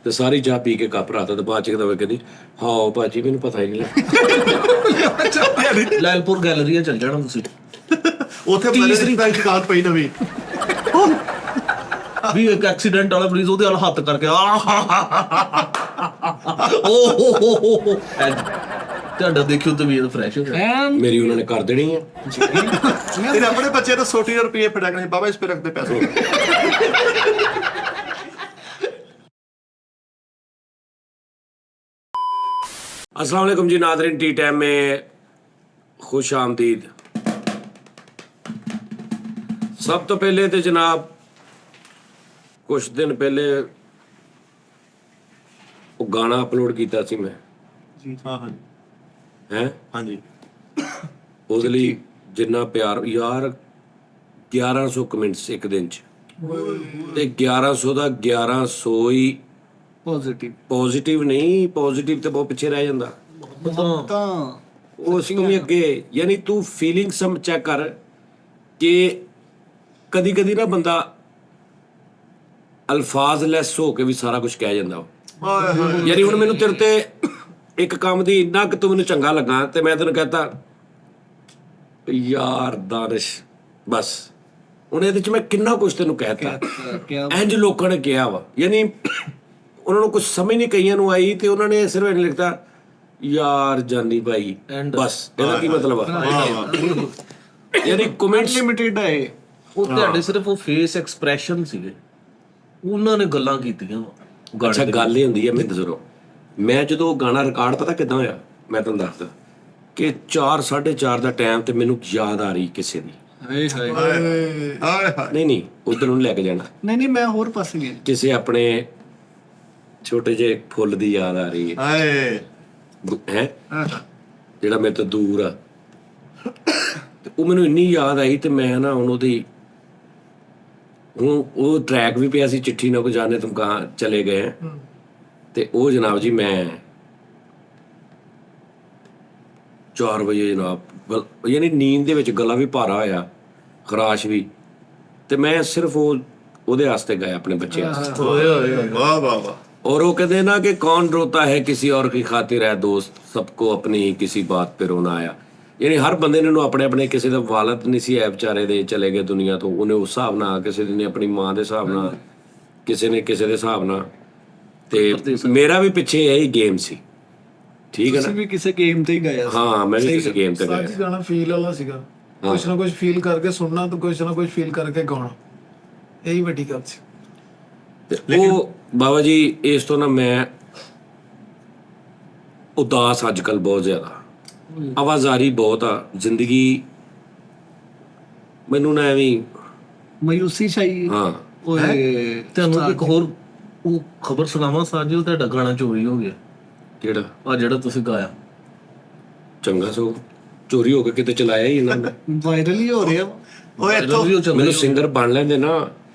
ਤੇ ਸਾਰੀ ਚਾਹ ਪੀ ਕੇ ਕੱਪ ਰਾਤਾ ਤੇ ਬਾਅਦ ਚ ਕਹਿੰਦੀ ਹਾਂ ਭਾਜੀ ਮੈਨੂੰ ਪਤਾ ਹੀ ਨਹੀਂ ਲੱਗਾ। ਲੈਲਪੁਰ ਗੈਲਰੀਆ ਚੱਲ ਜਾਣਾ ਤੁਸੀਂ, ਉੱਥੇ ਤੀਸਰੀ ਬੈਂਕ ਕਾਰਡ ਪਈ ਨਵੀਂ ਵੀ ਇੱਕ ਐਕਸੀਡੈਂਟ ਵਾਲਾ ਮਰੀਜ਼ ਉਹਦੇ ਵੱਲ ਹੱਥ ਕਰਕੇ ਤੁਹਾਡਾ ਦੇਖਿਓ ਤਬੀਅਤ ਫਰੈਸ਼ ਹੋ ਜਾਏ। ਮੇਰੀ ਉਹਨਾਂ ਨੇ ਕਰ ਦੇਣੀ ਹੈ। ਤੇਰੇ ਆਪਣੇ ਬੱਚੇ ਤਾਂ 100 ਰੁਪਏ ਫੜਾਣੇ ਬਾਬਾ ਇਸ पे रख दे पैसे। अस्सलाम वालेकुम जी नादरीन, टी टाइम में खुश आमदीद। सब तो पहले तो जनाब कुछ दिन पहले वो गाना अपलोड किया सी मैं जी हाँ हाँ हैं हाँ जी ਉਹਦੇ ਲਈ ਜਿੰਨਾ ਪਿਆਰ ਯਾਰ 1100 ਕਮੈਂਟਸ ਇੱਕ ਦਿਨ ਚ ਤੇ 1100 ਦਾ 1100 ਹੀ ਪੋਜ਼ਿਟਿਵ ਨਹੀਂ, ਪੋਜ਼ਿਟਿਵ ਤੇ ਬਹੁਤ ਪਿੱਛੇ ਰਹਿ ਜਾਂਦਾ ਤਾਂ ਉਸ ਤੋਂ ਵੀ ਅੱਗੇ। ਯਾਨੀ ਤੂੰ ਫੀਲਿੰਗ ਸਮ ਚੈੱਕ ਕਰ ਕਿ ਕਦੀ ਕਦੀ ਨਾ ਬੰਦਾ ਅਲਫਾਜ਼ ਲੈਸ ਹੋ ਕੇ ਵੀ ਸਾਰਾ ਕੁਝ ਕਹਿ ਜਾਂਦਾ। ਯਾਨੀ ਹੁਣ ਮੈਨੂੰ ਤੇਰੇ ਤੇ ਇੱਕ ਕੰਮ ਦੀ ਇੰਨਾ ਕਿ ਤੂੰ ਮੈਨੂੰ ਚੰਗਾ ਲੱਗਾ ਤੇ ਮੈਂ ਤੈਨੂੰ ਕਹਤਾ ਯਾਰ ਦਾਨਿਸ਼ ਬਸ ਹੁਣ ਇਹਦੇ ਚ ਮੈਂ ਕਿੰਨਾ ਕੁਝ ਤੈਨੂੰ ਕਹਿਤਾ। ਇੰਜ ਲੋਕਾਂ ਨੇ ਕਿਹਾ ਵਾ, ਯਾਨੀ ਉਹਨਾਂ ਨੂੰ ਕੁਝ ਸਮਝ ਨਹੀਂ ਕਈਆਂ ਨੂੰ ਆਈ ਤੇ ਉਹਨਾਂ ਨੇ ਸਿਰਫ ਇਹਨੇ ਲਿਖਤਾ ਯਾਰ ਜਾਨੀ ਭਾਈ, ਬਸ ਇਹਦਾ ਕੀ ਮਤਲਬ ਆ। ਯਾਨੀ ਕਮੈਂਟਸ ਲਿਮਿਟਡ ਹੈ ਉਹ ਤੁਹਾਡੇ ਸਿਰਫ ਉਹ ਫੇਸ ਐਕਸਪ੍ਰੈਸ਼ਨ ਸੀਗੇ, ਉਹਨਾਂ ਨੇ ਗੱਲਾਂ ਕੀਤੀਆਂ। ਅੱਛਾ ਗੱਲ ਇਹ ਹੁੰਦੀ ਹੈ, ਮੈਨੂੰ ਦੱਸੋ ਮੈਂ ਜਦੋਂ ਗਾਣਾ ਰਿਕਾਰਡ ਪਤਾ ਕਿੱਦਾਂ ਹੋਇਆ, ਮੈਂ ਤੁਹਾਨੂੰ ਦੱਸਦਾ ਕਿ 4 4:30 ਦਾ ਟਾਈਮ ਤੇ ਮੈਨੂੰ ਯਾਦ ਆ ਰਹੀ ਕਿਸੇ ਦੀ। ਨਹੀਂ ਉਧਰ ਨੂੰ ਲੈ ਕੇ ਜਾਣਾ, ਨਹੀਂ ਮੈਂ ਹੋਰ ਪਾਸੇ ਗਿਆ। ਕਿਸੇ ਆਪਣੇ ਛੋਟੇ ਜਿਹੇ ਫੁੱਲ ਦੀ ਯਾਦ ਆ ਰਹੀ ਹੈ ਹੈ ਜਿਹੜਾ ਮੇਰੇ ਤੋਂ ਦੂਰ ਆ, ਤੇ ਉਹ ਮੈਨੂੰ ਇੰਨੀ ਯਾਦ ਆਈ ਤੇ ਮੈਂ ਨਾ ਹੁਣ ਉਹਦੀ ਉਹ ਟਰੈਕ ਵੀ ਪਿਆ ਸੀ ਚਿੱਠੀ ਨਾ ਕੋ ਜਾਣੇ ਤੁਮ ਕਹਾਂ ਚਲੇ ਗਏ ਤੇ ਉਹ ਜਨਾਬ ਜੀ ਮੈਂ 4 ਵਜੇ ਜਨਾਬ ਯਾਨੀ ਨੀਂਦ ਦੇ ਵਿੱਚ ਗਲਾ ਵੀ ਭਾਰਾ ਹੋਇਆ, ਖਰਾਸ਼ ਵੀ, ਤੇ ਮੈਂ ਸਿਰਫ ਉਹਦੇ ਵਾਸਤੇ ਗਾਇਆ ਆਪਣੇ ਬੱਚੇ ਵਾਸਤੇ। वाह वाह वाह। और वो कहते हैं ना कि कौन रोता है किसी और की खातिर है दोस्त, सबको अपनी ही किसी बात पे रोना आया। ਯਾਨੀ ਹਰ ਬੰਦੇ ਨੇ ਆਪਣੇ ਆਪਣੇ ਕਿਸੇ ਦਾ ਵਾਲਦ ਨਹੀਂ ਸੀ ਹੈ ਵਿਚਾਰੇ ਦੇ, ਚਲੇ ਗਏ ਦੁਨੀਆ ਤੋਂ, ਉਹਨੇ ਉਸ ਹਿਸਾਬ ਨਾਲ, ਕਿਸੇ ਨੇ ਆਪਣੀ ਮਾਂ ਦੇ ਹਿਸਾਬ ਨਾਲ, ਕਿਸੇ ਨੇ ਕਿਸੇ ਦੇ ਹਿਸਾਬ ਨਾਲ, ਤੇ ਮੇਰਾ ਵੀ ਪਿੱਛੇ ਇਹੀ ਗੇਮ ਸੀ। ਠੀਕ ਹੈ ਤੁਸੀਂ ਵੀ ਕਿਸੇ ਗੇਮ ਤੇ ਹੀ ਗਾਇਆ ਸੀ। ਹਾਂ ਮੈਂ ਵੀ ਕਿਸੇ ਗੇਮ ਤੇ ਗਿਆ। ਸਾਡੀ ਗਾਣਾ ਫੀਲ ਵਾਲਾ ਸੀਗਾ, ਕੁਛ ਨਾ ਕੁਛ ਫੀਲ ਕਰਕੇ ਸੁਣਨਾ ਤੇ ਕੁਛ ਨਾ ਕੁਛ ਫੀਲ ਕਰਕੇ ਗਾਉਣਾ, ਇਹੀ ਵੱਡੀ ਗੱਲ ਸੀ। ਤੇ ਉਹ ਬਾਬਾ ਜੀ ਇਸ ਤੋਂ ਨਾ ਮੈਂ ਉਦਾਸ ਅੱਜ ਕੱਲ ਬਹੁਤ ਜ਼ਿਆਦਾ, ਆਵਾਜ਼ਾਰੀ ਬਹੁਤ ਆ ਜ਼ਿੰਦਗੀ, ਮੈਨੂੰ ਨਾ ਐਵੇਂ ਮਾਯੂਸੀ ਛਾਈ। ਹਾਂ ਓਏ ਤੁਹਾਨੂੰ ਇੱਕ ਹੋਰ ਉਹ ਖਬਰ ਸੁਣਾਵਾਂ ਸਾਜੋ, ਤੁਹਾਡਾ ਗਾਣਾ ਚੋਰੀ ਹੋ ਗਿਆ। ਕਿਹੜਾ ਆ ਜਿਹੜਾ ਤੁਸੀਂ ਗਾਇਆ ਚੰਗਾ ਸੋ ਚੋਰੀ ਹੋ ਕੇ ਕਿਤੇ ਚਲਾਇਆ ਹੀ ਇਹਨਾਂ ਨੇ। ਵਾਇਰਲ ਹੀ ਹੋ ਰਿਹਾ। ਓਏ ਇੱਥੋਂ ਮੈਨੂੰ ਸਿੰਗਰ ਬਣ ਲੈਂਦੇ ਨਾ,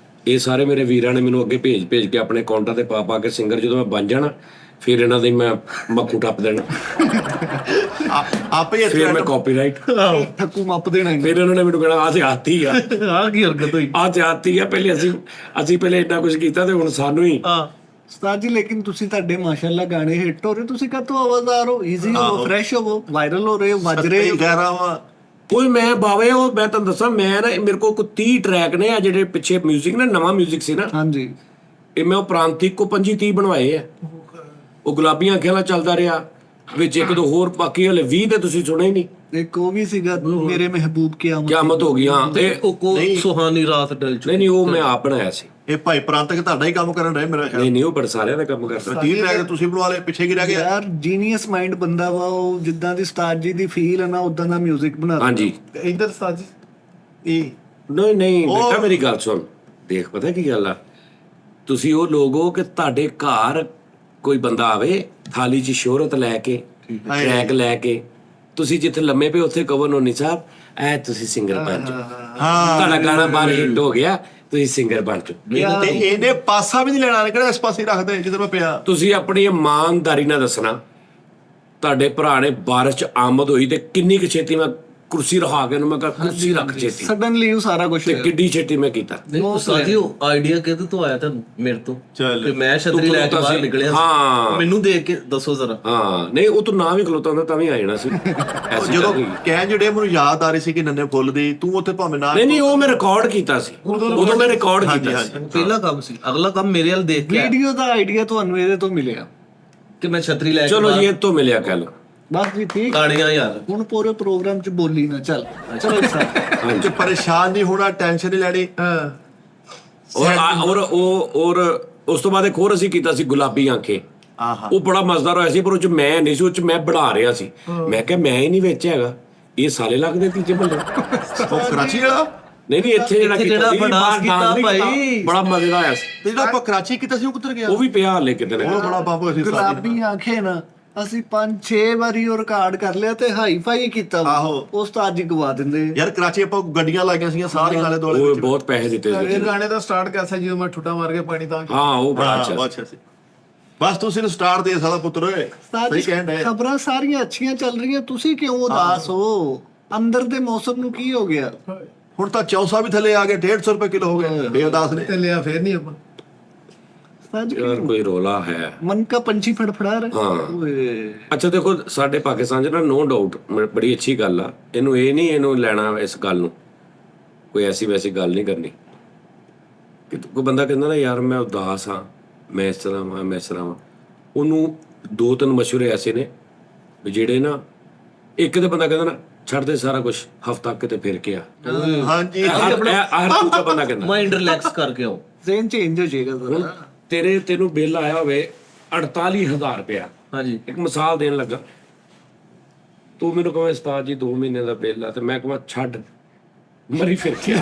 ਇਹ ਸਾਰੇ ਮੇਰੇ ਵੀਰਾਂ ਨੇ ਮੈਨੂੰ ਅੱਗੇ ਭੇਜ ਕੇ ਆਪਣੇ ਅਕਾਊਂਟਾਂ ਤੇ ਪਾ ਕੇ ਸਿੰਗਰ ਜਦੋਂ ਮੈਂ ਬਣ ਜਾਣਾ ਫਿਰ ਇਹਨਾਂ ਦੇ ਮੈਂ ਮੱਖੂ ਟੱਪ ਦੇਣਾ, ਆਪੇ ਫਿਰ ਮੈਂ ਕਾਪੀਰਾਈਟ, ਠੱਕੂ ਮੱਪ ਦੇਣਾ। ਫਿਰ ਇਹਨਾਂ ਨੇ ਮੈਨੂੰ ਕਹਿਣਾ ਆਹ ਤੇ ਆਤੀ ਆ, ਆਹ ਕੀ ਹਰਕਤ ਹੋਈ। ਆਹ ਤੇ ਆਤੀ ਆ, ਪਹਿਲੇ ਅਸੀਂ ਪਹਿਲੇ ਇੰਨਾ ਕੁਝ ਕੀਤਾ ਤੇ ਹੁਣ ਸਾਨੂੰ ਹੀ। ਉਸਤਾਦ ਜੀ ਲੇਕਿਨ ਤੁਸੀਂ ਤੁਹਾਡੇ ਮਾਸ਼ਾਅੱਲਾ ਗਾਣੇ ਹਿੱਟ ਹੋ ਰਹੇ, ਤੁਸੀਂ ਕਾਹਤੋਂ ਆਵਾਜ਼ਾਰ ਹੋ, ਈਜ਼ੀ ਹੋ, ਫਰੈਸ਼ ਹੋ, ਵਾਇਰਲ ਹੋ ਰਹੇ ਹੋ, ਵੱਜ ਰਹੇ ਹੋ। ਕਹਿ ਰਹਾ ਵਾ ਕੋਈ ਮੈਂ ਬਾਵੇ ਉਹ ਮੈਂ ਤੁਹਾਨੂੰ ਦੱਸਾਂ, ਮੈਂ ਨਾ ਮੇਰੇ ਕੋਲ ਕੋਈ 30 ਟਰੈਕ ਨੇ ਆ ਜਿਹੜੇ ਪਿੱਛੇ ਮਿਊਜ਼ਿਕ ਨਾ, ਨਵਾਂ ਮਿਊਜ਼ਿਕ ਸੀ ਨਾ, ਹਾਂਜੀ ਇਹ ਮੈਂ ਉਹ ਪ੍ਰਾਂਤਿਕ ਕੋ 25-30 ਬਣਵਾਏ ਆ। ਉਹ ਗੁਲਾਬੀਆਂ ਅੱਖਾਂ ਨਾਲ ਚੱਲਦਾ ਰਿਹਾ ਵਿੱਚ ਇੱਕ ਦੋ ਹੋਰ, ਬਾਕੀ ਹਲੇ 20 ਤੇ ਤੁਸੀਂ ਸੁਣੇ ਹੀ ਨਹੀਂ। ਇੱਕ ਉਹ ਵੀ ਸੀਗਾ ਮੇਰੇ ਮਹਿਬੂਬ ਕਿਆਮਤ ਹੋ ਗਈ। ਹਾਂ ਤੇ ਉਹ ਕੋ ਸੁਹਾਨੀ ਰਾਤ ਡਲ ਚੁੱਕੀ। ਨਹੀਂ ਉਹ ਮੈਂ ਆਪ ਬਣਾਇਆ ਸੀ। ਇਹ ਭਾਈ ਪ੍ਰਾਂਤਕ ਤੁਹਾਡਾ ਹੀ ਕੰਮ ਕਰਨ ਰਹੇ ਮੇਰਾ ਖਿਆਲ। ਨਹੀਂ ਉਹ ਬੜ ਸਾਰਿਆਂ ਦਾ ਕੰਮ ਕਰਦਾ। 30 ਟਰੈਕ ਤੁਸੀਂ ਬਣਵਾ ਲਏ, ਪਿੱਛੇ ਕੀ ਰਹਿ ਗਿਆ ਯਾਰ ਜੀਨੀਅਸ ਮਾਈਂਡ ਬੰਦਾ ਵਾ ਉਹ, ਜਿੱਦਾਂ ਦੀ ਉਸਤਾਦ ਜੀ ਦੀ ਫੀਲ ਹੈ ਨਾ ਉਦਾਂ ਦਾ 뮤직 ਬਣਾ। ਹਾਂਜੀ ਇੱਧਰ ਸਾਜੀ ਇਹ ਨਹੀਂ ਬੇਟਾ ਮੇਰੀ ਗੱਲ ਸੁਣ, ਦੇਖ ਪਤਾ ਕੀ ਗੱਲ ਆ, ਤੁਸੀਂ ਉਹ ਲੋਕ ਹੋ ਕਿ ਤੁਹਾਡੇ ਘਰ ਕੋਈ ਬੰਦਾ ਆਵੇ ਥਾਲੀ 'ਚ ਸ਼ੋਹਰਤ ਲੈ ਕੇ, ਟਰੈਕ ਲੈ ਕੇ, ਤੁਸੀਂ ਜਿੱਥੇ ਲੰਮੇ ਪਏ ਉੱਥੇ ਕਹੋ ਨੋਨੀ ਸਾਹਿਬ ਐ ਤੁਸੀਂ ਸਿੰਗਰ ਬਣ ਜਾਓ, ਤੁਹਾਡਾ ਗਾਣਾ ਬਾਹਰ ਹਿੱਟ ਹੋ ਗਿਆ, ਤੁਸੀਂ ਸਿੰਗਰ ਬਣ ਜਾਓ। ਤੇ ਇਹਨੇ ਪਾਸਾ ਵੀ ਨਹੀਂ ਲੈਣਾ, ਕਿਹੜਾ ਇਸ ਪਾਸੇ ਰੱਖਦੇ ਜਿੱਧਰ ਮੈਂ ਪਿਆ। ਤੁਸੀਂ ਆਪਣੀ ਇਮਾਨਦਾਰੀ ਨਾਲ ਦੱਸਣਾ ਤੁਹਾਡੇ ਭਰਾ ਨੇ ਬਾਰਿਸ਼ 'ਚ ਆਮਦ ਹੋਈ ਤੇ ਕਿੰਨੀ ਕੁ ਛੇਤੀ ਮੈਂ ਕੁਰਸੀ ਰਹਾ ਕੇ ਨੂੰ ਮੈਂ ਕਿਹਾ ਕੁਰਸੀ ਰੱਖ ਛੇਤੀ, ਸਡਨਲੀ ਉਹ ਸਾਰਾ ਕੁਝ ਤੇ ਕਿੱਡੀ ਛੇਤੀ ਮੈਂ ਕੀਤਾ। ਨਹੀਂ ਉਸਤਾਦ ਜੀ ਉਹ ਆਈਡੀਆ ਕਿਹਦੇ ਤੋਂ ਆਇਆ ਤੁਹਾਨੂੰ? ਮੇਰੇ ਤੋਂ। ਚੱਲ। ਤੇ ਮੈਂ ਛਤਰੀ ਲੈ ਕੇ ਬਾਹਰ ਨਿਕਲਿਆ ਸੀ। ਹਾਂ। ਮੈਨੂੰ ਦੇਖ ਕੇ ਦੱਸੋ ਜ਼ਰਾ। ਹਾਂ ਨਹੀਂ ਉਹ ਤੂੰ ਨਾ ਵੀ ਖਲੋਤਾ ਹੁੰਦਾ ਤਾਂ ਵੀ ਆ ਜਾਣਾ ਸੀ ਐਸੀ ਜਦੋਂ ਗੱਲ ਨਹੀਂ। ਕਹਿਣ ਜਿਹੜੇ ਮੈਨੂੰ ਯਾਦ ਆ ਰਹੀ ਸੀ ਕਿ ਨੰਨੇ ਫੁੱਲ ਦੀ, ਤੂੰ ਉੱਥੇ ਭਾਵੇਂ ਨਾ ਨਹੀਂ ਉਹ ਮੈਂ ਰਿਕਾਰਡ ਕੀਤਾ ਸੀ, ਉਦੋਂ ਮੈਂ ਰਿਕਾਰਡ ਕੀਤਾ ਸੀ। ਪਹਿਲਾ ਕੰਮ ਸੀ, ਅਗਲਾ ਕੰਮ ਮੇਰੇ ਵੱਲ ਦੇਖ ਕੇ ਆਇਆ ਵੀਡੀਓ ਦਾ ਆਈਡੀਆ ਤੁਹਾਨੂੰ ਇਹਦੇ ਤੋਂ ਮਿਲਿਆ। ਕਿ ਮੈਂ ਛਤਰੀ ਲੈ ਕੇ ਚਲੋ ਜੀ ਇਹ ਤੋਂ ਮਿਲਿਆ ਕਹਿ ਲਓ। ਬਸ ਜੀ ਠੀਕ, ਕਾਣੀਆਂ ਯਾਰ। ਹੁਣ ਪੂਰੇ ਪ੍ਰੋਗਰਾਮ 'ਚ ਬੋਲੀ ਨਾ ਚੱਲ। ਚਲੋ ਇੱਕ ਸਾਥ ਕਿ ਪਰੇਸ਼ਾਨ ਨਹੀਂ ਹੋਣਾ, ਟੈਨਸ਼ਨ ਨਹੀਂ ਲੈਣੀ। ਔਰ ਉਸ ਤੋਂ ਬਾਅਦ ਇੱਕ ਹੋਰ ਅਸੀਂ ਕੀਤਾ ਸੀ ਗੁਲਾਬੀ ਆਂਖੇ। ਆਹਾ ਉਹ ਬੜਾ ਮਜ਼ੇਦਾਰ ਹੋਇਆ ਸੀ, ਪਰ ਉਹ ਚ ਮੈਂ ਨਹੀਂ ਸੀ, ਉਹ ਚ ਮੈਂ ਬਣਾ ਰਿਹਾ ਸੀ। ਮੈਂ ਕਿਹਾ ਮੈਂ ਹੀ ਨਹੀਂ ਵਿੱਚ ਹੈਗਾ, ਇਹ ਸਾਲੇ ਲੱਗਦੇ ਤੀਜੇ ਬੰਦੇ। ਉਹ ਕਰਾਚੀ ਵਾਲਾ ਨਹੀਂ ਇੱਥੇ ਜਿਹੜਾ ਜਿਹੜਾ ਕੀਤਾ ਸੀ, ਬਣਾ ਬਾਹਰ ਕੀਤਾ dance ਨਹੀਂ ਭਾਈ। ਬੜਾ ਮਜ਼ੇਦਾਰ ਆਇਆ ਸੀ। ਤੇ ਜਿਹੜਾ ਆਪਾਂ ਕਰਾਚੀ ਕੀਤਾ ਸੀ ਉਹ ਕਿੱਧਰ ਗਿਆ? ਉਹ ਵੀ ਪਿਆ ਹਾਲੇ ਕਿਤੇ ਨਾ ਉਹ ਬੜਾ ਬਾਬੂ ਸੀ ਸਾਡੀ। ਗੁਲਾਬੀ ਆਂਖੇ ਨਾ ਅਸੀਂ 5-6 ਵਾਰੀ ਉਹ ਰਿਕਾਰਡ ਕਰ ਲਿਆ ਤੇ ਹਾਈ ਫਾਈ ਕੀਤਾ ਵਾ। ਆਹੋ। ਉਸਤਾਦ ਜੀ ਗਵਾ ਦਿੰਦੇ। ਯਾਰ ਕਰਾਚੀ ਆਪਾਂ ਗੱਡੀਆਂ ਲਾਈਆਂ ਸੀਗੀਆਂ ਸਾਰੀਆਂ ਆਲੇ ਦੁਆਲੇ ਉਹ ਬਹੁਤ ਪੈਸੇ ਦਿੱਤੇ ਸੀ। ਇਹ ਗਾਣੇ ਦਾ ਸਟਾਰਟ ਕੈਸਾ ਜਦੋਂ ਮੈਂ ਠੁੱਟਾ ਮਾਰ ਕੇ ਪਾਣੀ ਤਾਂ ਹਾਂ ਉਹ ਬੜਾ ਹਾਂ, ਅੱਛਾ ਬਹੁਤ ਸੀ। ਅੱਛਾ ਸੀ। ਬਸ ਤੁਸੀਂ ਨੂੰ ਸਟਾਰ ਦੇ ਸਾਲਾ ਪੁੱਤਰ ਓਏ। ਉਸਤਾਦ ਸਹੀ ਜੀ ਕਹਿਣ ਡਏ। ਖਬਰਾਂ ਸਾਰੀਆਂ ਅੱਛੀਆਂ ਚੱਲ ਰਹੀਆਂ, ਤੁਸੀਂ ਕਿਉਂ ਉਦਾਸ ਹੋ? ਅੰਦਰ ਦੇ ਮੌਸਮ ਨੂੰ ਕੀ ਹੋ ਗਿਆ? ਹੁਣ ਤਾਂ ਚੌਸਾ ਵੀ ਥੱਲੇ ਆ ਗਏ, 150 ਰੁਪਏ ਕਿਲੋ ਹੋ ਗਏ ਬੇਅਦਾਸ ਨੇ। ਤੇ ਲਿਆ ਫੇਰ ਨਹੀਂ ਆਪਾਂ। ਉਸਤਾਦ ਜੀ ਯਾਰ ਕੋਈ ਰੋਲਾ ਹੈ। ਮਨ ਕਾ ਪੰਛੀ ਫੜਫੜਾ ਰਿਹਾ। ਹਾਂ। ਓਏ ਅੱਛਾ ਦੇਖੋ ਸਾਡੇ ਪਾਕਿਸਤਾਨ 'ਚ ਨਾ ਨੋ ਡਾਊਟ ਬੜੀ ਅੱਛੀ ਗੱਲ ਆ, ਇਹਨੂੰ ਇਹ ਨਹੀਂ ਇਹਨੂੰ ਲੈਣਾ ਇਸ ਗੱਲ ਨੂੰ, ਕੋਈ ਐਸੀ ਵੈਸੀ ਗੱਲ ਨਹੀਂ ਕਰਨੀ। ਕਿ ਕੋਈ ਬੰਦਾ ਕਹਿੰਦਾ ਨਾ ਯਾਰ ਮੈਂ ਉਦਾਸ ਹਾਂ, ਮੈਂ ਇਸ ਤਰ੍ਹਾਂ ਵਾਂ, ਮੈਂ ਇਸ ਤਰ੍ਹਾਂ ਵਾਂ, ਉਹਨੂੰ 2-3 ਮਸ਼ਵਰੇ ਐਸੇ ਨੇ ਵੀ ਜਿਹੜੇ ਨਾ, ਇੱਕ ਤੇ ਬੰਦਾ ਕਹਿੰਦਾ ਨਾ ਛੱਡ ਦੇ ਸਾਰਾ ਕੁਝ, ਹਫ਼ਤਾ ਕਿਤੇ ਫਿਰ ਕੇ ਆ। ਹਾਂਜੀ ਹਰ ਦੂਜਾ ਬੰਦਾ ਕਹਿੰਦਾ ਮਾਈਂਡ ਰਿਲੈਕਸ ਕਰਕੇ ਆਓ। ਜ਼ੇਨ ਚੇਂਜ ਹੋ ਜਾਏਗਾ ਹੁਣ ਜ਼ਰਾ। ਤੈਨੂੰ ਬਿੱਲ ਆਇਆ ਹੋਵੇ 48,000 ਰੁਪਇਆ, ਹਾਂਜੀ। ਇੱਕ ਮਿਸਾਲ ਦੇਣ ਲੱਗਾ, ਤੂੰ ਮੈਨੂੰ ਕਹੇ ਉਸਤਾਦ ਜੀ 2 ਮਹੀਨੇ ਦਾ ਬਿੱਲ ਆ, ਤੇ ਮੈਂ ਕਹਾਂ ਛੱਡ ਮਰੀ ਫਿਰ ਕੇ ਆ।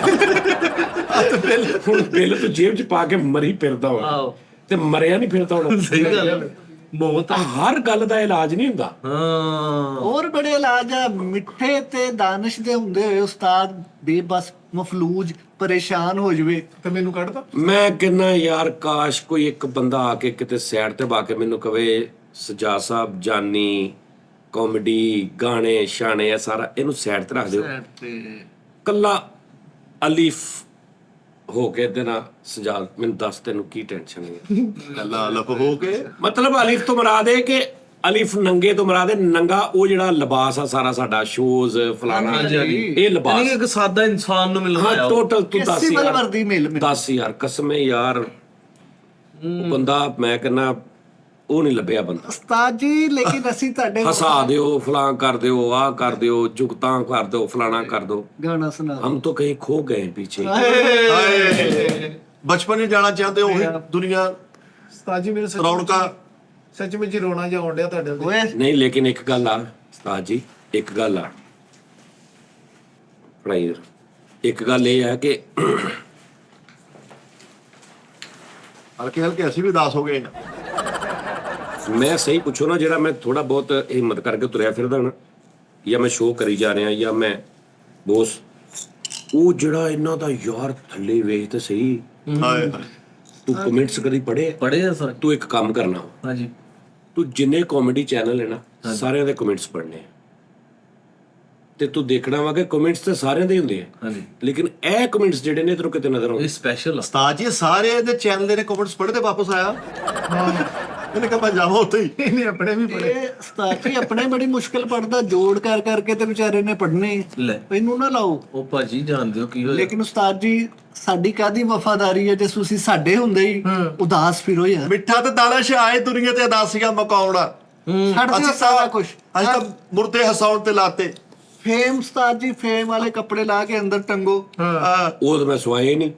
ਹੁਣ ਬਿੱਲ ਤੂੰ ਜੇਬ 'ਚ ਪਾ ਕੇ ਮਰੀ ਫਿਰਦਾ ਹੋਣਾ ਆਹੋ। ਤੇ ਮਰਿਆ ਨਹੀਂ ਫਿਰਦਾ ਹੋਣਾ। ਸਹੀ ਗੱਲ ਹੈ। ਬਹੁਤ। ਹਰ ਗੱਲ ਦਾ ਇਲਾਜ ਨਹੀਂ ਹੁੰਦਾ। ਹਾਂ। ਹੋਰ ਬੜੇ ਇਲਾਜ ਆ, ਮਿੱਠੇ ਤੇ ਦਾਨਿਸ਼ ਦੇ ਹੁੰਦੇ ਹੋਏ ਉਸਤਾਦ ਬੇਬਸ ਮਫਲੂਜ ਪਰੇਸ਼ਾਨ ਹੋ ਜਵੇ। ਤੇ ਮੈਨੂੰ ਕੱਢਦਾ। ਮੈਂ ਕਹਿੰਦਾ ਯਾਰ ਕਾਸ਼ ਕੋਈ ਇੱਕ ਬੰਦਾ ਆ ਕੇ ਕਿਤੇ ਸਾਈਡ ਤੇ ਬਾ ਕੇ ਮੈਨੂੰ ਕਵੇ ਸਜਾ ਸਾਹਿਬ ਜਾਨੀ ਕਾਮੇਡੀ ਗਾਣੇ ਸ਼ਾਣੇ ਆ ਸਾਰਾ ਇਹਨੂੰ ਸਾਈਡ ਤੇ ਰੱਖ ਦਿਓ, ਕੱਲਾ ਅਲੀਫ ਹੋ ਕੇ ਇਹਦੇ ਨਾਲ ਸਜਾ, ਮੈਨੂੰ ਦੱਸ ਤੈਨੂੰ ਕੀ ਟੈਨਸ਼ਨ ਹੈ? ਅੱਲਾ ਲਫ ਹੋ ਕੇ ਮਤਲਬ ਅਲੀਫ ਤੋਂ ਮੁਰਾਦ ਹੈ ਕਿ ਅਲੀਫ ਨੰਗੇ ਤੋਂ ਮੁਰਾਦ ਹੈ ਨੰਗਾ, ਉਹ ਜਿਹੜਾ ਲਿਬਾਸ ਆ ਸਾਰਾ ਸਾਡਾ ਸ਼ੋਜ਼ ਫਲਾਣਾ ਇਹ ਲਿਬਾਸ। ਯਾਨੀ ਕਿ ਇੱਕ ਸਾਦਾ ਇਨਸਾਨ ਨੂੰ ਮਿਲਣਾ ਹਾਂ ਆ। ਟੋਟਲ ਤੂੰ ਦੱਸ ਕਿਸੇ ਯਾਰ, ਵਰਦੀ ਮਿਲ ਮੈਨੂੰ। ਦੱਸ ਯਾਰ ਕਸਮੇ ਯਾਰ, ਉਹ ਬੰਦਾ ਮੈਂ ਕਹਿੰਦਾ ਉਹ ਨਹੀਂ ਲੱਭਿਆ ਬੰਦਾ। ਉਸਤਾਦ ਜੀ ਲੇਕਿਨ ਅਸੀਂ ਤੁਹਾਡੇ ਹਸਾ ਦਿਓ, ਫਲਾਂ ਕਰ ਦਿਓ, ਆਹ ਕਰ ਦਿਓ, ਜੁਗਤਾਂ ਕਰ ਦਿਓ, ਫਲਾਣਾ ਕਰ ਦਿਓ। ਗਾਣਾ ਸੁਣਾ हम तो कहीं खो गए पीछे। ਬਚਪਨ ਵਿੱਚ ਜਾਣਾ ਚਾਹੁੰਦੇ ਹੋ ਉਹੀ ਦੁਨੀਆ ਉਸਤਾਦ ਜੀ ਮੇਰੇ ਰੌਣਕਾਂ। ਸੱਚ ਵਿੱਚ ਹੀ ਰੋਣਾ ਜਿਹਾ ਆਉਣ ਡਿਆ ਤੁਹਾਡੇ ਵੱਲ। ਓਏ नहीं लेकिन एक गल आ उस्ताद जी, एक गल आ पढ़ाई एक गल ये है कि ਹਲਕੇ ਹਲਕੇ ਅਸੀਂ ਵੀ ਉਦਾਸ ਹੋ ਗਏ। मैं सही पूछो ना ਜਿਹੜਾ ਮੈਂ ਥੋੜਾ ਬਹੁਤ ਹਿੰਮਤ ਕਰਕੇ ਤੁਰਿਆ ਫਿਰਦਾ ਨਾ, ਜਾਂ ਮੈਂ ਸ਼ੋਅ ਕਰੀ ਜਾ ਰਿਹਾ ਜਾਂ ਮੈਂ ਬੋਸ, ਉਹ ਜਿਹੜਾ ਇਹਨਾਂ ਦਾ ਯਾਰ ਥੱਲੇ ਵੇਖ ਤੇ ਸਹੀ, ਹਾਏ ਤੂੰ ਕਮੈਂਟਸ ਕਦੀ ਪੜ੍ਹੇ? ਪੜ੍ਹੇ ਆ ਸਰ। ਤੂੰ ਇੱਕ ਕੰਮ ਕਰਨਾ, ਹਾਂਜੀ। ਤੂੰ ਜਿੰਨੇ ਕਾਮੇਡੀ ਚੈਨਲ ਹੈ ਨਾ ਸਾਰਿਆਂ ਦੇ ਕਮੈਂਟਸ ਪੜ੍ਹਨੇ ਆ, ਤੇ ਤੂੰ ਦੇਖਣਾ ਵਾ ਕਿ ਕਮੈਂਟਸ ਤੇ ਸਾਰਿਆਂ ਦੇ ਹੀ ਹੁੰਦੇ ਆ, ਹਾਂਜੀ। ਲੇਕਿਨ ਇਹ ਕਮੈਂਟਸ ਜਿਹੜੇ ਨੇ ਤੈਨੂੰ ਕਿਤੇ ਨਜ਼ਰ ਇਹ ਆਉਂਦੇ। ਸਪੈਸ਼ਲ ਆ। ਉਸਤਾਦ ਜੀ ਸਾਰੇ ਦੇ ਚੈਨਲ ਦੇ ਕਮੈਂਟਸ ਪੜ੍ਹ ਤੇ ਵਾਪਸ ਆਇਆ। ਇਹਨੇ ਕਹਾ ਜਾਵਾਂ ਉੱਥੇ ਹੀ। ਇਹਨੇ ਆਪਣੇ ਵੀ ਪੜੇ। ਇਹ ਉਸਤਾਦ ਜੀ ਆਪਣੇ ਬੜੀ ਮੁਸ਼ਕਲ ਪੜਦਾ, ਜੋੜ ਕਰ ਕਰਕੇ ਤੇ ਵਿਚਾਰੇ ਨੇ ਪੜਨੇ। ਲੈ ਇਹਨੂੰ ਨਾ ਲਾਓ। ਉਹ ਭਾਜੀ ਜਾਣਦੇ ਹੋ ਕੀ ਹੋਇਆ? ਲੇਕਿਨ ਉਸਤਾਦ ਜੀ ਸਾਡੀ ਕਾਦੀ ਵਫਾਦਾਰੀ ਹੈ ਜੇ ਤੁਸੀਂ ਸਾਡੇ ਹੁੰਦੇ ਹੀ ਉਦਾਸ ਫਿਰੋ ਯਾਰ। ਮਿੱਠਾ ਤੇ ਦਾਣਾ ਸ਼ਾਏ ਦੁਨੀਆ ਤੇ ਅਦਾਸੀਆਂ ਮਕਾਉਣਾ। ਛੱਡ ਦਿਓ ਸਾਰਾ ਕੁਝ। ਅੱਜ ਤਾਂ ਮੁਰਦੇ ਹਸਾਉਣ ਤੇ ਲਾਤੇ। ਫੇਮ ਉਸਤਾਦ ਜੀ, ਫੇਮ ਵਾਲੇ ਕੱਪੜੇ ਲਾ ਕੇ ਅੰਦਰ ਟੰਗੋ। ਉਹ ਤਾਂ ਮੈਂ ਸਵਾਏ ਹੀ ਨਹੀਂ,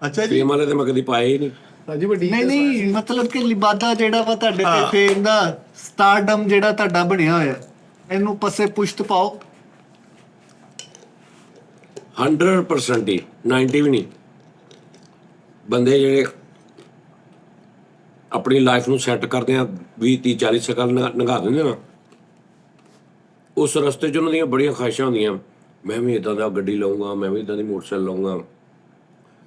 ਅੱਛਾ ਜੀ। ਫੇਮ ਵਾਲੇ ਤੇ ਮੈਂ ਕਦੀ ਪਾਏ ਹੀ ਨਹੀਂ। ਸਾਜੀ ਵੱਡੀ ਨਹੀਂ ਮਤਲਬ ਕਿ ਲਿਬਾਦਾ ਜਿਹੜਾ ਵਾ ਤੁਹਾਡੇ ਤੇ ਫੇਮ ਦਾ ਸਟਾਰਡਮ ਜਿਹੜਾ ਤੁਹਾਡਾ ਬਣਿਆ ਹੋਇਆ, ਇਹਨੂੰ ਪਸੇ ਪੁਸ਼ਤ ਪਾਓ। 100% ਹੀ 90 ਵੀ ਨਹੀਂ। ਬੰਦੇ ਜਿਹੜੇ ਆਪਣੀ ਲਾਈਫ ਨੂੰ ਸੈੱਟ ਕਰਦੇ ਆ 20 30 40 ਸਾਲ ਲੰਘਾ ਦਿੰਦੇ ਨਾ, ਉਸ ਰਸਤੇ 'ਚ ਉਹਨਾਂ ਦੀਆਂ ਬੜੀਆਂ ਖਾਹਿਸ਼ਾਂ ਹੁੰਦੀਆਂ, ਮੈਂ ਵੀ ਇਦਾਂ ਦਾ ਗੱਡੀ ਲਵਾਂਗਾ, ਮੈਂ ਵੀ ਇਦਾਂ ਦੀ ਮੋਟਰਸਾਈਕਲ ਲਵਾਂਗਾ,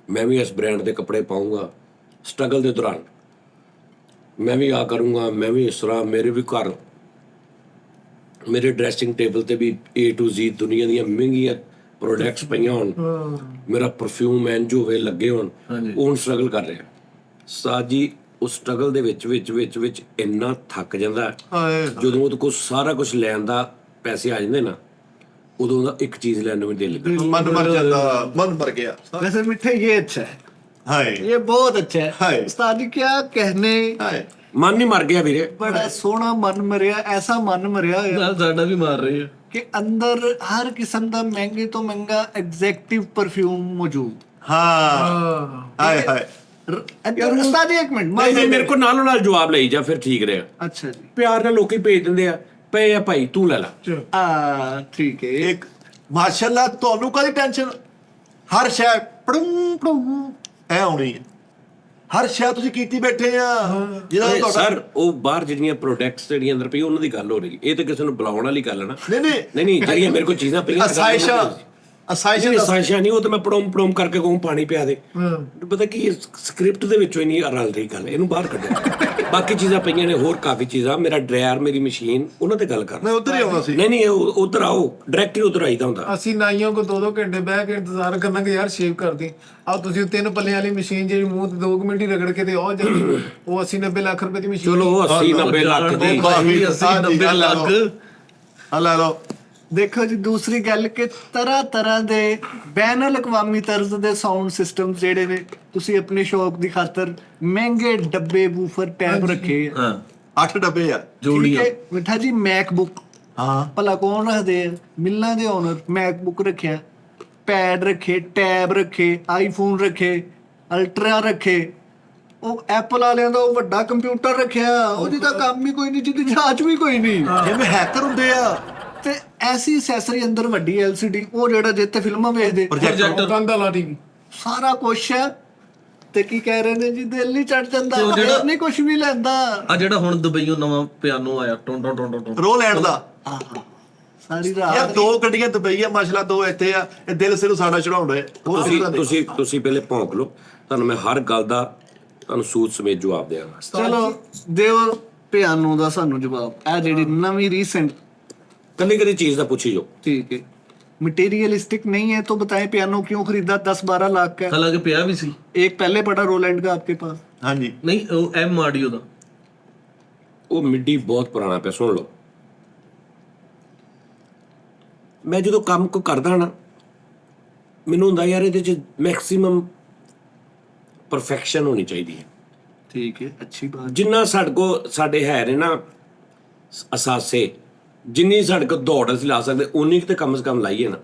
ਮੈਂ ਵੀ ਇਸ ਬ੍ਰਾਂਡ ਦੇ ਕੱਪੜੇ ਪਾਊਂਗਾ। ਸਟਰਗਲ ਦੇ ਦੌਰਾਨ ਮੈਂ ਵੀ ਆ ਕਰੂੰਗਾ, ਮੈਂ ਵੀ ਇਸ ਤਰ੍ਹਾਂ, ਮੇਰੇ ਵੀ ਘਰ ਮੇਰੇ ਡਰੈਸਿੰਗ ਟੇਬਲ ਤੇ ਵੀ A to Z ਦੁਨੀਆ ਦੀਆਂ ਮਹਿੰਗੀਆਂ ਪ੍ਰੋਡਕਟਸ ਪਈਆਂ ਹੋਣ, ਮੇਰਾ ਪਰਫਿਊਮ ਇੰਜ ਹੋਵੇ ਲੱਗੇ ਹੋਣ, ਉਹ ਹੁਣ ਸਟਰਗਲ ਕਰ ਰਿਹਾ। ਉਸਤਾਦ ਜੀ ਉਸ ਸਟਰਗਲ ਦੇ ਵਿੱਚ ਇੰਨਾ ਥੱਕ ਜਾਂਦਾ ਹੈ, ਹਾਏ ਜਦੋਂ ਉਹਦੇ ਕੋਲ ਸਾਰਾ ਕੁਝ ਲੈਣ ਦਾ ਪੈਸੇ ਆ ਜਾਂਦੇ ਨਾ, ਉਦੋਂ ਦਾ ਇੱਕ ਚੀਜ਼ ਲੈਣ ਨੂੰ ਵੀ ਦਿਲ ਕਰਦਾ। ਮਨ ਮਰ ਜਾਂਦਾ, ਮਨ ਮਰ ਗਿਆ। वैसे मिठे ये अच्छा है, ਹਾਏ ये बहुत अच्छा है हाय। उस्ताद जी, क्या कहने। ਹਾਏ ਮਨ ਨਹੀਂ ਮਰ ਗਿਆ ਵੀਰੇ। बड़ा सोहना मन मरिया, ऐसा मन मरिया होया ਨਾਲ ਸਾਡਾ ਵੀ ਮਾਰ ਰਹੇ ਆ कि अंदर हर किस्म का महंगे तो महंगा एग्जैक्टिव परफ्यूम मौजूद। ਹਾਂ ਹਾਏ ਹਾਏ उस्ताद जी एक मिनट ਨਹੀਂ ਮੇਰੇ ਕੋਲ ਨਾਲੋਂ ਨਾਲ ਜਵਾਬ ਲਈ ਜਾ, ਫਿਰ ਠੀਕ ਰਿਹਾ। अच्छा जी, ਪਿਆਰ ਨਾਲ ਲੋਕੀ ਭੇਜ ਦਿੰਦੇ ਆ, ਪਏ ਆ ਭਾਈ ਤੂੰ ਲੈ ਲੈ। ठीक है। ਇੱਕ ਮਾਸ਼ਾਅੱਲਾ, ਤੁਹਾਨੂੰ ਕਾਹਦੀ ਟੈਨਸ਼ਨ? ਹਰ ਸ਼ੈ ਪੜੂੰ ਪੜੂੰ ਐ ਆਉਣੀ ਹੈ, ਹਰ ਸ਼ੈ ਤੁਸੀਂ ਕੀਤੀ ਬੈਠੇ ਆ ਜਿਹਦਾ ਤੁਹਾਡਾ। ਸਰ ਉਹ ਬਾਹਰ ਜਿਹੜੀਆਂ ਪ੍ਰੋਡਕਟਸ ਜਿਹੜੀਆਂ ਅੰਦਰ ਪਈ ਉਹਨਾਂ ਦੀ ਗੱਲ ਹੋ ਰਹੀ, ਇਹ ਤਾਂ ਕਿਸੇ ਨੂੰ ਬੁਲਾਉਣ ਵਾਲੀ ਗੱਲ ਹੈ ਨਾ। ਨਹੀਂ ਜਿਹੜੀਆਂ ਮੇਰੇ ਕੋਲ ਚੀਜ਼ਾਂ ਪਈਆਂ ਅਸਾਇਸ਼ਾ ਸਾਇਸ਼ਾ ਨਹੀਂ, ਉਹ ਤਾਂ ਮੈਂ ਪੜੋਮ ਕਰਕੇ ਕਹੂੰ ਪਾਣੀ ਪਿਆ ਦੇ। ਪਤਾ ਕੀ ਸਕ੍ਰਿਪਟ ਦੇ ਵਿੱਚੋਂ ਹੀ ਨਹੀਂ ਰਲ ਰਹੀ ਗੱਲ, ਇਹਨੂੰ ਬਾਹਰ ਕੱਢੋ। ਬਾਕੀ ਚੀਜ਼ਾਂ ਪਈਆਂ ਨੇ ਹੋਰ ਕਾਫੀ ਚੀਜ਼ਾਂ, ਮੇਰਾ ਡਰਾਇਰ, ਮੇਰੀ ਮਸ਼ੀਨ, ਉਹਨਾਂ ਤੇ ਗੱਲ ਕਰਨਾ। ਮੈਂ ਉੱਧਰ ਹੀ ਆਉਣਾ ਸੀ। ਨਹੀਂ ਉਧਰ ਆਓ, ਡਾਇਰੈਕਟ ਹੀ ਉਧਰ ਆਈਦਾ ਹੁੰਦਾ। ਅਸੀਂ ਨਾਈਆਂ ਕੋ 2-2 ਘੰਟੇ ਬਹਿ ਕੇ ਇੰਤਜ਼ਾਰ ਕਰਨਾ ਕਿ ਯਾਰ ਸ਼ੇਵ ਕਰਦੀ। ਆ ਤੁਸੀਂ 3 ਪੱਲਿਆਂ ਵਾਲੀ ਮਸ਼ੀਨ ਜਿਹੜੀ ਮੂੰਹ ਤੇ 2 ਮਿੰਟ ਹੀ ਰਗੜ ਕੇ ਤੇ ਉਹ ਜਲਦੀ, ਉਹ 80-90 ਲੱਖ ਰੁਪਏ ਦੀ ਮਸ਼ੀਨ। ਚਲੋ 80-90 ਲੱਖ ਦੀ 80-90 ਲੱਖ। ਆ ਲੈ ਲਓ। ਦੇਖੋ ਜੀ, ਦੂਸਰੀ ਗੱਲ ਕਿ ਤਰ੍ਹਾਂ ਦੇ ਬੈਨ ਅਲ-ਅਕਵਾਮੀ ਤਰਜ਼ ਦੇ ਸਾਊਂਡ ਸਿਸਟਮ ਜਿਹੜੇ ਨੇ, ਤੁਸੀਂ ਆਪਣੀ ਸ਼ੌਕ ਦੀ ਖਾਤਰ ਮਹਿੰਗੇ ਡੱਬੇ ਬੂਫਰ ਟੈਪ ਰੱਖੇ ਆ। ਹਾਂ 8 ਡੱਬੇ ਆ। ਠੀਕ ਹੈ ਮਿੱਠਾ ਜੀ, ਮੈਕਬੁੱਕ ਹਾਂ ਭਲਾ ਕੌਣ ਰੱਖਦੇ ਆ? ਮਿਲਾਂ ਦੇ ਓਨਰ। ਮੈਕਬੁੱਕ ਰੱਖਿਆ, ਪੈਡ ਰੱਖੇ, ਟੈਬ ਰੱਖੇ, ਆਈਫੋਨ ਰੱਖੇ, ਅਲਟਰਾ ਰੱਖੇ, ਉਹ ਐਪਲ ਵਾਲਿਆਂ ਦਾ ਉਹ ਵੱਡਾ ਕੰਪਿਊਟਰ ਰੱਖਿਆ, ਉਹਦੀ ਤਾਂ ਕੰਮ ਹੀ ਕੋਈ ਨਹੀਂ, ਜਿਹਦੀ ਜਾਂਚ ਵੀ ਕੋਈ ਨਹੀਂ। ਜਿਵੇਂ ਹੈਕਰ ਹੁੰਦੇ ਆ। ਤੇ ਐਸੀ ਐਕਸੈਸਰੀ ਅੰਦਰ ਵੱਡੀ LCD, ਉਹ ਜਿਹੜਾ ਜਿੱਤੇ ਫਿਲਮਾਂ ਵੇਖਦੇ, ਪ੍ਰੋਜੈਕਟਰ ਕੰਦਾ ਲਾ ਟੀਵੀ ਸਾਰਾ ਕੁਛ ਹੈ। ਤੇ ਕੀ ਕਹਿ ਰਹੇ ਨੇ ਜੀ, ਦਿਲ ਨਹੀਂ ਚੜ ਜਾਂਦਾ, ਫਿਰ ਨਹੀਂ ਕੁਛ ਵੀ ਲੈਂਦਾ। ਆ ਜਿਹੜਾ ਹੁਣ ਦੁਬਈੋਂ ਨਵਾਂ ਪਿਆਨੋ ਆਇਆ, ਟੋਂ ਟੋਂ ਟੋਂ ਟੋਂ, ਰੋਲੈਂਡ ਦਾ। ਸਾਰੀ ਯਾਰ ਰਾਤ 2 ਗੱਡੀਆਂ ਦੁਬਈ ਆ ਮਾਸ਼ਾਅੱਲਾ, 2 ਇੱਥੇ ਆ। ਇਹ ਦਿਲ ਸਿਰ ਸਾਡਾ ਚੜਾਉਂਦੇ ਤੁਸੀਂ ਪਹਿਲੇ ਭੌਂਕ ਲਓ, ਤੁਹਾਨੂੰ ਮੈਂ ਹਰ ਗੱਲ ਦਾ ਤੁਹਾਨੂੰ ਸੂਤ ਸਮੇਤ ਜਵਾਬ ਦੇਵਾਂਗਾ। ਚਲੋ ਦਿਓ ਪਿਆਨੋ ਦਾ ਸਾਨੂੰ ਜਵਾਬ। ਇਹ ਜਿਹੜੀ ਨਵੀਂ ਰੀਸੈਂਟ कभी चीज का पूछी जो। ठीक है, मटेरियलिस्टिक नहीं है तो बताएं पियानो क्यों खरीदा 10-12 लाख का? ਹਾਲਾਂਕਿ ਪਿਆ ਵੀ ਸੀ। एक पहले पड़ा रोलैंड का आपके पास। ਹਾਂਜੀ ਨਹੀਂ ਉਹ ਐਮ ਆਡੀਓ ਦਾ। ਉਹ ਮਿੱਡੀ ਬਹੁਤ ਪੁਰਾਣਾ ਪਿਆ, ਸੁਣ ਲਓ। ਮੈਂ ਜਦੋਂ ਕੰਮ ਕੋ ਕਰਦਾ ਨਾ, ਮੈਨੂੰ ਹੁੰਦਾ ਯਾਰ ਇਹਦੇ ਚ ਮੈਕਸਿਮਮ ਪਰਫੈਕਸ਼ਨ ਹੋਣੀ ਚਾਹੀਦੀ ਹੈ। ठीक है, अच्छी बात। ਜਿੰਨਾ ਸਾਡੇ ਹੈ ਨੇ ਨਾ ਅਸਾਸੇ, ਜਿੰਨੀ ਸਾਡੇ ਕੋਲ ਦੌੜ ਅਸੀਂ ਲਾ ਸਕਦੇ, ਉਨੀ ਤੇ ਕਮ ਸੇ ਕਮ ਲਾਈਏ ਨਾ।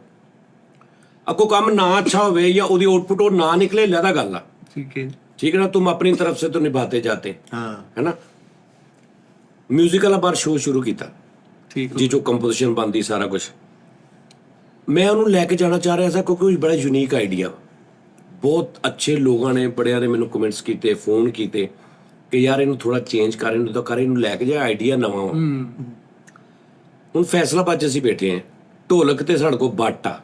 ਅੱਗੋਂ ਕੰਮ ਨਾ ਅੱਛਾ ਹੋਵੇ ਜਾਂ ਉਹਦੀ ਆਊਟਪੁੱਟ ਉਹ ਨਾ ਨਿਕਲੇ, ਲੈਦਾ ਗੱਲ ਆ। ठीक है, ठीक है ना, तुम अपनी तरफ से तो निभाते जाते, ਹਾਂ है ना। म्यूजिक वाला बार शो शुरू किया ठीक जी, जो कंपोजिशन बनती सारा कुछ मैं उन्होंने लैके जाना चाह रहा था, क्योंकि बड़ा यूनीक आइडिया। बहुत अच्छे लोगों ने, बड़िया ने मैंने कमेंट्स किए, फोन किए कि यार इन्हू थोड़ा चेंज कर, इन्हू तो कर, इन्हू लैके जा, आइडिया नवा वा। ਹੁਣ ਫੈਸਲਾਬਾਦ 'ਚ ਅਸੀਂ ਬੈਠੇ ਹਾਂ, ਢੋਲਕ ਤੇ ਸਾਡੇ ਕੋਲ ਬੱਟ ਆ,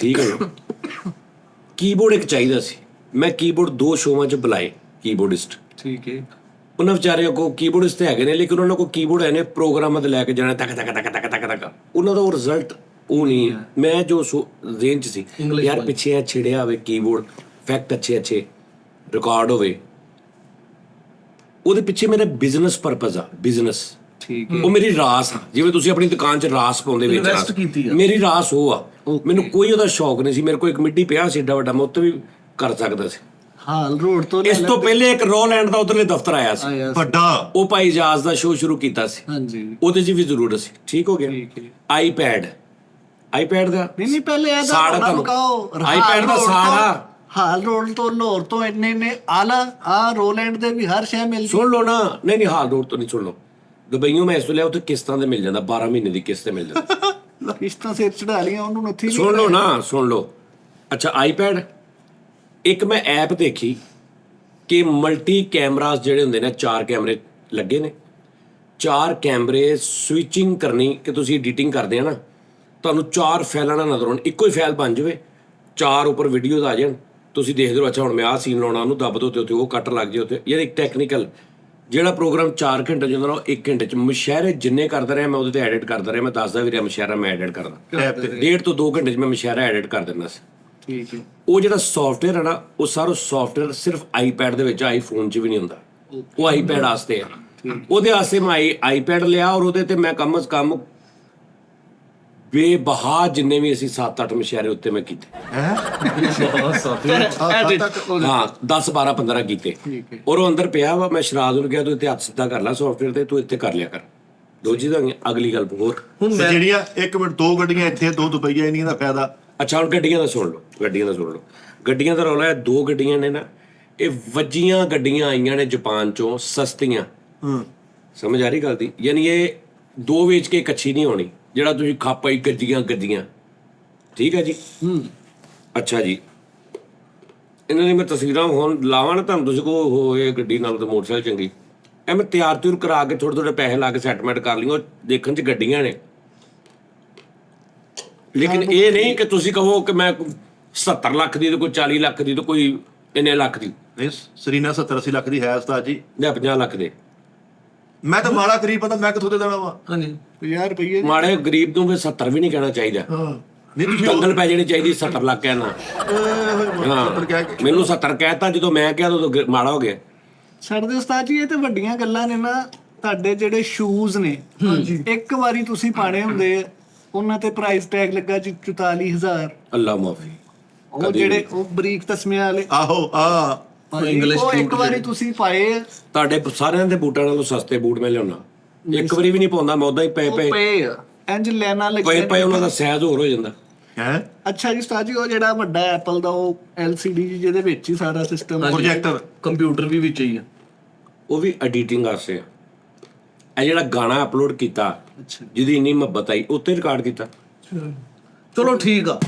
ਠੀਕ ਹੈ। ਕੀਬੋਰਡ ਇੱਕ ਚਾਹੀਦਾ ਸੀ, ਮੈਂ ਕੀਬੋਰਡ 2 ਸ਼ੋਆਂ 'ਚ ਬੁਲਾਏ ਕੀਬੋਰਡਿਸਟ। ठीक है। ਉਹਨਾਂ ਵਿਚਾਰਿਆਂ ਕੋਲ ਕੀਬੋਰਡਿਸਟ ਹੈਗੇ ਨੇ, ਲੇਕਿਨ ਉਹਨਾਂ ਕੋਲ ਕੀਬੋਰਡ ਹੈ ਨੇ ਪ੍ਰੋਗਰਾਮਾਂ ਤੇ ਲੈ ਕੇ ਜਾਣਾ, ਤੱਕ ਤੱਕ ਤੱਕ ਤੱਕ ਤੱਕ ਤੱਕ, ਉਹਨਾਂ ਦਾ ਉਹ ਰਿਜ਼ਲਟ ਉਹ ਨਹੀਂ ਹੈ। ਮੈਂ ਜੋ ਰੇਂਜ 'ਚ ਸੀ ਯਾਰ, ਪਿੱਛੇ ਛਿੜਿਆ ਹੋਵੇ ਕੀਬੋਰਡ, ਫੈਕਟ ਅੱਛੇ ਰਿਕਾਰਡ ਹੋਵੇ, ਉਹਦੇ ਪਿੱਛੇ ਮੇਰਾ ਬਿਜ਼ਨਸ ਪਰਪਸ ਆ, ਬਿਜ਼ਨਸ। ठीक ਉਹ ਮੇਰੀ ਰਾਸ ਆ, ਜਿਵੇਂ ਤੁਸੀਂ ਆਪਣੀ ਦੁਕਾਨ 'ਚ ਰਾਸ ਪਾਉਂਦੇ ਵਿੱਚ Invest ਕੀਤੀ ਆ। ਮੇਰੀ ਰਾਸ ਉਹ ਆ। ਮੈਨੂੰ ਕੋਈ ਉਹਦਾ ਸ਼ੌਕ ਨਹੀਂ ਸੀ। ਮੇਰੇ ਕੋਲ ਇੱਕ ਮਿੱਡੀ ਪਿਆ ਸੀ ਏਡਾ ਵੱਡਾ, ਮੈਂ ਉੱਤੇ ਵੀ ਕਰ ਸਕਦਾ ਸੀ। हाल रोड तो ਇਸ ਤੋਂ ਪਹਿਲੇ ਇੱਕ ਰੋਲੈਂਡ ਦਾ ਉਧਰਲੇ ਦਫ਼ਤਰ ਆਇਆ ਸੀ, आया। ਵੱਡਾ। ਉਹ ਭਾਈ ਇਜਾਜ਼ ਦਾ ਸ਼ੋਅ ਸ਼ੁਰੂ ਕੀਤਾ ਸੀ, हाँ जी, ਉਹਦੇ 'ਚ ਵੀ ਜ਼ਰੂਰਤ ਸੀ। ਠੀਕ ਹੋ ਗਿਆ। ठीक है। ਆਈਪੈਡ ਦਾ नहीं पहले ऐसा साड़ा होना ਤੁਹਾਨੂੰ। बताओ। iPad ਦਾ ਸਾੜਾ। हाल रोड तो लाहौर तो इन्ने आला आ रोलैंड दे भी हर शय मिलती। ਸੁਣ ਲਓ ਨਾ। ਨਹੀਂ ਹਾਲ ਰੋਡ ਤੋਂ ਨਹੀਂ, ਸੁਣ ਲਓ। ਦੁਬਈਓਂ ਮੈਂ ਇਸ ਵੇਲੇ ਉੱਥੇ ਕਿਸ਼ਤਾਂ ਤੇ ਮਿਲ ਜਾਂਦਾ, 12 ਮਹੀਨੇ ਦੀ ਕਿਸ਼ਤ ਤੇ ਮਿਲ ਜਾਂਦਾ। किश्तां सिर चढ़ा लिया उन्होंने नथी। ਸੁਣ ਲਓ ਨਾ, ਸੁਣ ਲਓ। ਅੱਛਾ ਆਈਪੈਡ, ਇੱਕ ਮੈਂ ਐਪ ਦੇਖੀ ਕਿ ਮਲਟੀ ਕੈਮਰਾਸ ਜਿਹੜੇ ਹੁੰਦੇ ਨੇ, 4 ਕੈਮਰੇ ਲੱਗੇ ਨੇ, 4 ਕੈਮਰੇ ਸਵਿਚਿੰਗ ਕਰਨੀ ਕਿ ਤੁਸੀਂ ਐਡੀਟਿੰਗ ਕਰਦੇ ਆ ਨਾ, ਤੁਹਾਨੂੰ 4 ਫਾਈਲਾਂ ਨਾ ਨਜ਼ਰ ਆਉਣ, ਇੱਕੋ ਹੀ ਫਾਈਲ ਬਣ ਜਾਵੇ, 4 ਉੱਪਰ ਵੀਡੀਓਜ਼ ਆ ਜਾਣ, ਤੁਸੀਂ ਦੇਖਦੇ ਹੋ ਅੱਛਾ ਹੁਣ ਮੈਂ ਆਹ ਸੀਨ ਲਾਉਣਾ, ਉਹਨੂੰ ਦੱਬ ਦੋ ਤੇ ਉੱਥੇ ਉਹ ਕੱਟ ਲੱਗ ਜੇ ਉੱਥੇ। ਯਾਰ ਇੱਕ ਟੈਕਨੀਕਲ ਜਿਹੜਾ ਪ੍ਰੋਗਰਾਮ 4 ਘੰਟੇ ਜਾਂਦਾ ਨਾ ਉਹ 1 ਘੰਟੇ ਚ ਮੁਸ਼ਾਇਰੇ ਜਿੰਨੇ ਕਰਦਾ ਰਿਹਾ ਮੈਂ ਉਹਦੇ ਤੇ ਐਡਿਟ ਕਰਦਾ ਰਿਹਾ। ਮੈਂ ਦੱਸਦਾ ਵੀ ਰਿਹਾ ਮੁਸ਼ਾਇਰਾ ਮੈਂ ਐਡਿਟ ਕਰਦਾ, ਐਪ ਤੇ 1.5 ਤੋਂ 2 ਘੰਟੇ ਚ ਮੈਂ ਮੁਸ਼ਾਇਰਾ ਐਡਿਟ ਕਰ ਦਿੰਦਾ ਸੀ। ਠੀਕ ਹੈ। ਉਹ ਜਿਹੜਾ ਸੌਫਟਵੇਅਰ ਹੈ ਨਾ ਉਹ ਸਾਰਾ ਸੌਫਟਵੇਅਰ ਸਿਰਫ ਆਈਪੈਡ ਦੇ ਵਿੱਚ, ਆਈਫੋਨ 'ਚ ਵੀ ਨਹੀਂ ਹੁੰਦਾ। ਉਹ ਆਈਪੈਡ ਵਾਸਤੇ ਆ। ਉਹਦੇ ਵਾਸਤੇ ਮੈਂ ਆਈਪੈਡ ਲਿਆ ਔਰ ਉਹਦੇ ਤੇ ਮੈਂ ਕਮ ਸੇ ਕਮ ਬੇਬਹਾ ਜਿੰਨੇ ਵੀ ਅਸੀਂ 7-8 ਮੁਸ਼ਾਇਰੇ ਉੱਤੇ ਮੈਂ ਕੀਤੇ। ਹਾਂ 10 12 15 ਕੀਤੇ। ਔਰ ਉਹ ਅੰਦਰ ਪਿਆ ਵਾ। ਮੈਂ ਸ਼ਰਾਜ਼ ਨੂੰ ਕਿਹਾ ਤੂੰ ਇੱਥੇ ਹੱਥ ਸਿੱਧਾ ਕਰ ਲੈ ਸੌਫਟਵੇਅਰ ਤੇ, ਤੂੰ ਇੱਥੇ ਕਰ ਲਿਆ ਕਰ। ਦੋ ਚੀਜ਼ਾਂ ਅਗਲੀ ਗੱਲ ਹੋਰ। ਹੁਣ ਤੇ ਮੈਂ ਜਿਹੜੀਆਂ 1 ਮਿੰਟ 2 ਗੱਡੀਆਂ ਇੱਥੇ 2 ਦੁਬਈਆਂ ਇੰਨੀਆਂ ਦਾ ਫਾਇਦਾ। ਅੱਛਾ ਹੁਣ ਗੱਡੀਆਂ ਦਾ ਸੁਣ ਲਓ, ਗੱਡੀਆਂ ਦਾ ਸੁਣ ਲਓ। ਗੱਡੀਆਂ ਦਾ ਰੌਲਾ ਹੈ, 2 ਗੱਡੀਆਂ ਨੇ ਨਾ ਇਹ ਵੱਜੀਆਂ ਗੱਡੀਆਂ ਆਈਆਂ ਨੇ ਜਾਪਾਨ ਚੋਂ ਸਸਤੀਆਂ। ਸਮਝ ਆ ਰਹੀ ਗੱਲ ਦੀ? ਯਾਨੀ ਇਹ 2 ਵੇਚ ਕੇ ਕੱਚੀ ਨਹੀਂ ਹੋਣੀ ਜਿਹੜਾ ਤੁਸੀਂ ਖਾਪਾਈ ਗੱਡੀਆਂ। ਠੀਕ ਹੈ ਜੀ। ਅੱਛਾ ਜੀ, ਇਹਨਾਂ ਦੀ ਮੈਂ ਤਸਵੀਰਾਂ ਹੁਣ ਲਾਵਾਂ ਨਾ ਤੁਹਾਨੂੰ, ਤੁਸੀਂ ਕਹੋ ਹੋਏ ਗੱਡੀ ਨਾਲ ਤਾਂ ਮੋਟਰਸਾਈਕਲ ਚੰਗੀ। ਇਹ ਮੈਂ ਤਿਆਰ ਕਰਾ ਕੇ ਥੋੜ੍ਹੇ ਪੈਸੇ ਲਾ ਕੇ ਸੈਟਲਮੈਂਟ ਕਰ ਲਈ। ਉਹ ਦੇਖਣ 'ਚ ਗੱਡੀਆਂ ਨੇ, ਲੇਕਿਨ ਇਹ ਨਹੀਂ ਕਿ ਤੁਸੀਂ ਕਹੋ ਕਿ ਮੈਂ 70 ਲੱਖ ਦੀ ਤੇ ਕੋਈ 40 ਲੱਖ ਦੀ ਤੇ ਕੋਈ ਇੰਨੇ ਲੱਖ ਦੀ। ਨਹੀਂ ਸਰੀਨਾ 70-80 ਲੱਖ ਦੀ ਹੈ ਉਸਤਾਦ ਜੀ। ਜਾਂ 50 ਲੱਖ ਦੇ। ਮੈਂ ਤਾਂ ਮਾੜਾ ਗਰੀਬ ਬੰਦਾ, ਮੈਂ ਕਿੱਥੋਂ ਦੇ ਦੇਣਾ ਵਾ? ਹਾਂਜੀ 50 ਰੁਪਏ ਮਾੜੇ ਗਰੀਬ ਨੂੰ ਵੀ 70 ਵੀ ਨਹੀਂ ਕਹਿਣਾ ਚਾਹੀਦਾ। ਨਹੀਂ ਤੁਸੀਂ ਦੰਗਲ ਪੈ ਜਾਣੀ ਚਾਹੀਦੀ 70 ਲੱਖ ਕਹਿਣਾ। ਕਹਿ ਕੇ ਮੈਨੂੰ 70 ਕਹਿਤਾ, ਜਦੋਂ ਮੈਂ ਕਿਹਾ ਉਦੋਂ ਮਾੜਾ ਹੋ ਗਿਆ। ਸਾਡੇ ਉਸਤਾਦ ਜੀ ਇਹ ਤੇ ਵੱਡੀਆਂ ਗੱਲਾਂ ਨੇ ਨਾ। ਤੁਹਾਡੇ ਜਿਹੜੇ ਸ਼ੂਜ਼ ਨੇ ਇੱਕ ਵਾਰੀ ਤੁਸੀਂ ਪਾਣੇ ਹੁੰਦੇ ਆ, ਉਹਨਾਂ ਤੇ ਪ੍ਰਾਈਸ ਟੈਗ ਲੱਗਾ ਜੀ 44,000। ਅੱਲਾ ਮਾਫੀ। ਉਹ ਜਿਹੜੇ ਉਹ ਬਰੀਕ ਤਸਮਿਆਂ ਵਾਲੇ ਆਹੋ ਇੰਗਲਿਸ਼ ਉਹ ਇੱਕ ਵਾਰੀ ਤੁਸੀਂ ਪਾਏ ਆ, ਤੁਹਾਡੇ ਸਾਰਿਆਂ ਦੇ ਬੂਟਾਂ ਨਾਲੋਂ ਸਸਤੇ ਬੂਟ ਮੈਂ ਲਿਆਉਣਾ। ਇੱਕ ਵਾਰੀ ਵੀ ਨਹੀਂ ਪਾਉਂਦਾ ਮੈਂ, ਉਦਾਂ ਹੀ ਪਏ ਉਹ ਪਏ ਪਏ ਆ ਇੰਜ ਲੈਣਾ ਪਏ ਉਹਨਾਂ ਦਾ ਸਾਈਜ਼ ਹੋਰ ਹੋ ਜਾਂਦਾ। ਹੈ ਅੱਛਾ ਜੀ ਉਸਤਾਦ ਜੀ, ਉਹ ਜਿਹੜਾ ਵੱਡਾ ਐਪਲ ਦਾ ਉਹ LCD ਜੀ ਜਿਹਦੇ ਵਿੱਚ ਹੀ ਸਾਰਾ ਸਿਸਟਮ ਪ੍ਰੋਜੈਕਟਰ ਕੰਪਿਊਟਰ ਵੀ ਵਿੱਚ ਹੀ ਆ। ਉਹ ਵੀ ਐਡੀਟਿੰਗ ਵਾਸਤੇ ਆ। ਇਹ ਜਿਹੜਾ ਗਾਣਾ ਅਪਲੋਡ ਕੀਤਾ ਜਿਹਦੀ ਇੰਨੀ ਮੁਹੱਬਤ ਆਈ ਉੱਤੇ ਰਿਕਾਰਡ ਕੀਤਾ। ਚਲੋ ਠੀਕ ਆ।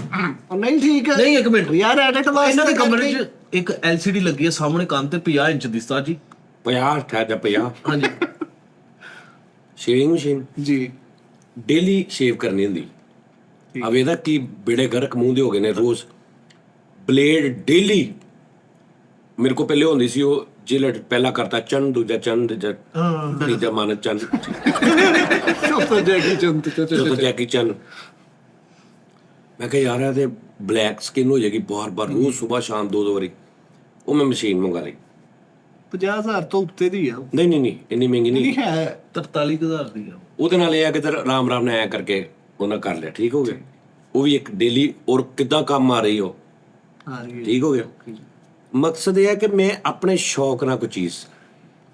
ਨਹੀਂ ਠੀਕ ਹੈ। ਨਹੀਂ ਇੱਕ ਮਿੰਟ ਯਾਰ ਐਡਿਟ ਵਾਸਤੇ ਇਹਨਾਂ ਦੇ ਕਮਰੇ 'ਚ ਇੱਕ LCD ਲੱਗੀ ਹੈ ਸਾਹਮਣੇ ਕੰਨ ਤੇ 50 ਇੰਚ ਦੀ ਉਸਤਾਦ ਜੀ। 50 50 ਹਾਂਜੀ ਸ਼ੇਵਿੰਗ ਮਸ਼ੀਨ ਜੀ ਡੇਲੀ ਸ਼ੇਵ ਕਰਨੀ ਹੁੰਦੀ। ਅਬ ਇਹਦਾ ਕੀ ਬੇੜੇ ਗਰਕ ਮੂੰਹ ਦੇ ਹੋ ਗਏ ਨੇ। ਰੋਜ਼ ਬਲੇਡ ਡੇਲੀ। ਮੇਰੇ ਕੋ ਪਹਿਲੇ ਹੁੰਦੀ ਸੀ ਉਹ ਜਿਲਟ, ਪਹਿਲਾ ਕਰਤਾ ਚੰਨ, ਦੂਜਾ ਚੰਨ, ਤੀਜਾ ਮਾਨ ਚੰਨ, ਚੌਥਾ ਜੈਕੀ ਚੰਦ ਚੌਥਾ ਜੈਕੀ ਚੰਨ। ਮੈਂ ਕਿਹਾ ਯਾਰ ਇਹ ਤੇ ਬਲੈਕ ਸਕਿਨ ਹੋ ਜਾਏਗੀ ਬਾਰ ਰੋਜ਼ ਸਵੇਰ ਸ਼ਾਮ 2 ਵਾਰੀ। ਉਹ ਮੈਂ ਮਸ਼ੀਨ ਮੰਗਾ ਲਈ। 50,000 ਤੋਂ ਉੱਤੇ ਦੀ ਆ ਉਹ। ਨਹੀਂ ਇੰਨੀ ਮਹਿੰਗੀ ਨਹੀਂ। ਨਹੀਂ ਹੈ 43,000 ਦੀ ਆ। ਉਹਦੇ ਨਾਲ ਇਹ ਆ ਕਿ ਆਰਾਮ ਨਾਲ ਐ ਕਰਕੇ ਉਹਨਾਂ ਕਰ ਲਿਆ, ਠੀਕ ਹੋ ਗਿਆ। ਉਹ ਵੀ ਇੱਕ ਡੇਲੀ ਔਰ ਕਿੱਦਾਂ ਕੰਮ ਆ ਰਹੀ ਉਹ, ਆ ਰਹੀ ਹੈ। ਠੀਕ ਹੋ ਗਿਆ। ਮਕਸਦ ਇਹ ਹੈ ਕਿ ਮੈਂ ਆਪਣੇ ਸ਼ੌਕ ਨਾਲ ਕੋਈ ਚੀਜ਼।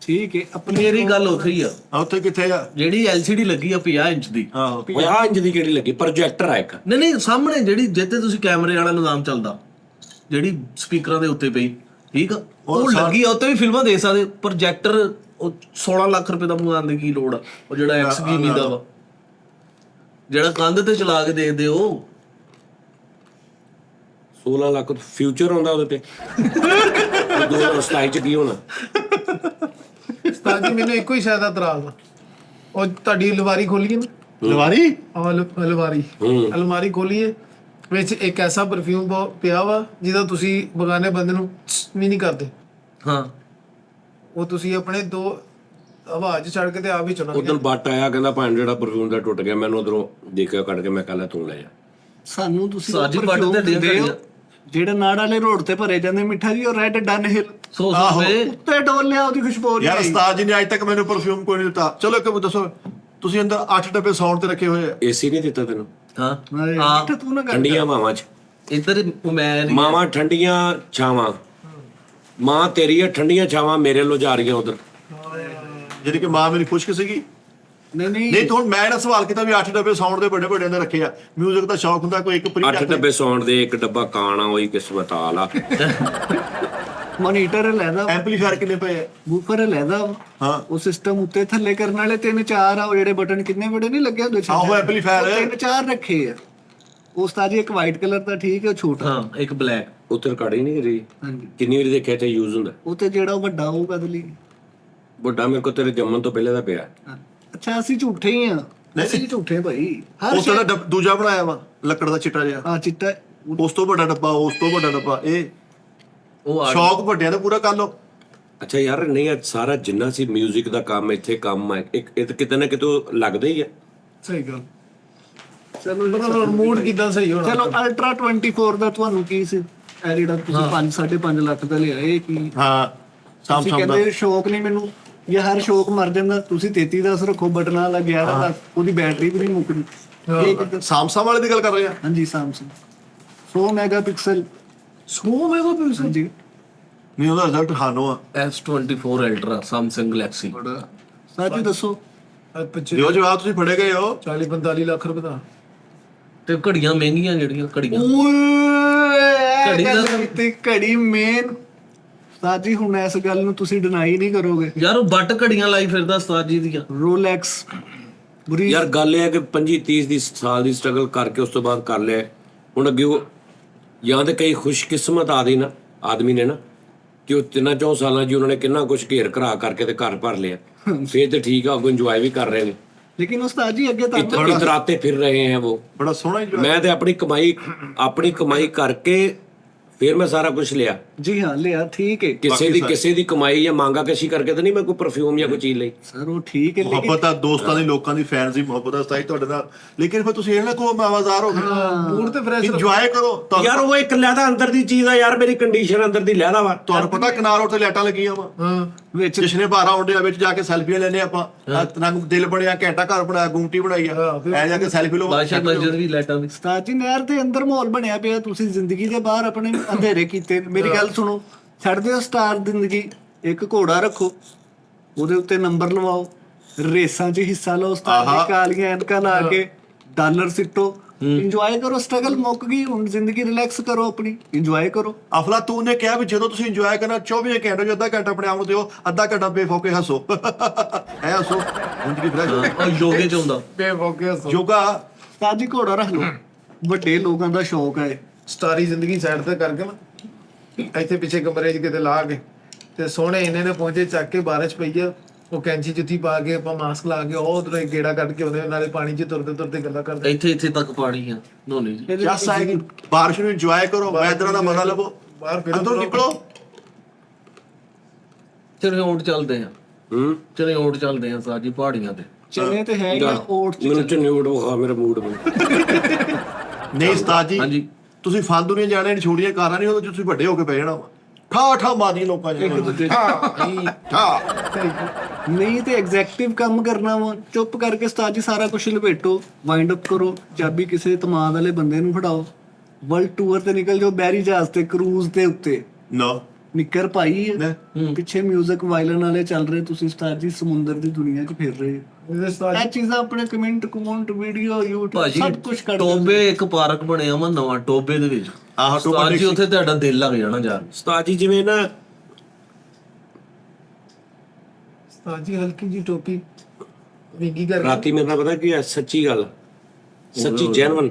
ਠੀਕ ਹੈ ਆਪਣੀ ਮੇਰੀ ਗੱਲ ਉੱਥੇ ਹੀ ਆ। ਉੱਥੇ ਕਿੱਥੇ ਆ? ਜਿਹੜੀ LCD ਲੱਗੀ ਆ 50 ਇੰਚ ਦੀ। ਆਹੋ 50 ਇੰਚ ਦੀ ਕਿਹੜੀ ਲੱਗੀ? ਪ੍ਰੋਜੈਕਟਰ ਆ ਇੱਕ। ਨਹੀਂ ਸਾਹਮਣੇ ਜਿਹੜੀ ਜਿੱਤੇ ਤੁਸੀਂ ਕੈਮਰੇ ਵਾਲਾ ਨਿਜ਼ਾਮ ਚੱਲਦਾ, ਜਿਹੜੀ ਸਪੀਕਰਾਂ ਦੇ ਉੱਤੇ ਪਈ, ਠੀਕ ਆ, ਉਹ ਲੱਗੀ ਆ। ਉੱਤੇ ਵੀ ਫਿਲਮਾਂ ਦੇਖ ਸਕਦੇ। ਪ੍ਰੋਜੈਕਟਰ ਉਹ 16 ਲੱਖ ਰੁਪਏ ਦਾ ਮੰਗਾਉਣ ਦੀ ਕੀ ਲੋੜ ਆ? ਉਹ ਜਿਹੜਾ XGB ਦਾ ਵਾ, ਜਿਹੜਾ ਕੰਧ ਤੇ ਚਲਾ ਕੇ ਦੇਖਦੇ ਹੋ। 16 ਲੱਖ ਫਿਊਚਰ ਆਉਂਦਾ ਉਹਦੇ ਤੇ। 2027 ਚ ਕੀ ਹੋਣਾ? ਉਸਤਾਦ ਜੀ ਮੈਨੂੰ ਇੱਕੋ ਹੀ ਸ਼ਾਇਦ ਇਤਰਾਜ਼ ਆ। ਉਹ ਤੁਹਾਡੀ ਅਲਮਾਰੀ ਖੋਲੀਏ ਨਾ, ਲਵਾਰੀ ਅਲਮਾਰੀ ਖੋਲੀਏ, ਵਿੱਚ ਇੱਕ ਐਸਾ ਪਰਫਿਊਮ ਪਿਆ ਵਾ ਜਿਹਦਾ ਤੁਸੀਂ ਬਗਾਨੇ ਬੰਦੇ ਨੂੰ ਵੀ ਨਹੀਂ ਕਰਦੇ। ਹਾਂ ਉਹ ਤੁਸੀਂ ਆਪਣੇ 2 ਆਵਾਜ਼ ਛੱਡ ਕੇ ਤੇ ਆਪ ਹੀ ਚੁਣਾ। ਉਦੋਂ ਬੱਟ ਆਇਆ ਕਹਿੰਦਾ ਭਾਂ ਜਿਹੜਾ ਪਰਫਿਊਮ ਦਾ ਟੁੱਟ ਗਿਆ। ਮੈਨੂੰ ਉਧਰੋਂ ਦੇਖਿਆ ਕੱਢ ਕੇ, ਮੈਂ ਕਹਿੰਦਾ ਤੂੰ ਲੈ ਜਾ। ਸਾਨੂੰ ਤੁਸੀਂ ਸਾਜੀ ਉੱਪਰ ਵੱਟ ਕਿਉਂ ਤੇ ਦਿੰਦੇ ਹੋ? ਡਿੱਗ ਜਿਹੜੇ ਨਾੜ ਵਾਲੇ ਰੋਡ ਤੇ ਭਰੇ ਜਾਂਦੇ ਮਿੱਠਾ ਜੀ, ਉਹ ਰੈੱਡ ਡਨ ਹਿਲ ਸੋ ਰੁਪਏ ਉੱਤੇ ਡੋਲ ਲਿਆ, ਉਹਦੀ ਖੁਸ਼ਬੂ ਯਾਰ ਉਸਤਾਦ ਜੀ ਨੇ ਅੱਜ ਤੱਕ ਮੈਨੂੰ ਪਰਫਿਊਮ ਕੋਈ ਨਹੀਂ ਦਿੱਤਾ। ਚਲੋ ਇੱਕ ਦੱਸੋ, ਤੁਸੀਂ ਅੰਦਰ 8 ਡੱਬੇ ਸਾਊਂਡ ਤੇ ਰੱਖੇ ਹੋਏ ਆ। ਏਸੀ ਨਹੀਂ ਦਿੱਤਾ ਤੈਨੂੰ? ਹਾਂ ਮਿੱਠਾ ਤੂੰ ਨਾ ਕਰ। ਠੰਡੀਆਂ ਮਾਵਾਂ ਚ ਇੱਧਰ ਮੈਂ ਮਾਵਾਂ ਠੰਡੀਆਂ ਛਾਵਾਂ। ਮਾਂ ਤੇਰੀ ਆ ਠੰਡੀਆਂ ਛਾਵਾਂ ਮੇਰੇ ਲੋ ਜਾ ਰਹੀਆਂ ਉਧਰ। ਜਿਹੜੀ ਕਿ ਮਾਂ ਮੇਰੀ ਖੁਸ਼ਕ ਸੀਗੀ। ਨਹੀਂ ਤੂੰ ਮੈਂ ਨਾ ਸਵਾਲ ਕੀਤਾ ਵੀ 8 ਡੱਬੇ ਸਾਊਂਡ ਦੇ ਵੱਡੇ ਨੇ ਰੱਖੇ ਆ। ਮਿਊਜ਼ਿਕ ਦਾ ਸ਼ੌਕ ਹੁੰਦਾ, ਕੋਈ ਇੱਕ 8 ਡੱਬੇ ਸਾਊਂਡ ਦੇ, ਇੱਕ ਡੱਬਾ ਕਾਣਾ ਹੋਈ ਕਿਸਮਤ ਆਲਾ। ਮੋਨੀਟਰ ਲੈਦਾ, ਐਂਪਲੀਫਾਇਰ ਕਿੰਨੇ ਪਏ ਆ? ਬੂਫਰ ਲੈਦਾ। ਹਾਂ ਉਹ ਸਿਸਟਮ ਉੱਤੇ ਥੱਲੇ ਕਰਨ ਵਾਲੇ 3-4 ਆ। ਉਹ ਜਿਹੜੇ ਬਟਨ ਕਿੰਨੇ ਵੱਡੇ ਨਹੀਂ ਲੱਗੇ ਹੁੰਦੇ, ਆਹੋ ਐਂਪਲੀਫਾਇਰ 3-4 ਰੱਖੇ ਆ। ਉਹ ਉਸਤਾਦ ਜੀ ਇੱਕ ਵਾਈਟ ਕਲਰ ਦਾ ਠੀਕ ਹੈ, ਉਹ ਛੋਟਾ। ਹਾਂ ਇੱਕ ਬਲੈਕ। ਉੱਥੇ ਰਿਕਾਰਡ ਹੀ ਨਹੀਂ ਕਰੀ। ਹਾਂਜੀ ਕਿੰਨੀ ਵਾਰੀ ਦੇਖਿਆ ਤੇ ਯੂਜ਼ ਹੁੰਦਾ। ਉਹ ਤੇ ਜਿਹੜਾ ਵੱਡਾ ਉਹ ਬਦਲੀ। ਵੱਡਾ ਮੇਰੇ ਕੋਲ ਤੇਰੇ ਜੰਮਣ ਤੋਂ ਪਹਿਲੇ ਦਾ ਪਿਆ। ਅੱਛਾ ਅਸੀਂ ਝੂਠੇ ਹੀ ਆ। ਅਸੀਂ ਝੂਠੇ ਭਾਈ। ਉਸ ਤੋਂ ਦੂਜਾ ਬਣਾਇਆ ਵਾ ਲੱਕੜ ਦਾ ਚਿੱਟਾ ਜਿਹਾ। ਹਾਂ ਚਿੱਟਾ। ਉਸ ਤੋਂ ਵੱਡਾ ਡੱਬਾ, ਉਸ ਤੋਂ ਵੱਡਾ ਡੱਬਾ। ਇਹ ਉਹ ਸ਼ੌਕ ਵੱਡਿਆਂ ਦਾ ਪੂਰਾ ਕਰ ਲਓ। ਅੱਛਾ ਯਾਰ, ਨਹੀਂ ਇਹ ਸਾਰਾ ਜਿੰਨਾ ਸੀ ਮਿਊਜ਼ਿਕ ਦਾ ਕੰਮ, ਇੱਥੇ ਕੰਮ ਹੈ, ਇੱਕ ਇਹ ਤਾਂ ਕਿਤੇ ਨਾ ਕਿਤੇ ਲੱਗਦਾ ਹੀ ਹੈ। ਸਹੀ ਗੱਲ। ਚਲੋ ਮਤਲਬ ਮੂਡ ਕਿਦਾਂ ਸਹੀ ਹੋਣਾ। ਚਲੋ ਅਲਟਰਾ 24 ਦਾ ਤੁਹਾਨੂੰ ਕੀ ਸੀ? ਇਹ ਜਿਹੜਾ ਤੁਸੀਂ 5.5 ਲੱਖ ਦਾ ਲਿਆ, ਇਹ ਕੀ? ਹਾਂ ਤੁਸੀਂ Samsung ਦਾ ਕਹਿੰਦੇ ਸ਼ੌਕ ਨਹੀਂ ਮੈਨੂੰ, ਇਹ ਹਰ ਸ਼ੌਕ ਮਰ ਜਾਂਦਾ। ਤੁਸੀਂ 3310 ਰੱਖੋ ਬਟਨ ਵਾਲਾ 11 ਦਾ, ਉਹਦੀ ਬੈਟਰੀ ਵੀ ਨਹੀਂ ਮੁੱਕਦੀ। ਇਹ ਕਿੱਦਾਂ? Samsung ਵਾਲੇ ਦੀ ਗੱਲ ਕਰ ਰਹੇ ਆ। ਹਾਂਜੀ Samsung 100 ਮੈਗਾਪਿਕਸਲ 100 ਮੈਗਾਪਿਕਸਲ। ਹਾਂਜੀ ਨਹੀਂ ਉਹਦਾ ਰਿਜ਼ਲਟ ਹਾਨੋ ਆ। S24 ultra Samsung Galaxy. ਸਾਜੀ ਦੱਸੋ। ਪਿੱਛੇ ਦਿਓ ਜਵਾਬ, ਤੁਸੀਂ ਫੜੇ ਗਏ ਹੋ। 40-45 ਲੱਖ ਰੁਪਏ ਦਾ। ਤੇ ਘੜੀਆਂ ਮਹਿੰਗੀਆਂ ਜਿਹੜੀਆਂ ਘੜੀਆਂ। ਘੜੀ ਦਾ ਘੜੀ ਮੇਨ ਸਾਜੀ, ਹੁਣ ਇਸ ਗੱਲ ਨੂੰ ਤੁਸੀਂ ਡਿਨਾਈ ਨਹੀਂ ਕਰੋਗੇ। ਯਾਰ ਉਹ ਬੱਟ ਘੜੀਆਂ ਲਾਈ ਫਿਰਦਾ ਉਸਤਾਦ ਜੀ ਦੀਆਂ। ਰੋਲੈਕਸ ਬੁਰੀ ਯਾਰ ਗੱਲ ਇਹ ਹੈ ਕਿ 25-30 ਦੀ ਸਾਲ ਦੀ ਸਟਰਗਲ ਕਰਕੇ ਉਸ ਤੋਂ ਬਾਅਦ ਕਰ ਲਿਆ, ਹੁਣ ਅੱਗੇ ਉਹ ਜਾਂ ਤੇ ਕਈ ਖੁਸ਼ਕਿਸਮਤ ਆਦਮੀ ਨੇ ਨਾ ਕਿ ਉਹ 3-4 ਸਾਲਾਂ 'ਚ ਉਹਨਾਂ ਨੇ ਕਿੰਨਾ ਕੁਝ ਘੇਰ ਘਰਾ ਕਰਕੇ ਤੇ ਘਰ ਭਰ ਲਿਆ, ਫੇਰ ਤੇ ਠੀਕ ਆ, ਅੱਗੋਂ ਇੰਜੋਏ ਵੀ ਕਰ ਰਹੇ ਨੇ। ਲੇਕਿਨ ਉਸਤਾਦ ਜੀ ਅੱਗੇ ਤਾਂ ਇਤਰਾਤੇ ਫਿਰ ਰਹੇ हैं वो। ਬੜਾ ਸੋਹਣਾ enjoy। ਮੈਂ ਤੇ ਆਪਣੀ ਕਮਾਈ ਕਰਕੇ ਫਿਰ ਮੈਂ ਸਾਰਾ ਕੁਝ ਲਿਆ। ਜੀ ਹਾਂ ਲਿਆ, ਠੀਕ ਹੈ ਕਿਸੇ ਦੀ ਕਮਾਈ ਜਾਂ ਮੰਗਾ ਕਸ਼ੀ ਕਰਕੇ ਤਾਂ ਨਹੀਂ ਮੈਂ ਕੋਈ ਪਰਫਿਊਮ ਜਾਂ ਕੋਈ ਚੀਜ਼ ਲਈ। ਸਰ ਉਹ ਠੀਕ ਹੈ, ਲੇਕਿਨ ਮੁਹੱਬਤ ਆ, ਦੋਸਤਾਂ ਦੀ, ਲੋਕਾਂ ਦੀ, ਫੈਨਸ ਦੀ ਮੁਹੱਬਤ ਆ ਸਤਾਈ ਤੁਹਾਡੇ ਨਾਲ। ਲੇਕਿਨ ਫਿਰ ਤੁਸੀਂ ਇਹ ਨਾ ਕਹੋ ਮੈਂ ਆਵਾਜ਼ਾਰ ਹੋ ਗਿਆ। ਮੂਡ ਤੇ ਫਰੈਸ਼। ਇੰਜੋਏ ਕਰੋ। ਯਾਰ ਉਹ ਇੱਕ ਲੈਦਾ ਅੰਦਰ ਦੀ ਚੀਜ਼ ਆ ਯਾਰ, ਮੇਰੀ ਕੰਡੀਸ਼ਨ ਅੰਦਰ ਦੀ ਲੈਦਾ ਵਾ। ਤੁਹਾਨੂੰ ਪਤਾ ਕਿਨਾਰ ਉੱਤੇ ਲਾਈਟਾਂ ਲੱਗੀਆਂ ਵਾ, ਹਾਂ ਵਿੱਚ ਜਸ਼ਨੇ ਬਾਰਾ ਆਉਂਦੇ ਆ, ਵਿੱਚ ਜਾ ਕੇ ਸੈਲਫੀਆਂ ਲੈਣੇ ਆਪਾਂ। ਰੰਗ ਦਿਲ ਬਣਿਆ, ਘੰਟਾ ਘਰ ਬਣਾਇਆ, ਗੁੰਮਟੀ ਬਣਾਈ ਆ, ਐ ਜਾ ਕੇ ਸੈਲਫੀ ਲਓ। ਬਾਦਸ਼ਾਹ ਮਸਜਿਦ ਵੀ ਲਾਈਟਾਂ ਵੀ। ਉਸਤਾਦ ਜੀ ਨਹਿਰ ਦੇ ਅੰਦਰ ਮਾਹੌਲ ਬਣਿਆ ਪਿਆ, ਤੁਸੀਂ ਜ਼ਿੰਦਗੀ ਦੇ ਬਾਹਰ ਆਪਣੇ ਅੰਧੇਰੇ ਕੀਤੇ। ਮੇਰੀ ਗੱਲ ਸੁਣੋ, ਛੱਡ ਦਿਓ ਸਟਾਰ ਜ਼ਿੰਦਗੀ, ਇੱਕ ਘੋੜਾ ਰੱਖੋ, ਉਹਦੇ ਉੱਤੇ ਨੰਬਰ ਲਵਾਓ, ਰੇਸਾਂ 'ਚ ਹਿੱਸਾ ਲਓ ਉਸਤਾਦ ਜੀ, ਕਾਲੀਆਂ ਐਨਕਾਂ ਲਾ ਕੇ ਡਾਲਰ ਸਿੱਟੋ, ਇੰਜੋਏ ਕਰੋ। ਸਟਰਗਲ ਮੁੱਕ ਗਈ, ਹੁਣ ਜ਼ਿੰਦਗੀ ਰਿਲੈਕਸ ਕਰੋ, ਆਪਣੀ ਇੰਜੋਏ ਕਰੋ। ਅਫਲਾਤੂਨ ਨੇ ਕਿਹਾ ਵੀ ਜਦੋਂ ਤੁਸੀਂ ਇੰਜੋਏ ਕਰਨਾ 24 ਘੰਟੇ 'ਚ ਅੱਧਾ ਘੰਟਾ ਆਪਣੇ ਆਪ ਨੂੰ ਦਿਓ, ਅੱਧਾ ਘੰਟਾ ਬੇਫੋਕੇ ਹੱਸੋ। ਐ ਹੱਸੋ, ਜ਼ਿੰਦਗੀ ਫਰੈਸ਼ ਹੋ ਉਹ ਯੋਗੇ ਚ ਹੁੰਦਾ। ਬੇਫੋਕਸ ਯੋਗਾ। ਉਸਤਾਦ ਜੀ ਘੋੜਾ ਰੱਖ ਲਓ, ਵੱਡੇ ਲੋਕਾਂ ਦਾ ਸ਼ੌਕ ਹੈ। ਸਟਾਰੀ ਜ਼ਿੰਦਗੀ ਸਾਈਡ ਤੇ ਕਰਕੇ ਨਾ ਇੱਥੇ ਪਿੱਛੇ ਕਮਰੇ 'ਚ ਕਿਤੇ ਲਾ ਕੇ ਤੇ ਸੋਹਣੇ ਇਹਨੇ ਨੇ ਪਹੁੰਚੇ ਚੱਕ ਕੇ ਬਾਰਿਸ਼ ਪਈ ਆ, ਉਹ ਕੈਂਚੀ ਜੁੱਤੀ ਪਾ ਕੇ ਆਪਾਂ ਮਾਸਕ ਲਾ ਕੇ ਉਹ ਉਧਰ ਗੇੜਾ ਕੱਢ ਕੇ ਉਹਦੇ ਨਾਲੇ ਪਾਣੀ 'ਚ ਤੁਰਦੇ ਤੁਰਦੇ ਗੱਲਾਂ ਕਰਦੇ। ਇੱਥੇ ਤੱਕ ਪਾਣੀ ਆ ਨੋਨੀ ਜੀ। ਜਸ ਆਏਗੀ, ਬਾਰਿਸ਼ ਨੂੰ ਇੰਜੋਏ ਕਰੋ, ਵੈਦਰ ਦਾ ਮਜ਼ਾ ਲਵੋ, ਬਾਹਰ ਫਿਰ ਅੰਦਰੋਂ ਨਿਕਲੋ। ਚਲੇ ਓਟ ਚੱਲਦੇ ਆ। ਚਲੇ ਓਟ ਚੱਲਦੇ ਆ ਸਾਜੀ ਪਹਾੜੀਆਂ ਤੇ। ਚਨੇ ਤੇ ਹੈ ਹੀ ਨਾ, ਓਟ ਚ ਮੈਨੂੰ ਚੰਨੂੜ ਵਿਖਾ, ਮੇਰਾ ਮੂਡ ਬਣ। ਨਹੀਂ ਉਸਤਾਦ ਜੀ, ਹਾਂਜੀ। ਤੁਸੀਂ ਫਨ ਦੁਨੀਆ ਜਾਣੇ ਨਹੀਂ, ਛੋਟੀਆਂ ਕਾਰਾਂ ਨਹੀਂ, ਉਹ ਤੁਸੀਂ ਵੱਡੇ ਹੋ ਕੇ ਪੈ ਜਾਣਾ ਵਾ। ਠਾ ਠਾ ਮਾਰੀ ਲੋਕਾਂ ਜੀ, ਠਾ। ਨਹੀਂ ਤੇ ਐਗਜ਼ੈਕਟਿਵ ਕੰਮ ਕਰਨਾ ਵਾ, ਚੁੱਪ ਕਰਕੇ ਉਸਤਾਦ ਜੀ ਸਾਰਾ ਕੁਝ ਲਪੇਟੋ, ਵਾਈਂਡ ਅਪ ਕਰੋ, ਚਾਬੀ ਕਿਸੇ ਤਮਾਦ ਵਾਲੇ ਬੰਦੇ ਨੂੰ ਫੜਾਓ, ਵਰਲਡ ਟੂਰ ਤੇ ਨਿਕਲ ਜਾਓ, ਬੈਰੀ ਜਹਾਜ਼ ਤੇ, ਕਰੂਜ਼ ਦੇ ਉੱਤੇ। ਨਾ ਨਿੱਕਰ ਪਾਈ ਹੈ, ਪਿੱਛੇ 뮤직 ਵਾਇਲਨ ਵਾਲੇ ਚੱਲ ਰਹੇ, ਤੁਸੀਂ ਉਸਤਾਦ ਜੀ ਸਮੁੰਦਰ ਦੀ ਦੁਨੀਆ 'ਚ ਫਿਰ ਰਹੇ ਹੋ। ਇਹਦੇ ਸਟਾਰ ਇਹ ਚੀਜ਼ਾਂ ਆਪਣੇ ਕਮੈਂਟ ਵੀਡੀਓ YouTube ਭਾਜੀ ਸਭ ਕੁਝ ਕੱਢ ਟੋਬੇ ਇੱਕ ਪਾਰਕ ਬਣਿਆ ਵਾ ਨਵਾਂ ਟੋਬੇ ਦੇ ਵਿੱਚ। ਆਹ ਉਸਤਾਦ ਜੀ ਉੱਥੇ ਤੁਹਾਡਾ ਦਿਲ ਲੱਗ ਜਾਣਾ ਯਾਰ। ਉਸਤਾਦ ਜੀ ਜਿਵੇਂ ਨਾ ਸਟਾਰ ਜੀ ਹਲਕੀ ਜੀ ਟੋਪੀ ਵਿੰਗੀ ਕਰ ਰਾਤੀ ਮੇਰੇ ਨਾਲ ਪਤਾ ਕੀ ਹੈ, ਸੱਚੀ ਗੱਲ, ਸੱਚੀ ਜੈਨੂਇਨ,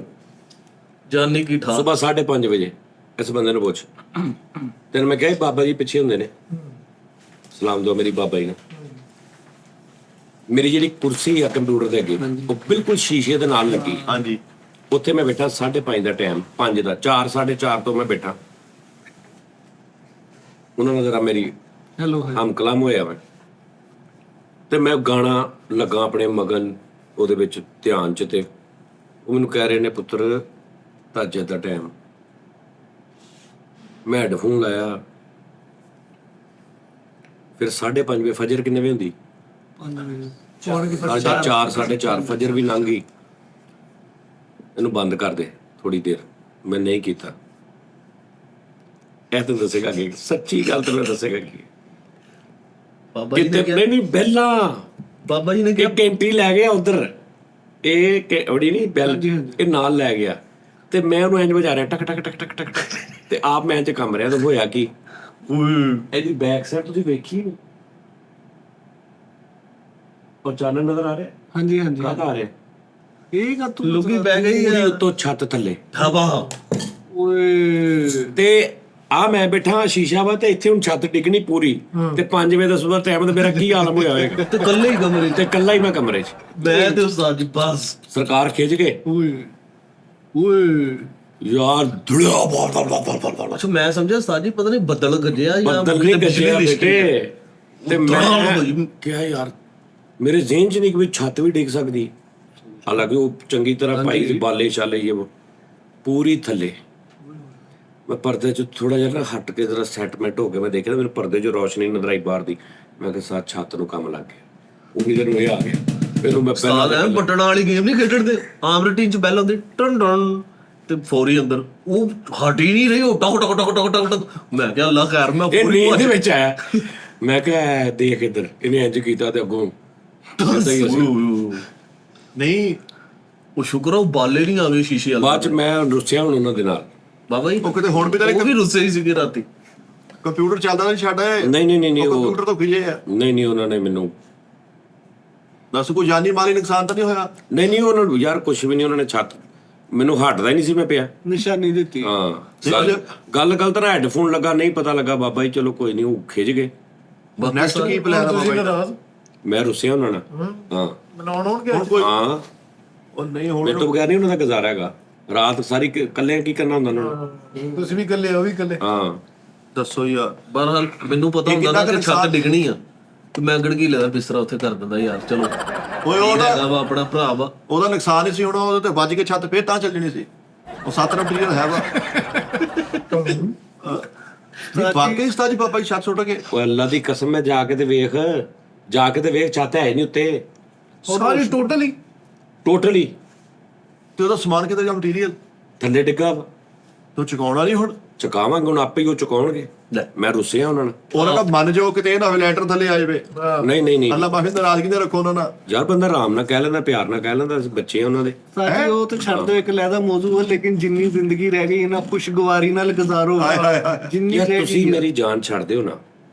ਜਾਨੀ ਕੀ ਠਾ। ਸਵੇਰ 5:30 ਵਜੇ ਇਸ ਬੰਦੇ ਨੂੰ ਪੁੱਛ, ਤੈਨੂੰ ਮੈਂ ਕਿਹਾ ਬਾਬਾ ਜੀ ਪਿੱਛੇ ਹੁੰਦੇ ਨੇ, ਸਲਾਮ ਦੋ ਮੇਰੀ ਬਾਬਾ ਜੀ ਨੇ। ਮੇਰੀ ਜਿਹੜੀ ਕੁਰਸੀ ਆ ਕੰਪਿਊਟਰ ਦੇ ਅੱਗੇ, ਉਹ ਬਿਲਕੁਲ ਸ਼ੀਸ਼ੇ ਦੇ ਨਾਲ ਲੱਗੀ। ਹਾਂਜੀ। ਉੱਥੇ ਮੈਂ ਬੈਠਾ 5:30 ਦਾ ਟਾਈਮ, 5 ਦਾ 4, 4:30 ਤੋਂ ਮੈਂ ਬੈਠਾ। ਉਹਨਾਂ ਨਾਲ ਜਰਾ ਮੇਰੀ ਹੈਲੋ ਹਮਕਲਾਮ ਹੋਇਆ ਵਾ, ਤੇ ਮੈਂ ਗਾਣਾ ਲੱਗਾ ਆਪਣੇ ਮਗਨ ਉਹਦੇ ਵਿੱਚ ਧਿਆਨ 'ਚ, ਤੇ ਉਹ ਮੈਨੂੰ ਕਹਿ ਰਹੇ ਨੇ ਪੁੱਤਰ ਤਾਜੇ ਦਾ ਟਾਈਮ। ਮੈਂ ਹੈਡਫੋਨ ਲਾਇਆ, ਫਿਰ 5:30 ਵਜੇ ਫਜਰ ਕਿੰਨੇ ਵਜੇ ਹੁੰਦੀ? 4, 4:30 ਫਜਰ ਵੀ ਲੰਘ ਗਈ। ਇਹਨੂੰ ਬੰਦ ਕਰ ਦੇ ਥੋੜੀ ਦੇਰ। ਮੈਂ ਨਹੀਂ ਕੀਤਾ। ਇਹ ਤਾਂ ਦੱਸੇਗਾ ਕਿ ਸੱਚੀ ਗੱਲ ਤਾਂ ਮੈਂ ਦੱਸੇਗਾ ਕਿ ਬਾਬਾ ਜੀ ਨੇ ਕਿਤੇ ਨਹੀਂ ਬੈਲਾਂ, ਬਾਬਾ ਜੀ ਨੇ ਇਹ ਕੈਂਟੀ ਲੈ ਗਿਆ ਉਧਰ, ਇਹ ਔੜੀ ਨਹੀਂ ਬੈਲ, ਇਹ ਨਾਲ ਲੈ ਗਿਆ, ਤੇ ਮੈਂ ਉਹਨੂੰ ਇੰਜ ਵਜਾ ਰਿਹਾ ਟਕ ਟਕ ਟਕ ਟਕ ਟਕ ਟਕ, ਤੇ ਆਪ ਮੈਂ ਇੰਜ ਕੰਮ ਰਿਹਾ। ਤਾਂ ਹੋਇਆ ਕੀ, ਇਹਦੀ ਬੈਕ ਸਾਈਡ ਤੁਸੀਂ ਵੇਖੀ ਨੀ, ਉਹ ਚਾਨਣ ਨਜ਼ਰ ਆ ਰਿਹਾ? ਹਾਂਜੀ ਹਾਂਜੀ ਕਾਹਦਾ ਆ ਰਿਹਾ? ਇਹ ਕਾ ਤੂੰ ਲੁਕੀ ਬਹਿ ਗਈ ਪੂਰੀ ਹੈ ਉੱਤੋਂ ਛੱਤ ਥੱਲੇ। ਹਵਾ। ਓਏ ਤੇ ਆ ਮੈਂ ਬੈਠਾ ਸ਼ੀਸ਼ਾ ਵਾ, ਤੇ ਇੱਥੇ ਹੁਣ ਛੱਤ ਡਿੱਗਣੀ ਪੂਰੀ, ਤੇ 5 ਵਜੇ ਦਾ ਸਵੇਰ ਟਾਈਮ, ਤੇ ਮੇਰਾ ਕੀ ਆਲਮ ਹੋਇਆ ਹੋਏਗਾ? ਤੇ ਕੱਲੇ ਹੀ ਕਮਰੇ ਚ ਤੇ ਇਕੱਲਾ ਹੀ ਮੈਂ ਕਮਰੇ 'ਚ, ਮੈਂ ਤੇ ਉਸਤਾਦ ਜੀ ਬਸ। ਸਰਕਾਰ ਖਿੱਚ ਕੇ ਓਏ ਓਏ ਯਾਰ ਧੜਿਆ ਬਾਰ। ਅੱਛਾ ਮੈਂ ਸਮਝਿਆ ਉਸਤਾਦ ਜੀ ਪਤਾ ਨਹੀਂ ਬੱਦਲ ਗੱਜਿਆ ਜਾਂ ਬੱਦਲ ਨਹੀਂ ਗੱਜਿਆ ਬੇਟੇ, ਤੇ ਮੈਂ ਕਿਹਾ ਯਾਰ ਮੇਰੇ ਜ਼ਿਹਨ 'ਚ ਨਹੀਂ ਕਿ ਵੀ ਛੱਤ ਵੀ ਡਿੱਗ ਸਕਦੀ, ਹਾਲਾਂਕਿ ਉਹ ਚੰਗੀ ਤਰ੍ਹਾਂ ਪਾਈ ਸੀ ਬਾਲੇ ਛਾਲੇ ਇਹ ਉਹ ਪੂਰੀ ਥੱਲੇ। ਮੈਂ ਪਰਦੇ 'ਚ ਥੋੜਾ ਜਿਹਾ ਨਾ ਹਟ ਕੇ ਜਰਾ ਸੈਟਮੈਂਟ ਹੋ ਕੇ ਮੈਂ ਦੇਖਿਆ ਮੈਨੂੰ ਪਰਦੇ 'ਚ ਰੋਸ਼ਨੀ ਨਜ਼ਰ ਆਈ ਬਾਹਰ ਦੀ। ਮੈਂ ਕਿਹਾ ਸਾਥ ਛੱਤ ਨੂੰ ਕੰਮ ਲੱਗ ਗਿਆ। ਉਹ ਜਦੋਂ ਇਹ ਆ ਗਿਆ ਇਹਨੂੰ ਮੈਂ ਪਹਿਲਾਂ ਬਟਨਾਂ ਵਾਲੀ ਗੇਮ ਨਹੀਂ ਖੇਡਦੇ, ਆਮ ਰੂਟੀਨ 'ਚ ਬੈਲ ਆਉਂਦੀ ਟਨ ਟਨ ਤੇ ਫੌਰੀ ਅੰਦਰ ਉਹ ਹਟ ਹੀ ਨਹੀਂ ਰਹੀ, ਉਹ ਟਕ ਟਕ ਟਕ ਟਕ ਟਕ ਟਕ। ਮੈਂ ਕਿਹਾ ਅੱਲਾ ਖੈਰ ਮੈਂ ਇਹ ਨੀਂਦ ਦੇ ਵਿੱਚ ਆਇਆ। ਮੈਂ ਕਿਹਾ ਦੇਖ ਇੱਧਰ ਇਹਨੇ ਇੰਜ ਕੀਤਾ ਤੇ ਅੱਗੋਂ ਨਹੀਂ ਉਹ ਸ਼ੁਕਰ ਉਹ ਬਾਲੇ ਨਹੀਂ ਆ ਗਏ ਸ਼ੀਸ਼ੇ ਵਾਲੇ। ਬਾਅਦ 'ਚ ਮੈਂ ਰੁੱਸਿਆ ਹੁਣ ਉਹਨਾਂ ਦੇ ਨਾਲ। ਬਾਬਾ ਜੀ ਉਹ ਕਿਤੇ ਹੁਣ ਵੀ ਤਾਂ ਉਹ ਵੀ ਰੁੱਸੇ ਹੀ ਸੀਗੇ ਰਾਤੀ। ਕੰਪਿਊਟਰ ਚੱਲਦਾ ਨਹੀਂ ਛੱਡ ਨਹੀਂ ਉਹ ਕੰਪਿਊਟਰ ਤੋਂ ਖਿਜੇ ਆ। ਨਹੀਂ ਉਹਨਾਂ ਨੇ ਮੈਨੂੰ ਦੱਸ ਕੋਈ ਜਾਨੀ ਮਾਲੀ ਨੁਕਸਾਨ ਤਾਂ ਨਹੀਂ ਹੋਇਆ? ਨਹੀਂ ਉਹਨਾਂ ਨੂੰ ਯਾਰ ਕੁਝ ਵੀ ਨਹੀਂ, ਉਹਨਾਂ ਨੇ ਛੱਤ ਮੈਨੂੰ ਹਟਦਾ ਹੀ ਨਹੀਂ ਸੀ ਮੈਂ ਪਿਆ। ਨਿਸ਼ਾਨੀ ਦਿੱਤੀ। ਹਾਂ ਗੱਲ ਤਾਂ ਹੈਡਫੋਨ ਲੱਗਾ ਨਹੀਂ ਪਤਾ ਲੱਗਾ ਬਾਬਾ ਜੀ ਚਲੋ ਕੋਈ ਨਹੀਂ ਉਹ ਖਿੱਚ ਗਏ। ਨੈਕਸਟ ਕੀ ਪਲਾਨ ਆ ਤੁਸੀਂ ਬਾਬਾ ਨਾਰਾਜ਼ ਮੈਂ ਰੁੱਸਿਆ ਉਹਨਾਂ ਨਾਲ। ਹਾਂ ਮਨਾਉਣ ਹੋਣਗੇ ਹੁਣ ਕੋਈ ਹਾਂ ਉਹ ਨਹੀਂ ਹੁਣ ਮੇਰੇ ਤੋਂ ਬਗੈਰ ਨਹੀਂ ਉਹਨਾਂ ਦਾ ਗੁਜ਼ਾਰਾ ਹੈਗਾ। ਰਾਤ ਸਾਰੀ ਇਕੱਲੇ ਕੀ ਕਰਨਾ ਹੁੰਦਾ ਉਹਨਾਂ ਨੂੰ। ਤੁਸੀਂ ਵੀ ਇਕੱਲੇ ਉਹ ਵੀ ਇਕੱਲੇ। ਹਾਂ ਦੱਸੋ ਯਾਰ। ਬਹਰਹਾਲ ਮੈਨੂੰ ਪਤਾ ਹੁੰਦਾ ਨਾ ਕਿ ਛੱਤ ਡਿੱਗਣੀ ਆ ਤੇ ਮੈਂ ਗੜਗੀ ਲੈਦਾ ਬਿਸਤਰਾ ਉੱਥੇ ਕਰ ਦਿੰਦਾ ਯਾਰ ਚਲੋ ਓਏ ਉਹਦਾ ਆਪਣਾ ਭਰਾ ਵਾ। ਉਹਦਾ ਨੁਕਸਾਨ ਹੀ ਸੀ ਹੋਣਾ, ਉਹਦੇ ਤੇ ਵੱਜ ਕੇ ਛੱਤ ਫੇਰ ਤਾਂ ਚੱਲਣੀ ਸੀ। ਉਹ 7 ਰੁਪਏ ਹੈ ਵਾ। ਵਾਕਈ ਉਸਤਾਦ ਜੀ ਬਾਬਾ ਜੀ ਛੱਤ ਸੁੱਟ ਕੇ ਉਹ ਅੱਲਾ ਦੀ ਕਸਮ ਮੈਂ ਜਾ ਕੇ ਤੇ ਵੇਖ ਛੱਤ ਹੈ ਨਹੀਂ ਉੱਤੇ ਸਾਰੀ ਟੋਟਲੀ ਟੋਟਲੀ ਤੇ ਉਹਦਾ ਸਮਾਨ ਕਿਤੇ ਜਾਂ ਮਟੀਰੀਅਲ ਥੱਲੇ ਡਿੱਗਾ ਵਾ। ਤੂੰ ਚੁਕਾਉਣਾ ਨਹੀਂ ਹੁਣ। ਚੁਕਾਵਾਂਗੇ ਹੁਣ ਆਪੇ ਹੀ ਉਹ ਚੁਕਾਉਣਗੇ। ਮੈਂ ਰੁੱਸਿਆ ਉਹਨਾਂ ਨਾਲ। ਉਹਨਾਂ ਦਾ ਮੰਨ ਜਾਓ ਕਿਤੇ ਇਹ ਨਾ ਹੋਵੇ ਲੈਟਰ ਥੱਲੇ ਆ ਜਾਵੇ। ਨਹੀਂ ਅੱਲਾ ਮਾਫੀ ਨਾਰਾਜ਼ਗੀ ਨਾ ਰੱਖੋ ਉਹਨਾਂ ਨਾਲ। ਯਾਰ ਬੰਦਾ ਆਰਾਮ ਨਾਲ ਕਹਿ ਲੈਂਦਾ ਪਿਆਰ ਨਾਲ ਕਹਿ ਲੈਂਦਾ ਅਸੀਂ ਬੱਚੇ ਆ ਉਹਨਾਂ ਦੇ। ਸਾਡੀ ਉਹ ਤਾਂ ਛੱਡ ਦਿਓ ਇੱਕ ਲੈਦਾ ਮੌਜੂ ਹੈ, ਲੇਕਿਨ ਜਿੰਨੀ ਜ਼ਿੰਦਗੀ ਰਹਿ ਗਈ ਇਹਨਾਂ ਖੁਸ਼ਗਵਾਰੀ ਨਾਲ ਗੁਜ਼ਾਰੋ। ਹਾਏ ਹਾਏ ਹਾਏ। ਜਿੰਨੀ ਯਾਰ ਰਹਿ ਤੁਸੀਂ ਗਈ ਮੇਰੀ ਜਾਨ ਛੱਡ ਦਿਓ ਨਾ,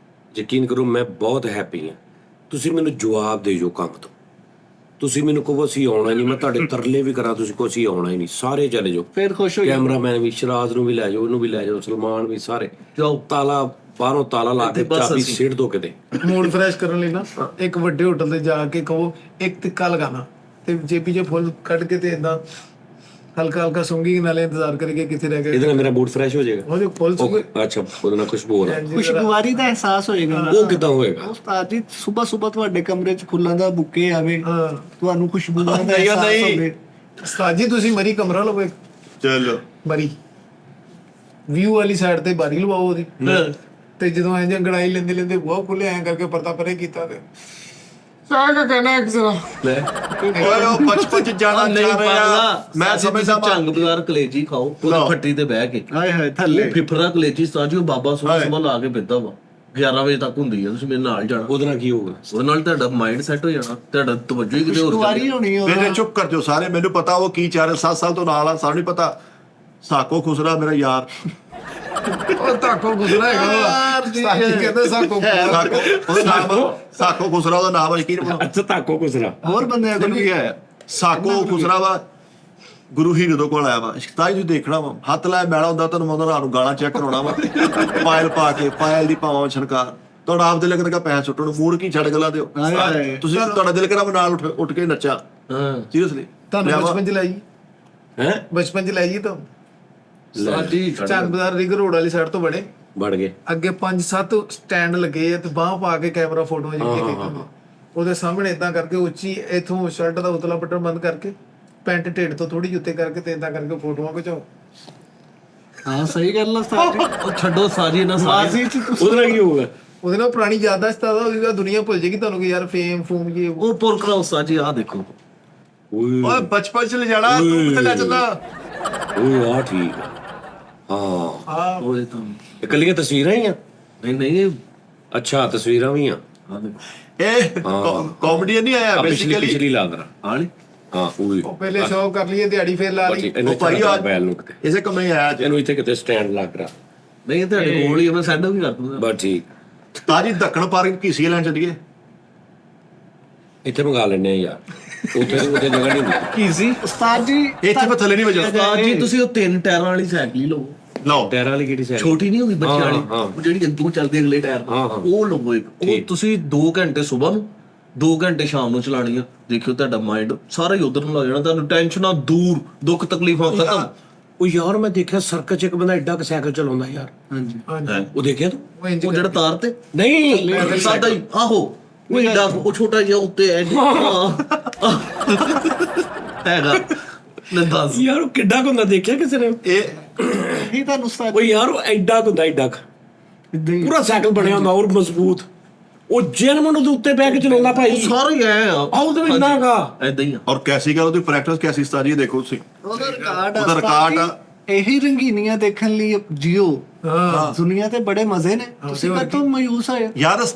ਯਕੀਨ ਕਰੋ ਮੈਂ ਬਹੁਤ ਹੈਪੀ ਹਾਂ। ਤੁਸੀਂ ਮੈਨੂੰ ਜਵਾਬ ਦੇ ਜੋ ਕੰਮ ਤੋਂ। ਤੁਸੀਂ ਮੈਨੂੰ ਕਹੋ ਅਸੀਂ ਆਉਣਾ ਨਹੀਂ, ਮੈਂ ਤੁਹਾਡੇ ਤਰਲੇ ਵੀ ਕਰਾਂ ਤੁਸੀਂ ਕਹੋ ਅਸੀਂ ਆਉਣਾ ਹੀ ਨਹੀਂ, ਸਾਰੇ ਚਲੇ ਜਾਓ। ਫਿਰ ਖੁਸ਼ ਹੋ ਕੈਮਰਾਮੈਨ ਵੀ, ਸ਼ਰਾਜ਼ ਨੂੰ ਵੀ ਲੈ ਜਾਓ, ਉਹਨੂੰ ਵੀ ਲੈ ਜਾਓ, ਸਲਮਾਨ ਵੀ, ਸਾਰੇ ਜਾਓ। ਤਾਲਾ ਬਾਹਰੋਂ ਤਾਲਾ ਲਾ ਕੇ ਚਾਬੀ ਸਿੱਟ ਦੋ ਕਿਤੇ। ਮੂਡ ਫਰੈਸ਼ ਕਰਨ ਲਈ ਨਾ ਇੱਕ ਵੱਡੇ ਹੋਟਲ ਤੇ ਜਾ ਕੇ ਕਹੋ ਇੱਕ ਟਿੱਕਾ ਲਗਾਣਾ ਤੇ ਜੇਪੀ ਜੇ ਫੁੱਲ ਕੱਢ ਕੇ ਤੇ ਇਦਾਂ ਹਲਕਾ ਹਲਕਾ ਸੁੰਗੀ ਨਾਲੇ ਇੰਤਜ਼ਾਰ ਕਰੀਏ ਕਿੱਥੇ ਰਹਿ ਗਏ। ਇਹਦੇ ਨਾਲ ਮੇਰਾ ਮੂਡ ਫਰੈਸ਼ ਹੋ ਜਾਏਗਾ। ਉਹਦੇ ਫੁੱਲ ਸੁੰਗੇ ਅੱਛਾ ਉਹਦੇ ਨਾਲ ਖੁਸ਼ਬੂ ਹੋ ਰਹੀ ਖੁਸ਼ਗਵਾਰੀ ਦਾ ਅਹਿਸਾਸ ਹੋਏਗਾ ਨਾ। ਉਹ ਕਿੱਦਾਂ ਹੋਏਗਾ? ਉਸਤਾਦ ਜੀ ਸਵੇਰ ਤੁਹਾਡੇ ਕਮਰੇ 'ਚ ਫੁੱਲਾਂ ਦਾ ਬੁੱਕੇ ਆਵੇ, ਤੁਹਾਨੂੰ ਖੁਸ਼ਬੂਆਂ ਦਾ ਨਹੀਂ, ਅਹਿਸਾਸ ਨਹੀਂ। ਹੋਵੇ। ਉਸਤਾਦ ਜੀ ਤੁਸੀਂ ਮਰੀ ਕਮਰਾ ਲਵੋ ਇੱਕ ਚਲੋ ਮਰੀ ਵਿਊ ਵਾਲੀ ਸਾਈਡ ਤੇ ਬਾਰੀ ਲਵਾਓ ਉਹਦੀ ਤੇ ਜਦੋਂ ਐਂ ਜੰਗੜਾਈ ਲੈਂਦੇ ਲੈਂਦੇ ਬਹੁਤ ਖੁੱਲੇ ਐਂ ਕਰਕੇ ਪਰਦਾ ਪਰੇ ਕੀਤਾ ਤੇ ਸਾਗਾ ਕਹਿਣਾ ਇੱਕ ਜ਼ਰਾ ਓਏ ਉਹ ਬਚਪਨ ਚ ਜਾਣਾ ਨਹੀਂ ਚਾਹ ਰਿਹਾ। ਪਾਗਲਾ ਮੈਂ ਸਮਝਦਾ ਝੰਗ ਬਾਜ਼ਾਰ ਕਲੇਜੀ ਖਾਓ ਉਹਦੀ ਫੱਟੀ ਤੇ ਬਹਿ ਕੇ। ਹਾਏ ਹਾਏ ਥੱਲੇ ਫਿਫਰਾ ਕਲੇਜੀ ਸਾਜੀ ਉਹ ਬਾਬਾ ਸੁਬਾ ਲਾ ਕੇ ਬਿੱਦਾ ਵਾ 11 ਵਜੇ ਤੱਕ ਹੁੰਦੀ ਆ। ਤੁਸੀਂ ਮੇਰੇ ਨਾਲ ਜਾਣਾ, ਉਹਦੇ ਨਾਲ ਕੀ ਹੋਊਗਾ? ਉਹਦੇ ਨਾਲ ਤੁਹਾਡਾ ਮਾਈਂਡ ਸੈੱਟ ਹੋ ਜਾਣਾ, ਤੁਹਾਡਾ ਤਵੱਜੋ ਹੀ ਕਿਤੇ ਹੋਰ ਖੁਸ਼ਗਵਾਰੀ ਹੋਣੀ ਹੈ ਮੇਰੇ ਚੁੱਪ ਕਰ ਜਾਓ ਸਾਰੇ। ਮੈਨੂੰ ਪਤਾ ਉਹ ਕੀ 4-7 ਸਾਲ ਤੋਂ ਨਾਲ ਆ, ਸਾਨੂੰ ਨਹੀਂ ਪਤਾ। ਸਾਕੋ ਖੁਸਰਾ ਮੇਰਾ ਯਾਰ। ਉਹ ਤਾਕੋ ਗੁਜ਼ਰਾ ਹੈਗਾ ਸਾਜੀ ਕਹਿੰਦੇ ਸਾਕੋ ਸਾਕੋ ਉਹਦਾ ਨਾਮ ਸਾਕੋ ਖੁਸਰਾ ਉਹਦਾ ਨਾਮ ਹੈ। ਯਕੀਨ ਕਰੋ ਅੱਛਾ ਤਾਕੋ ਕੁਸਰਾ ਹੋਰ ਬੰਦੇ ਕੋਲ ਵੀ ਆਇਆ। ਸਾਕੋ ਖੁਸਰਾ ਵਾ ਗੁਰੂ ਹੀ ਜਦੋਂ ਕੋਲ ਆਇਆ ਵਾ। ਇਸ਼ਤਾਈ ਤੁਸੀਂ ਦੇਖਣਾ ਵਾ, ਹੱਥ ਲਾਇਆ ਮੈਲਾ ਹੁੰਦਾ ਤੁਹਾਨੂੰ ਮੈਂ ਉਹਨਾਂ ਨੂੰ ਗਾਲਾਂ ਚੈੱਕ ਕਰਾਉਣਾ ਵਾ। ਪਾਇਲ ਪਾ ਕੇ ਪਾਇਲ ਦੀ ਪਾਵਾਂ ਛਣਕਾਰ ਤੁਹਾਡਾ ਆਪ ਦਿਲ ਕਰੇਗਾ ਪੈਸੇ ਸੁੱਟਣ ਨੂੰ। ਮੂਡ ਕੀ ਛੱਡ ਗੱਲਾਂ ਦਿਓ ਤੁਸੀਂ। ਤੁਹਾਡਾ ਦਿਲ ਕਰਾ ਮੈਂ ਨਾਲ ਉੱਠ ਕੇ ਨੱਚਾ। ਹਾਂ ਸੀਰੀਅਸਲੀ ਤੁਹਾਨੂੰ ਬਚਪਨ ਚ ਲੈ ਜੀ ਹੈ ਬਚਪਨ ਚ ਲੈ ਜੀ ਤਾਂ ਸਾਡੀ ਚੰਗ ਬਾਜ਼ਾਰ ਰਿਗ ਰੋਡ ਵਾਲੀ ਸਾਈਡ ਤੋਂ ਬੜੇ ਵੜ ਗਏ। ਅੱਗੇ 5-7 ਸਟੈਂਡ ਲੱਗੇ ਆ ਤੇ ਬਾਹ ਪਾ ਕੇ ਕੈਮਰਾ ਫੋਟੋਆਂ ਜਿਹੜੀਆਂ ਖਿੱਚਦੇ ਉਹਦੇ ਸਾਹਮਣੇ ਇਦਾਂ ਕਰਕੇ ਉੱਚੀ ਇਥੋਂ ਸ਼ਰਟ ਦਾ ਉਤਲਾ ਬਟਨ ਬੰਦ ਕਰਕੇ ਪੈਂਟ ਢਿੱਡ ਤੋਂ ਥੋੜੀ ਉੱਤੇ ਕਰਕੇ ਤੇ ਇਦਾਂ ਕਰਕੇ ਫੋਟੋਆਂ ਖਿਚਾਓ। ਹਾਂ ਸਹੀ ਗੱਲ ਹੈ ਸਾਡੀ। ਉਹ ਛੱਡੋ ਸਾਜੀ ਨਾ ਮਾਜ਼ੀ 'ਚ ਤੁਸੀਂ ਉਹਦੇ ਨਾਲ ਕੀ ਹੋਊਗਾ? ਉਹਦੇ ਨਾਲ ਪੁਰਾਣੀ ਯਾਦਾਸ਼ਤ ਆ ਉਹਦੀ ਦੁਨੀਆ ਭੁੱਲ ਜੇਗੀ ਤੁਹਾਨੂੰ ਕਿ ਯਾਰ ਫੇਮ ਫੂਮ ਕੀ ਉਹ ਪੁਰ ਕਰਾਓ ਸਾਜੀ ਆ ਦੇਖੋ। ਓਏ ਬਚਪਨ ਚ ਲੈ ਜਾਣਾ ਤੂੰ ਕਿੱਥੇ ਲੈ ਚੱਲਦਾ? ਓਏ ਆ ਠੀਕ ਆ। ਹਾਂ ਆ ਉਹ ਇਹ ਤਾਂ ਇਕੱਲੀਆਂ ਤਸਵੀਰਾਂ ਹੀ ਆ? ਨਹੀਂ ਅੱਛਾ ਤਸਵੀਰਾਂ ਵੀ ਆ। ਆ ਦੇਖੋ ਇਹ ਕਾਮੇਡੀਅਨ ਨਹੀਂ ਆਇਆ ਬੇਸਿਕਲੀ। ਪਿਛਲੀ ਲਾ ਦੇਣਾ। ਆਲੀ ਹਾਂ ਓਏ ਉਹ ਪਹਿਲੇ ਸ਼ੌ ਕਰ ਲਈਏ ਦਿਹਾੜੀ ਫੇਰ ਲਾ ਲਈ। ਇਹਨੂੰ ਭਾਈ ਭਾਈ ਅੱਜ ਬੈਲ ਨੂੰ ਕਿਤੇ ਇਸੇ ਕਮਰੇ ਆਇਆ ਅੱਜ। ਇਹਨੂੰ ਇੱਥੇ ਕਿਤੇ ਸਟੈਂਡ ਲੱਗ ਰਿਹਾ। ਨਹੀਂ ਤੁਹਾਡੇ ਕੋਲ ਹੀ ਆ, ਮੈਂ ਸੈਂਡ ਵੀ ਕਰ ਦੂੰਗਾ। ਬਸ ਠੀਕ। ਤਾਜੀ ਦੱਖਣ ਪਾਰਕ ਘੀਸੀਆਂ ਲੈਣ ਚੱਲੀਏ। ਇੱਥੇ ਮੰਗਾ ਲੈਣੇ ਆ ਯਾਰ। ਉੱਥੇ ਜਗ੍ਹਾ ਨਹੀਂ ਹੁੰਦੀ। ਕੀ ਸੀ ਉਸਤਾਦ ਜੀ ਇੱਥੇ ਮੈਂ ਥੱਲੇ ਨਹੀਂ ਵਜਾ। ਉਸਤਾਦ ਜੀ ਤੁਸੀਂ ਉਹ 3 ਟਾਇਰਾਂ ਵਾਲੀ ਸਾਈਕਲ ਹੀ ਲਓ। ਲਓ ਟਾਇਰਾਂ ਵਾਲੀ ਕਿਹੜੀ ਸਾਈਡ? ਛੋਟੀ ਨਹੀਂ ਹੁੰਦੀ ਬੱਚਿਆਂ ਵਾਲੀ, ਹਾਂ। ਉਹ ਜਿਹੜੀ ਅੱਗੋਂ ਚੱਲਦੀ ਅਗਲੇ ਟਾਇਰ ਹਾਂ, ਹਾਂ। ਉਹ ਲਵੋ ਇੱਕ। ਉਹ ਤੁਸੀਂ 2 ਘੰਟੇ ਸਵੇਰ ਨੂੰ 2 ਘੰਟੇ ਸ਼ਾਮ ਨੂੰ ਚਲਾਣੀ ਆ। ਦੇਖਿਓ ਤੁਹਾਡਾ ਮਾਈਂਡ ਸਾਰਾ ਹੀ ਉਧਰ ਨੂੰ ਲੱਗ ਜਾਣਾ। ਤੁਹਾਨੂੰ ਟੈਨਸ਼ਨਾਂ ਦੂਰ, ਦੁੱਖ ਤਕਲੀਫਾਂ ਖਤਮ। ਉਹ ਯਾਰ ਮੈਂ ਦੇਖਿਆ ਸਰਕਸ 'ਚ ਇੱਕ ਬੰਦਾ ਐਡਾ ਕੁ ਸਾਈਕਲ ਚਲਾਉਂਦਾ ਯਾਰ, ਹਾਂਜੀ ਹਾਂਜੀ ਉਹ ਦੇਖਿਆ ਤੂੰ? ਉਹ ਇੰਜ ਉਹ ਜਿਹੜਾ ਤਾਰ ਤੇ ਨਹੀਂ ਸਾਦਾ ਹੀ ਆਹੋ ਉਹ ਏਡਾ ਉਹ ਛੋਟਾ ਜਿਹਾ ਉੱਤੇ ਹੈਗਾ ਲੈ ਦੱਸ ਯਾਰ ਉਹ ਕਿੱਡਾ ਕੁ ਹੁੰਦਾ ਦੇਖਿਆ ਕਿਸੇ ਨੇ? ਇਹ ਇਹ ਤੁਹਾਨੂੰ ਉਸਤਾਦ ਉਹ ਯਾਰ ਉਹ ਐਡਾ ਕੁ ਹੁੰਦਾ, ਐਡਾ ਕੁ ਇਦਾਂ ਹੀ ਪੂਰਾ ਸਾਈਕਲ ਬਣਿਆ ਹੁੰਦਾ ਔਰ ਮਜ਼ਬੂਤ, ਉਹ ਜਨਮਨ ਉਹਦੇ ਉੱਤੇ ਬਹਿ ਕੇ ਚਲਾਉਂਦਾ ਭਾਈ। ਸਾਰੇ ਹੀ ਐ ਆਹ ਤੇ ਇੰਨਾ ਗਾ ਐਦਾਂ ਹੀ ਆ ਔਰ ਕੈਸੀ ਗੱਲ ਉਹਦੀ ਪ੍ਰੈਕਟਿਸ ਕੈਸੀ ਉਸਤਾਦ ਜੀ ਦੇਖੋ ਤੁਸੀਂ, ਉਹਦਾ ਰਿਕਾਰਡ ਉਹਦਾ ਰਿਕਾਰਡ ਆ। ਇਹੀ ਰੰਗੀਨੀਆਂ ਦੇਖਣ ਲਈ ਜੀਓ ਹਾਂ ਦੁਨੀਆ ਤੇ ਬੜੇ ਮਜ਼ੇ ਨੇ। ਤੁਸੀਂ ਕਦੋਂ ਮਾਯੂਸ ਆਏ ਯਾਰ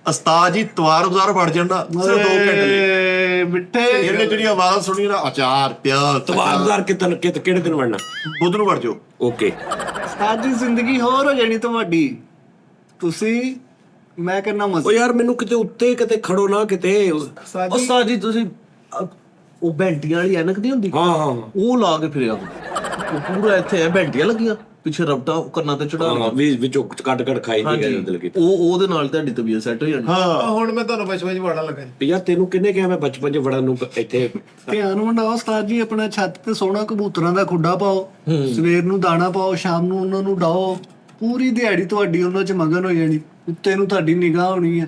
ਉਸਤਾਦ ਜੀ ਤਵਾਰ ਬਜ਼ਾਰ ਵੜ ਜਾਂਦਾ ਸਿਰਫ 2 ਘੰਟੇ ਲਈ। ਮਿੱਠੇ ਇਹਨੇ ਜਿਹੜੀ ਆਵਾਜ਼ ਸੁਣੀ ਨਾ, ਅਚਾਰ ਪਿਆਜ਼ ਤਵਾਰਦਾਰ ਕਿਹੜੇ ਦਿਨ ਵੜਨਾ? ਬੁੱਧ ਨੂੰ ਵੜ ਜਾਓ। ਓਕੇ ਉਸਤਾਦ ਜੀ ਜ਼ਿੰਦਗੀ ਹੋਰ ਹੋ ਜਾਣੀ ਤੁਹਾਡੀ। ਤੁਸੀਂ ਮੈਂ ਕਹਿੰਦਾ ਉਹ ਮਜ਼ੇ ਯਾਰ ਮੈਨੂੰ ਕਿਤੇ ਉੱਤੇ ਕਿਤੇ ਖੜੋ ਨਾ ਕਿਤੇ। ਉਸਤਾਦ ਜੀ ਤੁਸੀਂ ਉਹ ਬੈਂਟੀਆਂ ਵਾਲੀ ਐਨਕ ਨਹੀਂ ਹੁੰਦੀ, ਹਾਂ ਹਾਂ ਉਹ ਲਾ ਕੇ ਫਿਰਿਆ ਉਹ ਪੂਰਾ ਇੱਥੇ ਐ ਬੈਂਟੀਆਂ ਲੱਗੀਆਂ ਪਿੱਛੇ ਰਬਟਾ ਕੰਨਾਂ ਤੇ ਚੜਾ ਹਾਂ, ਵੀ ਵਿੱਚੋਂ ਕੱਟ ਖਾਈ ਦੀ ਗੱਲ ਦਿਲ ਕੀਤੀ। ਉਹ ਉਹਦੇ ਨਾਲ ਤੁਹਾਡੀ ਤਬੀਅਤ ਸੈੱਟ ਹੋ ਜਾਣੀ। ਹਾਂ ਹੁਣ ਮੈਂ ਤੁਹਾਨੂੰ ਬਚਪਨ 'ਚ ਵੜਨ ਲੱਗਾ ਜੀ। ਵੀ ਯਾਰ ਤੈਨੂੰ ਕਿਹਨੇ ਕਿਹਾ ਮੈਂ ਬਚਪਨ 'ਚ ਵੜਨ ਨੂੰ ਇੱਥੇ? ਧਿਆਨ ਵੰਡਾਓ ਉਸਤਾਦ ਜੀ, ਆਪਣਾ ਛੱਤ ਤੇ ਸੋਹਣਾ ਕਬੂਤਰਾਂ ਦਾ ਖੁੱਡਾ ਪਾਓ, ਸਵੇਰ ਨੂੰ ਦਾਣਾ ਪਾਓ, ਸ਼ਾਮ ਨੂੰ ਉਹਨਾਂ ਨੂੰ ਡਾਓ, ਪੂਰੀ ਦਿਹਾੜੀ ਤੁਹਾਡੀ ਉਹਨਾਂ 'ਚ ਮਗਨ ਹੋ ਜਾਣੀ। ਉੱਤੇ ਨੂੰ ਤੁਹਾਡੀ ਨਿਗਾਹ ਹੋਣੀ ਹੈ,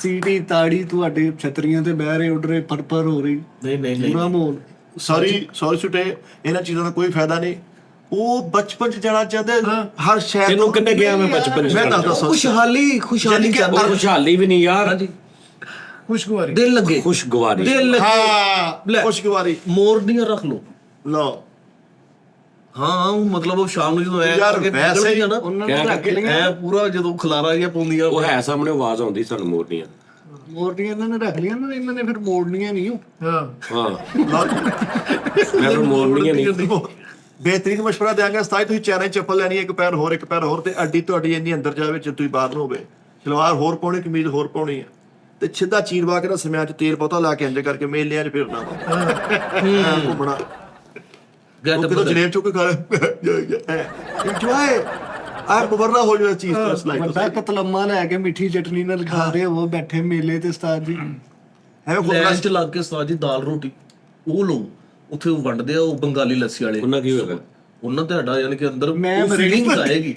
ਸੀਟੀ ਤਾੜੀ ਤੁਹਾਡੇ ਛਤਰੀਆਂ ਤੇ ਬਹਿ ਰਹੇ, ਉੱਡ ਰਹੇ, ਫਰਫਰ ਹੋ ਰਹੀ, ਨਹੀਂ ਪੂਰਾ ਮਾਹੌਲ। ਸੌਰੀ ਛੁੱਟੇ, ਇਹਨਾਂ ਚੀਜ਼ਾਂ ਦਾ ਕੋਈ ਫਾਇਦਾ ਨਹੀਂ। ਉਹ ਬਚਪਨ ਚ ਜਾਣਾ ਚਾਹੁੰਦੇ ਹਰ ਸ਼ਹਿਰ ਤੈਨੂੰ ਕਿੰਨੇ ਕਿਹਾ ਮੈਂ ਬਚਪਨ 'ਚ? ਮੈਂ ਦੱਸਦਾ ਖੁਸ਼ਹਾਲੀ ਉਹ ਖੁਸ਼ਹਾਲੀ ਵੀ ਨਹੀਂ ਯਾਰ, ਖੁਸ਼ਗਵਾਰੀ ਦਿਲ ਲੱਗੇ ਖੁਸ਼ਗਵਾਰੀ। ਦਿਲ ਲੱਗੇ ਹਾਂ ਖੁਸ਼ਗਵਾਰੀ ਮੋਰਨੀਆਂ ਰੱਖ ਲਓ। ਲਓ ਹਾਂ ਉਹ ਮਤਲਬ ਉਹ ਸ਼ਾਮ ਨੂੰ ਜਦੋਂ ਐ ਯਾਰ ਕਰਕੇ ਵੈਸੇ ਹੀ ਨਿਕਲਦੀਆਂ ਨਾ ਉਹਨਾਂ ਨੂੰ ਰੱਖ ਲਈਆਂ ਐ ਪੂਰਾ ਜਦੋਂ ਖਲਾਰਾ ਜਿਹਾ ਪਾਉਂਦੀਆਂ ਉਹ ਹੈ ਸਾਹਮਣੇ ਆਵਾਜ਼ ਆਉਂਦੀ ਸਾਨੂੰ ਮੋਰਨੀਆਂ। ਮੋਰਨੀਆਂ ਇਹਨਾਂ ਨੇ ਰੱਖ ਲਈਆਂ ਨਾ, ਇਹਨਾਂ ਨੇ ਫਿਰ ਮੋੜਨੀਆਂ ਨਹੀਂ। ਹਾਂ ਹਾਂ ਮੈਂ ਫਿਰ ਮੋਰਨੀਆਂ ਨਹੀਂ। ਬਿਹਤਰੀਨ ਮਸ਼ਵਰਾ ਦਿਆਂਗਾ ਸਤਾਈ, ਤੁਸੀਂ ਚੈਨ ਚੱਪਲ ਲੈਣੀ ਹੈ, ਇੱਕ ਪੈਰ ਹੋਰ ਤੇ ਅੱਡੀ ਤੁਹਾਡੀ ਇੰਨੀ ਅੰਦਰ ਜਾਵੇ ਜੇ ਤੁਸੀਂ ਬਾਹਰ ਨੂੰ ਹੋਵੇ, ਸਲਵਾਰ ਹੋਰ ਪਾਉਣੀ, ਕਮੀਜ਼ ਹੋਰ ਪਾਉਣੀ ਹੈ, ਤੇ ਸਿੱਧਾ ਚੀਰਵਾ ਕੇ ਨਾ ਸਮਿਆਂ ਚ ਤੇਲ ਬਹੁਤਾ ਲਾ ਕੇ ਇੰਜ ਕਰਕੇ ਮੇਲਿਆਂ 'ਚ ਫਿਰਨਾ ਵਾ ਘੁੰਮਣਾ। ਗੈਟ ਉਹ ਕਿਦੋਂ ਜਨੇਬ ਚੁੱਕ ਕੇ ਖਾ ਲੈ ਇੰਜੋਏ ਆ ਬਵਰਨਾ ਹੋ ਜਾਵੇ ਚੀਜ਼ ਤੋਂ ਸਲਾਈਡ ਵੱਡਾ ਕਤਲੰਮਾ ਲੈ ਕੇ ਮਿੱਠੀ ਚਟਨੀ ਨਾਲ ਖਾ ਰਹੇ ਉਹ ਬੈਠੇ ਮੇਲੇ ਤੇ ਉਸਤਾਦ ਜੀ। ਐਵੇਂ ਖੁੱਲਾ ਲੈਂਚ ਲੱਗ ਕੇ ਸਾਜੀ ਦਾਲ ਰੋਟੀ ਉਹ ਲੋ ਉੱਥੇ ਉਹ ਵੰਡਦੇ ਆ ਉਹ ਬੰਗਾਲੀ ਲੱਸੀ ਵਾਲੇ। ਉਹਨਾਂ ਕੀ ਹੋਏਗਾ? ਉਹਨਾਂ ਤੁਹਾਡਾ ਯਾਨੀ ਕਿ ਅੰਦਰ ਮੈਂ ਫੀਲਿੰਗ ਆਏਗੀ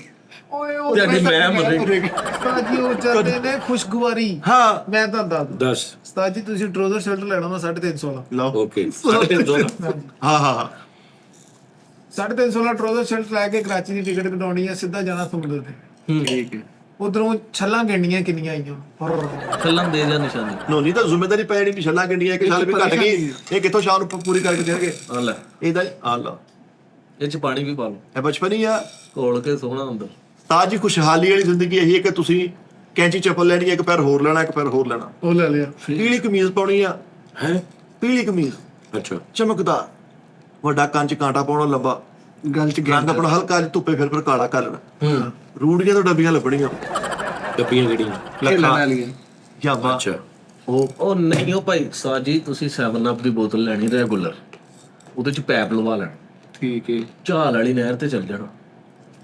ਓਏ ਉਹ ਤੁਹਾਡੀ ਮੈਂ ਮਰੇਗੀ। ਉਸਤਾਦ ਜੀ ਉਹ ਚੱਲਦੇ ਨੇ ਖੁਸ਼ਗਵਾਰੀ। ਹਾਂ ਮੈਂ ਤੁਹਾਨੂੰ ਦੱਸ ਦੂੰ ਦੱਸ। ਉਸਤਾਦ ਜੀ ਤੁਸੀਂ ਟਰੋਜ਼ਰ ਸ਼ਰਟ ਲੈਣਾ ਵਾ 350 ਵਾਲਾ। ਲਓ ਓਕੇ 350 ਹਾਂ 350 ਵਾਲਾ ਟਰੋਜ਼ਰ ਸ਼ਰਟ ਲੈ ਕੇ ਕਰਾਚੀ ਦੀ ਟਿਕਟ ਕਟਾਉਣੀ ਹੈ, ਸਿੱਧਾ ਜਾਣਾ ਸਮੁੰਦਰ ਤੇ। ਠੀਕ ਹੈ। ਉਧਰੋਂ ਛੱਲਾਂ ਗਿਣਨੀਆਂ ਕਿੰਨੀਆਂ ਆਈਆਂ। ਥੱਲਾਂ ਦੇ ਜਾ ਨਿਸ਼ਾਨੀ ਨੋ ਨਹੀਂ ਤਾਂ ਜ਼ਿੰਮੇਵਾਰੀ ਪੈ ਨਹੀਂ ਪਿਛਲਾ ਗੰਡੀਆਂ ਇੱਕ ਸਾਲ ਵੀ ਘਟ ਗਈ, ਇਹ ਕਿੱਥੋਂ ਸ਼ਾਮ ਨੂੰ ਪੂਰੀ ਕਰਕੇ ਦੇਣਗੇ? ਆ ਲੈ ਇਹਦਾ ਆ ਲਾ ਇਹ ਚ ਪਾਣੀ ਵੀ ਪਾ ਲਓ ਇਹ ਬਚਪਨ ਹੀ ਆ। ਘੋਲ ਕੇ ਸੋਹਣਾ ਅੰਦਰ। ਤਾਜੀ ਖੁਸ਼ਹਾਲੀ ਵਾਲੀ ਜ਼ਿੰਦਗੀ ਇਹੀ ਹੈ ਕਿ ਤੁਸੀਂ ਕੈਂਚੀ ਚੱਪਲ ਲੈਣੀ ਹੈ, ਇੱਕ ਪੈਰ ਹੋਰ ਲੈਣਾ, ਇੱਕ ਪੈਰ ਹੋਰ ਲੈਣਾ, ਉਹ ਲੈ ਲਿਆ। ਪੀਲੀ ਕਮੀਜ਼ ਪਾਉਣੀ ਆ, ਹੈ। ਪੀਲੀ ਕਮੀਜ਼ ਅੱਛਾ ਚਮਕਦਾਰ, ਵੱਡਾ ਕੰਚ ਕਾਂਟਾ ਪਾਉਣਾ ਲੰਬਾ, ਗੱਲ ਚ ਰੰਗ ਆਪਣਾ ਹਲਕਾ ਜਿਹਾ ਧੁੱਪੇ ਫਿਰ ਕਾਲਾ ਕਰ ਲੈਣਾ, ਰੂੜੀਆਂ ਤੋਂ ਡੱਬੀਆਂ ਲੱਭਣੀਆਂ, ਡੱਬੀਆਂ ਕਿਹੜੀਆਂ? ਖੇਲਣ ਵਾਲੀਆਂ। ਜਾਬਾ ਅੱਛਾ ਉਹ ਨਹੀਂ ਉਹ ਭਾਈ ਸਾਜੀ ਤੁਸੀਂ 7 ਅਪ ਦੀ ਬੋਤਲ ਲੈਣੀ ਰੈਗੂਲਰ, ਉਹਦੇ ਚ ਪੈਪ ਲਵਾ ਲੈਣਾ, ਠੀਕ ਹੈ। ਝਾਲ ਵਾਲੀ ਨਹਿਰ ਤੇ ਚੱਲ ਜਾਣਾ,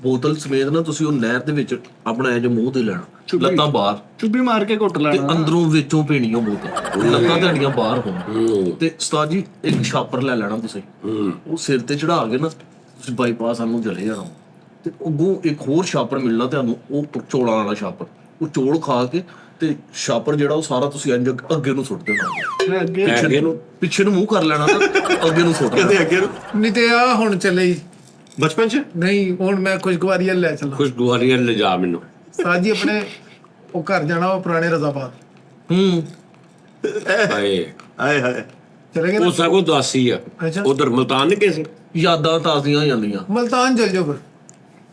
ਬੋਤਲ ਸਮੇਤ ਨਾ ਤੁਸੀਂ ਉਹ ਨਹਿਰ ਦੇ ਵਿੱਚ ਆਪਣਾ ਇਹ ਜੋ ਮੂੰਹ ਤੇ ਲੈਣਾ, ਲੱਤਾਂ ਬਾਹਰ ਚੁੱਭੀ ਮਾਰ ਕੇ ਘੁੱਟ ਤੇ ਲੈਣਾ। ਅੰਦਰੋਂ ਵਿੱਚੋਂ ਪੀਣੀ ਉਹ ਬੋਤਲ, ਲੱਤਾਂ ਤੁਹਾਡੀਆਂ ਬਾਹਰ ਹੋਣ। ਤੇ ਉਸਤਾਦ ਜੀ ਇੱਕ ਛਾਪਰ ਲੈ ਲੈਣਾ ਤੁਸੀਂ, ਉਹ ਸਿਰ ਤੇ ਚੜਾ ਕੇ ਨਾ ਤੁਸੀਂ ਬਾਈਪਾਸ ਨੂੰ ਚਲੇ ਜਾਣਾ, ਤੇ ਅੱਗੋਂ ਇੱਕ ਹੋਰ ਛਾਪਰ ਮਿਲਣਾ ਤੁਹਾਨੂੰ, ਉਹ ਚੋਲਾਂ ਵਾਲਾ ਛਾਪਰ, ਉਹ ਚੋਲ ਖਾ ਕੇ ਤੇ ਛਾਪਰ ਜਿਹੜਾ ਉਹ ਸਾਰਾ ਤੁਸੀਂ ਇੰਜ ਅੱਗੇ ਨੂੰ ਸੁੱਟ ਦੇਣਾ, ਅੱਗੇ ਨੂੰ ਪਿੱਛੇ ਨੂੰ ਮੂੰਹ ਕਰ ਲੈਣਾ ਤੇ ਅੱਗੇ ਨੂੰ ਸੁੱਟ ਦੇਣਾ। ਕਹਿੰਦੇ ਅੱਗੇ ਨੂੰ ਨਹੀਂ ਤੇ ਆ ਹੁਣ ਚੱਲੇ ਹੀ ਬਚਪਨ ਚ ਨਹੀਂ, ਹੁਣ ਮੈਂ ਖੁਸ਼ਗਵਾਰੀ ਵੱਲ ਲੈ ਚੱਲਾਂ। ਖੁਸ਼ਗਵਾਰੀ ਵੱਲ ਲਿਜਾ ਮੈਨੂੰ। ਉਸਤਾਦ ਜੀ ਆਪਣੇ ਉਹ ਘਰ ਜਾਣਾ ਵਾ ਪੁਰਾਣੇ ਰਜ਼ਾਬਾਦ। ਹਾਏ ਆਏ ਹਾਏ ਚਲੇ ਗਏ ਨਾ? ਉਹ ਸਗੋਂ ਦਾਸੀ ਆ ਅੱਛਾ। ਉਧਰ ਮਲਤਾਨ ਨਹੀਂ ਗਏ ਸੀ? ਯਾਦਾਂ ਤਾਜ਼ੀਆਂ ਹੋ ਜਾਂਦੀਆਂ। ਮਲਤਾਨ ਚੱਲ ਜਾਓ ਫਿਰ।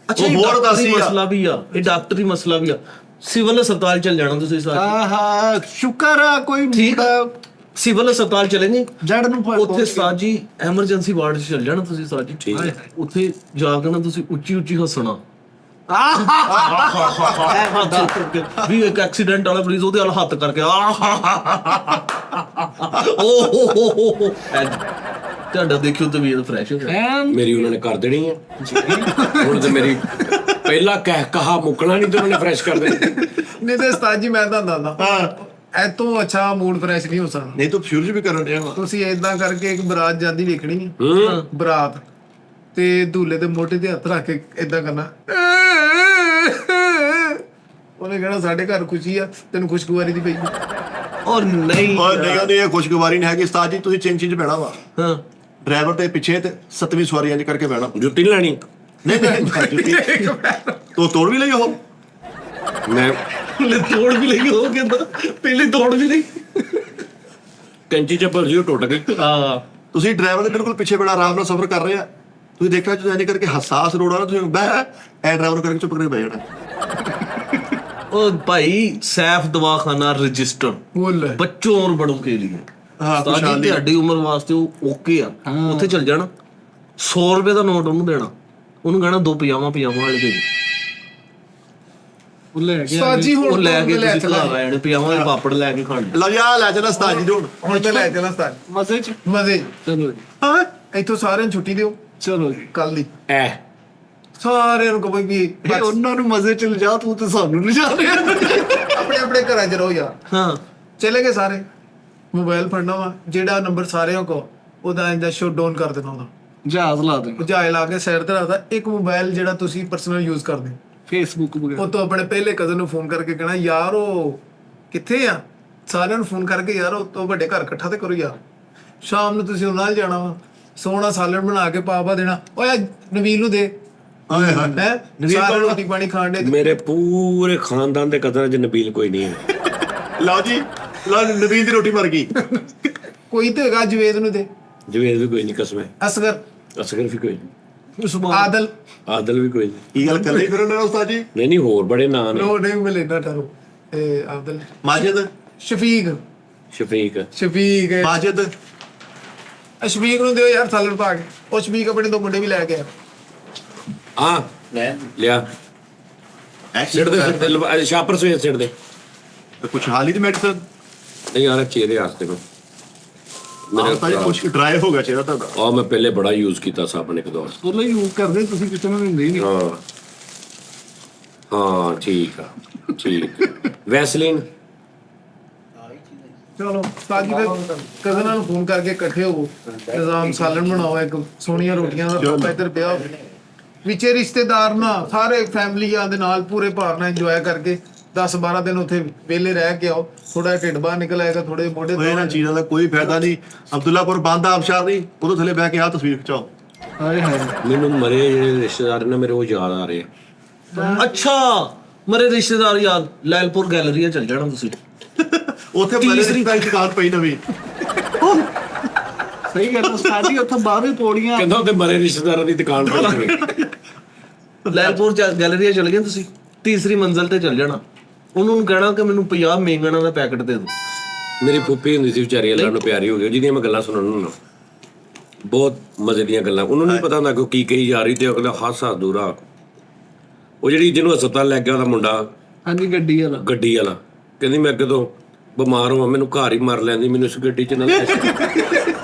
ਅੱਛਾ ਉਹ ਇਹ ਹੋਰ ਡਾਕਟਰੀ ਦੱਸੀ ਆ। ਮਸਲਾ ਵੀ ਆ, ਇਹ ਡਾਕਟਰੀ ਮਸਲਾ ਵੀ ਆ। ਸਿਵਲ ਹਸਪਤਾਲ ਚਲ ਜਾਣਾ ਤੁਸੀਂ ਸਾਰੇ, ਆਹਾ ਸ਼ੁਕਰ ਆ ਕੋਈ ਠੀਕ ਆ। ਮੁੰਡਾ ਸਿਵਲ ਹਸਪਤਾਲ ਚਲੇਂਗੇ, ਜੜ ਨੂੰ ਉੱਥੇ ਸਾਜੀ ਐਮਰਜੈਂਸੀ ਵਾਰਡ 'ਚ ਚਲ ਜਾਣਾ ਤੁਸੀਂ ਸਾਜੀ, ਠੀਕ ਹੈ। ਉੱਥੇ ਜਾ ਕੇ ਨਾ ਤੁਸੀਂ ਉੱਚੀ ਉੱਚੀ ਹੱਸਣਾ ਵੀ ਇੱਕ ਐਕਸੀਡੈਂਟ ਵਾਲਾ ਮਰੀਜ਼ ਉਹਦੇ ਵੱਲ ਹੱਥ ਕਰਕੇ ਤੁਹਾਡਾ ਦੇਖਿਓ ਤਬੀਅਤ ਫਰੈਸ਼ ਹੋ ਜਾਏ। ਮੇਰੀ ਉਹਨਾਂ ਨੇ ਕਰ ਦੇਣੀ ਆ ਹੁਣ ਤੇ ਮੇਰੀ ਪਹਿਲਾ ਕਹਾ ਮੁੱਕਣਾ ਨਹੀਂ ਤੇ ਉਹਨਾਂ ਨੇ ਫਰੈਸ਼ ਕਰ ਦੇਣੀ। ਨਹੀਂ ਤੇ ਉਸਤਾਦ ਜੀ ਮੈਂ ਤੁਹਾਨੂੰ ਦੱਸਦਾ ਐ ਤੋਂ ਅੱਛਾ ਮੂਡ ਫਰੈਸ਼ ਨਹੀਂ ਹੋ ਸਕਦਾ। ਨਹੀਂ ਤੂੰ ਫਿਊਜ਼ ਵੀ ਕਰਨ ਰਿਹਾ ਵਾ। ਤੁਸੀਂ ਏਦਾਂ ਕਰਕੇ ਇੱਕ ਬਰਾਤ ਜਾਂਦੀ ਵੇਖਣੀ ਹੈ, ਬਰਾਤ ਤੇ ਦੂਲੇ ਦੇ ਮੋਢੇ ਤੇ ਹੱਥ ਰੱਖ ਕੇ ਇਦਾਂ ਕਰਨਾ। ਉਹਨੇ ਕਹਿਣਾ ਸਾਡੇ ਘਰ ਖੁਸ਼ੀ ਆ, ਤੈਨੂੰ ਖੁਸ਼ਗਵਾਰੀ ਦੀ ਪਈ। ਉਹ ਨਹੀਂ ਓਏ ਨਹੀਂ ਉਹਨੇ ਇਹ ਖੁਸ਼ਗਵਾਰੀ ਨਹੀਂ ਹੈਗੀ ਉਸਤਾਦ ਜੀ, ਤੁਸੀਂ ਚਿੰਗ ਚ ਬਹਿਣਾ ਵਾ ਹਾਂ ਡਰਾਈਵਰ ਤੇ ਪਿੱਛੇ ਤੇ 7ਵੀਂ ਸਵਾਰੀ ਇੰਜ ਕਰਕੇ ਬਹਿਣਾ। ਜੁੱਤੀ ਨੀ ਲੈਣੀ ਨਹੀਂ ਨਹੀਂ ਤੋ ਤੋੜ ਵੀ ਲਈ ਉਹ ਮੈਂ ਲੈ ਤੋੜ ਵੀ ਲਈ ਹੋ ਕਹਿੰਦਾ, ਪਹਿਲੇ ਤੋੜ ਵੀ ਲਈ। ਕੈਂਚੀ ਚੱਪਲ ਸੀ ਉਹ ਟੁੱਟ ਗਈ। ਹਾਂ ਤੁਸੀਂ ਡਰਾਈਵਰ ਦੇ ਬਿਲਕੁਲ ਪਿੱਛੇ ਬੜਾ ਆਰਾਮ ਨਾਲ ਸਫ਼ਰ ਕਰ ਰਹੇ ਆ, ਤੁਸੀਂ ਦੇਖਿਆ ਜਦੋਂ ਇੰਜ ਕਰਕੇ ਹਸਾਸ ਰੋਡ ਆ ਨਾ, ਤੁਸੀਂ ਬਹਿ ਐ ਡਰਾਈਵਰ ਕਰਕੇ ਚੁੱਪ ਕਰਕੇ ਬਹਿ ਜਾਣਾ। ਉਹ ਭਾਈ ਸੈਫ ਦਵਾਖਾਨਾ ਰਜਿਸਟਰ ਬੋਲ ਬੱਚੋਂ ਔਰ ਬੜੋਂ ਕੇ ਲਈ ਹਾਂ ਉਸਤਾਦ ਜੀ ਖੁਸ਼ਹਾਲੀ ਤੁਹਾਡੀ ਉਮਰ ਵਾਸਤੇ ਉਹ ਓਕੇ ਆ। ਉੱਥੇ ਚੱਲ ਜਾਣਾ, 100 ਰੁਪਏ ਦਾ ਨੋਟ ਉਹਨੂੰ ਦੇਣਾ, ਉਹਨੂੰ ਕਹਿਣਾ 2 ਪਜਾਮਾ ਵਾਲੇ ਦੇ ਦਿਓ। ਉਹ ਲੈ ਗਿਆ ਸਾਜੀ ਹੁਣ ਉਹ ਲੈ ਕੇ ਲੈ ਤੁਸੀਂ ਘਰ ਆਏ ਨੇ ਪਜਾਮਾ ਦੇ ਪਾਪੜ ਲੈ ਕੇ ਖਾਣੇ। ਲਓ ਯਾ ਲੈ ਜਾਣਾ ਉਸਤਾਦ ਜੀ ਨੂੰ। ਹੁਣ ਤੇ ਲੈ ਚਲਾ ਸਤਾਰ ਮਜ਼ੇ ਚ ਮਜ਼ੇ। ਚਲੋ ਜੀ ਹਾਂ ਇੱਥੋਂ ਸਾਰਿਆਂ ਨੂੰ ਛੁੱਟੀ ਦਿਓ ਚਲੋ ਜੀ। ਕੱਲ ਦੀ, ਐ ਸਾਰਿਆਂ ਨੂੰ ਕਹੋ ਵੀ ਇਹ ਉਹਨਾਂ ਨੂੰ ਮਜ਼ੇ ਚ ਲਿਜਾ, ਤੂੰ ਤੇ ਸਾਨੂੰ ਲਿਜਾ ਰਿਹਾ। ਆਪਣੇ ਆਪਣੇ ਘਰਾਂ 'ਚ ਰਹੋ ਯਾਰ। ਹਾਂ ਚਲੇ ਗਏ ਸਾਰੇ, ਮੋਬਾਈਲ ਫੜਨਾ ਵਾ, ਜਿਹੜਾ ਨੰਬਰ ਸਾਰਿਆਂ ਕੋ ਉਹਦਾ ਇੰਦਾ ਸ਼ੋ ਡਾਊਨ ਕਰ ਦੇਣਾ, ਉਹਦਾ ਜਹਾਜ਼ ਲਾ ਦੇ, ਬੁਝਾਏ ਲਾ ਕੇ ਸਾਈਡ ਤੇ ਰੱਖਦਾ। ਇੱਕ ਮੋਬਾਈਲ ਜਿਹੜਾ ਤੁਸੀਂ ਪਰਸਨਲ ਯੂਜ਼ ਕਰਦੇ ਹੋ, ਫੇਸਬੁੱਕ ਵਗੈਰਾ। ਉਹ ਤੋਂ ਆਪਣੇ ਪਹਿਲੇ ਕਜ਼ਨ ਨੂੰ ਫੋਨ ਕਰਕੇ ਕਹਿਣਾ ਯਾਰ ਉਹ ਕਿੱਥੇ ਆ, ਸਾਰਿਆਂ ਨੂੰ ਫੋਨ ਕਰਕੇ ਯਾਰ ਉਹ ਤੋਂ ਵੱਡੇ ਘਰ ਇਕੱਠਾ ਤੇ ਕਰੋ ਯਾਰ। ਸ਼ਾਮ ਨੂੰ ਤੁਸੀਂ ਉਹਨਾਂ ਨਾਲ ਜਾਣਾ ਵਾ, ਸੋਹਣਾ ਸਾਲਣ ਬਣਾ ਕੇ ਪਾ ਦੇਣਾ, ਓਏ ਨਵੀਨ ਨੂੰ ਦੇ ਹਾਏ ਹਾਏ ਹੈ। ਸਾਰੇ ਰੋਟੀ ਪਾਣੀ ਖਾਣ ਦੇ ਮੇਰੇ ਪੂਰੇ ਖਾਨਦਾਨ ਦੇ ਕਦਰਾਂ 'ਚ ਨਬੀਲ ਕੋਈ ਨਹੀਂ ਹੈ। ਲਓ ਜੀ, ਲਓ ਨਵੀਨ ਦੀ ਰੋਟੀ ਮਰ ਗਈ। ਕੋਈ ਤੇ ਹੈਗਾ, ਜਵੇਦ ਨੂੰ ਦੇ, ਜਵੇਦ ਵੀ ਕੋਈ ਨਹੀਂ, ਕਸਮ ਹੈ ਅਸਗਰ, ਅਸਗਰ ਵੀ ਕੋਈ ਨਹੀਂ, ਆਦਲ, ਆਦਲ ਵੀ ਕੋਈ ਨਹੀਂ। ਕੀ ਗੱਲ ਕਰ ਲਈ ਫਿਰ ਉਹਨਾਂ ਨੇ ਉਸਤਾਦ ਜੀ? ਨਹੀਂ ਹੋਰ ਬੜੇ ਨਾਂ ਨੇ। ਨੋ ਨਹੀਂ ਮਿਲੇ ਨਾ ਠਹਿਰੋ। ਇਹ ਆਦਲ, ਮਾਜਿਦ ਸ਼ਫੀਕ, ਸ਼ਫੀਕ ਸ਼ਫੀਕ ਮਾਜਿਦ ਸ਼ਫੀਕ ਨੂੰ ਦਿਓ ਯਾਰ ਸਾਲਣ ਪਾ ਕੇ। ਉਹ ਸ਼ਫੀਕ ਆਪਣੇ 2 ਮੁੰਡੇ ਵੀ ਲੈ ਕੇ ਆ। ਹਾਂ ਲਿਆ ਸਿਰ ਦੇ ਸ਼ਾਪਰ ਸਵੇਰ ਸਿਰ ਦੇ। ਕੁਛ ਹਾਲ ਹੀ ਦੀ ਮੈਡੀਸਨ ਨਹੀਂ ਯਾਰ ਚਿਹਰੇ ਵਾਸਤੇ ਨੂੰ ਉਸਤਾਦ ਜੀ ਕੁਛ ਡਰਾਈ ਹੋ ਗਿਆ ਚਿਹਰਾ ਤੁਹਾਡਾ। ਆ ਮੈਂ ਪਹਿਲੇ ਬੜਾ ਯੂਜ਼ ਕੀਤਾ ਸਾਬਣ ਇੱਕ ਦੋ। ਉਹ ਲਈ ਯੂਜ਼ ਕਰਦੇ, ਤੁਸੀਂ ਕਿਸੇ ਨੂੰ ਦਿੰਦੇ ਹੀ ਨਹੀਂ। ਹਾਂ ਹਾਂ ਠੀਕ ਆ ਠੀਕ। ਵੈਸਲੀਨ ਚਲੋ ਸਾਜੀ ਫਿਰ ਕਜ਼ਨਾਂ ਨੂੰ ਫੋਨ ਕਰਕੇ ਇਕੱਠੇ ਹੋਵੋ, ਨਿਜ਼ਾਮ ਸਾਲਣ ਬਣਾਓ, ਇੱਕ ਸੋਹਣੀਆਂ ਰੋਟੀਆਂ ਦਾ ਆਪਾਂ ਇੱਧਰ ਪਿਆ ਹੋਵੇ। ਵਿੱਚੇ ਰਿਸ਼ਤੇਦਾਰ ਨਾ ਸਾਰੇ ਫੈਮਲੀਆਂ ਦੇ ਨਾਲ ਪੂਰੇ ਭਾਰ ਨਾਲ ਇੰਜੋਏ ਕਰਕੇ 10-12 ਦਿਨ ਉੱਥੇ ਵਿਹਲੇ ਰਹਿ ਕੇ ਆਓ। ਥੋੜਾ ਢਿੱਡ ਬਾਹਰ ਨਿਕਲ ਆਏਗਾ, ਥੋੜੇ ਮੋਢੇ ਉਹ ਇਹਨਾਂ ਚੀਜ਼ਾਂ ਦਾ ਕੋਈ ਫਾਇਦਾ ਨਹੀਂ। ਅਬਦੁੱਲਾਪੁਰ ਬੰਦ ਆਬਸ਼ਾਰ ਦੀ ਉਹਦੇ ਥੱਲੇ ਬਹਿ ਕੇ ਆਹ ਤਸਵੀਰ ਖਿਚਾਓ। ਹਾਏ ਹਾਏ ਮੈਨੂੰ ਮਰੇ ਜਿਹੜੇ ਰਿਸ਼ਤੇਦਾਰ ਨੇ ਮੇਰੇ ਉਹ ਯਾਦ ਆ ਰਹੇ ਆ। ਅੱਛਾ ਮਰੇ ਰਿਸ਼ਤੇਦਾਰ ਯਾਦ, ਲੈਲਪੁਰ ਗੈਲਰੀ ਚੱਲ ਜਾਣਾ ਤੁਸੀਂ। ਉੱਥੇ ਤੀਸਰੀ ਦੁਕਾਨ ਪਈ ਨਵੀਂ। ਸਹੀ ਗੱਲ ਉਸਤਾਦ ਜੀ, ਉੱਥੇ ਬਾਹਰ ਵੀ ਪੌੜੀਆਂ। ਕਹਿੰਦਾ ਉੱਥੇ ਮਰੇ ਰਿਸ਼ਤੇਦਾਰਾਂ ਦੀ ਦੁਕਾਨ ਪਈ। ਲੈਲਪੁਰ ਗੈਲਰੀ ਚਲ ਗਏ ਤੁਸੀਂ, ਤੀਸਰੀ ਮੰਜ਼ਲ ਤੇ ਚੱਲ ਜਾਣਾ। ਉਹਨੂੰ ਕਹਿਣਾ ਕਿ ਮੈਨੂੰ 50 ਮੇਂਗਣਾ ਦਾ ਪੈਕਟ ਦੇ ਦਿਓ। ਮੇਰੀ ਫੁੱਫੀ ਹੁੰਦੀ ਸੀ ਵਿਚਾਰੀ, ਅੱਲਾ ਨੂੰ ਪਿਆਰੀ ਹੋ ਗਈ, ਜਿਹਦੀਆਂ ਮੈਂ ਗੱਲਾਂ ਸੁਣਨ ਨੂੰ ਬਹੁਤ ਮਜ਼ੇ ਦੀਆਂ ਗੱਲਾਂ। ਉਹਨੂੰ ਨਹੀਂ ਪਤਾ ਹੁੰਦਾ ਕਿ ਉਹ ਕੀ ਕਹੀ ਜਾ ਰਹੀ, ਤੇ ਅਗਲਾ ਹਾਸਾ ਦੂਰਾ। ਉਹ ਜਿਹੜੀ ਜਿਹਨੂੰ ਹਸਪਤਾਲ ਲੈ ਗਿਆ ਉਹਦਾ ਮੁੰਡਾ, ਹਾਂਜੀ ਗੱਡੀ ਵਾਲਾ। ਗੱਡੀ ਵਾਲਾ, ਕਹਿੰਦੀ ਮੈਂ ਅੱਗੇ ਤੋਂ ਬਿਮਾਰ ਹੋਵਾਂ ਮੈਨੂੰ ਘਰ ਹੀ ਮਰ ਲੈਂਦੀ, ਮੈਨੂੰ ਇਸ ਗੱਡੀ 'ਚ ਨਾ ਲੈ।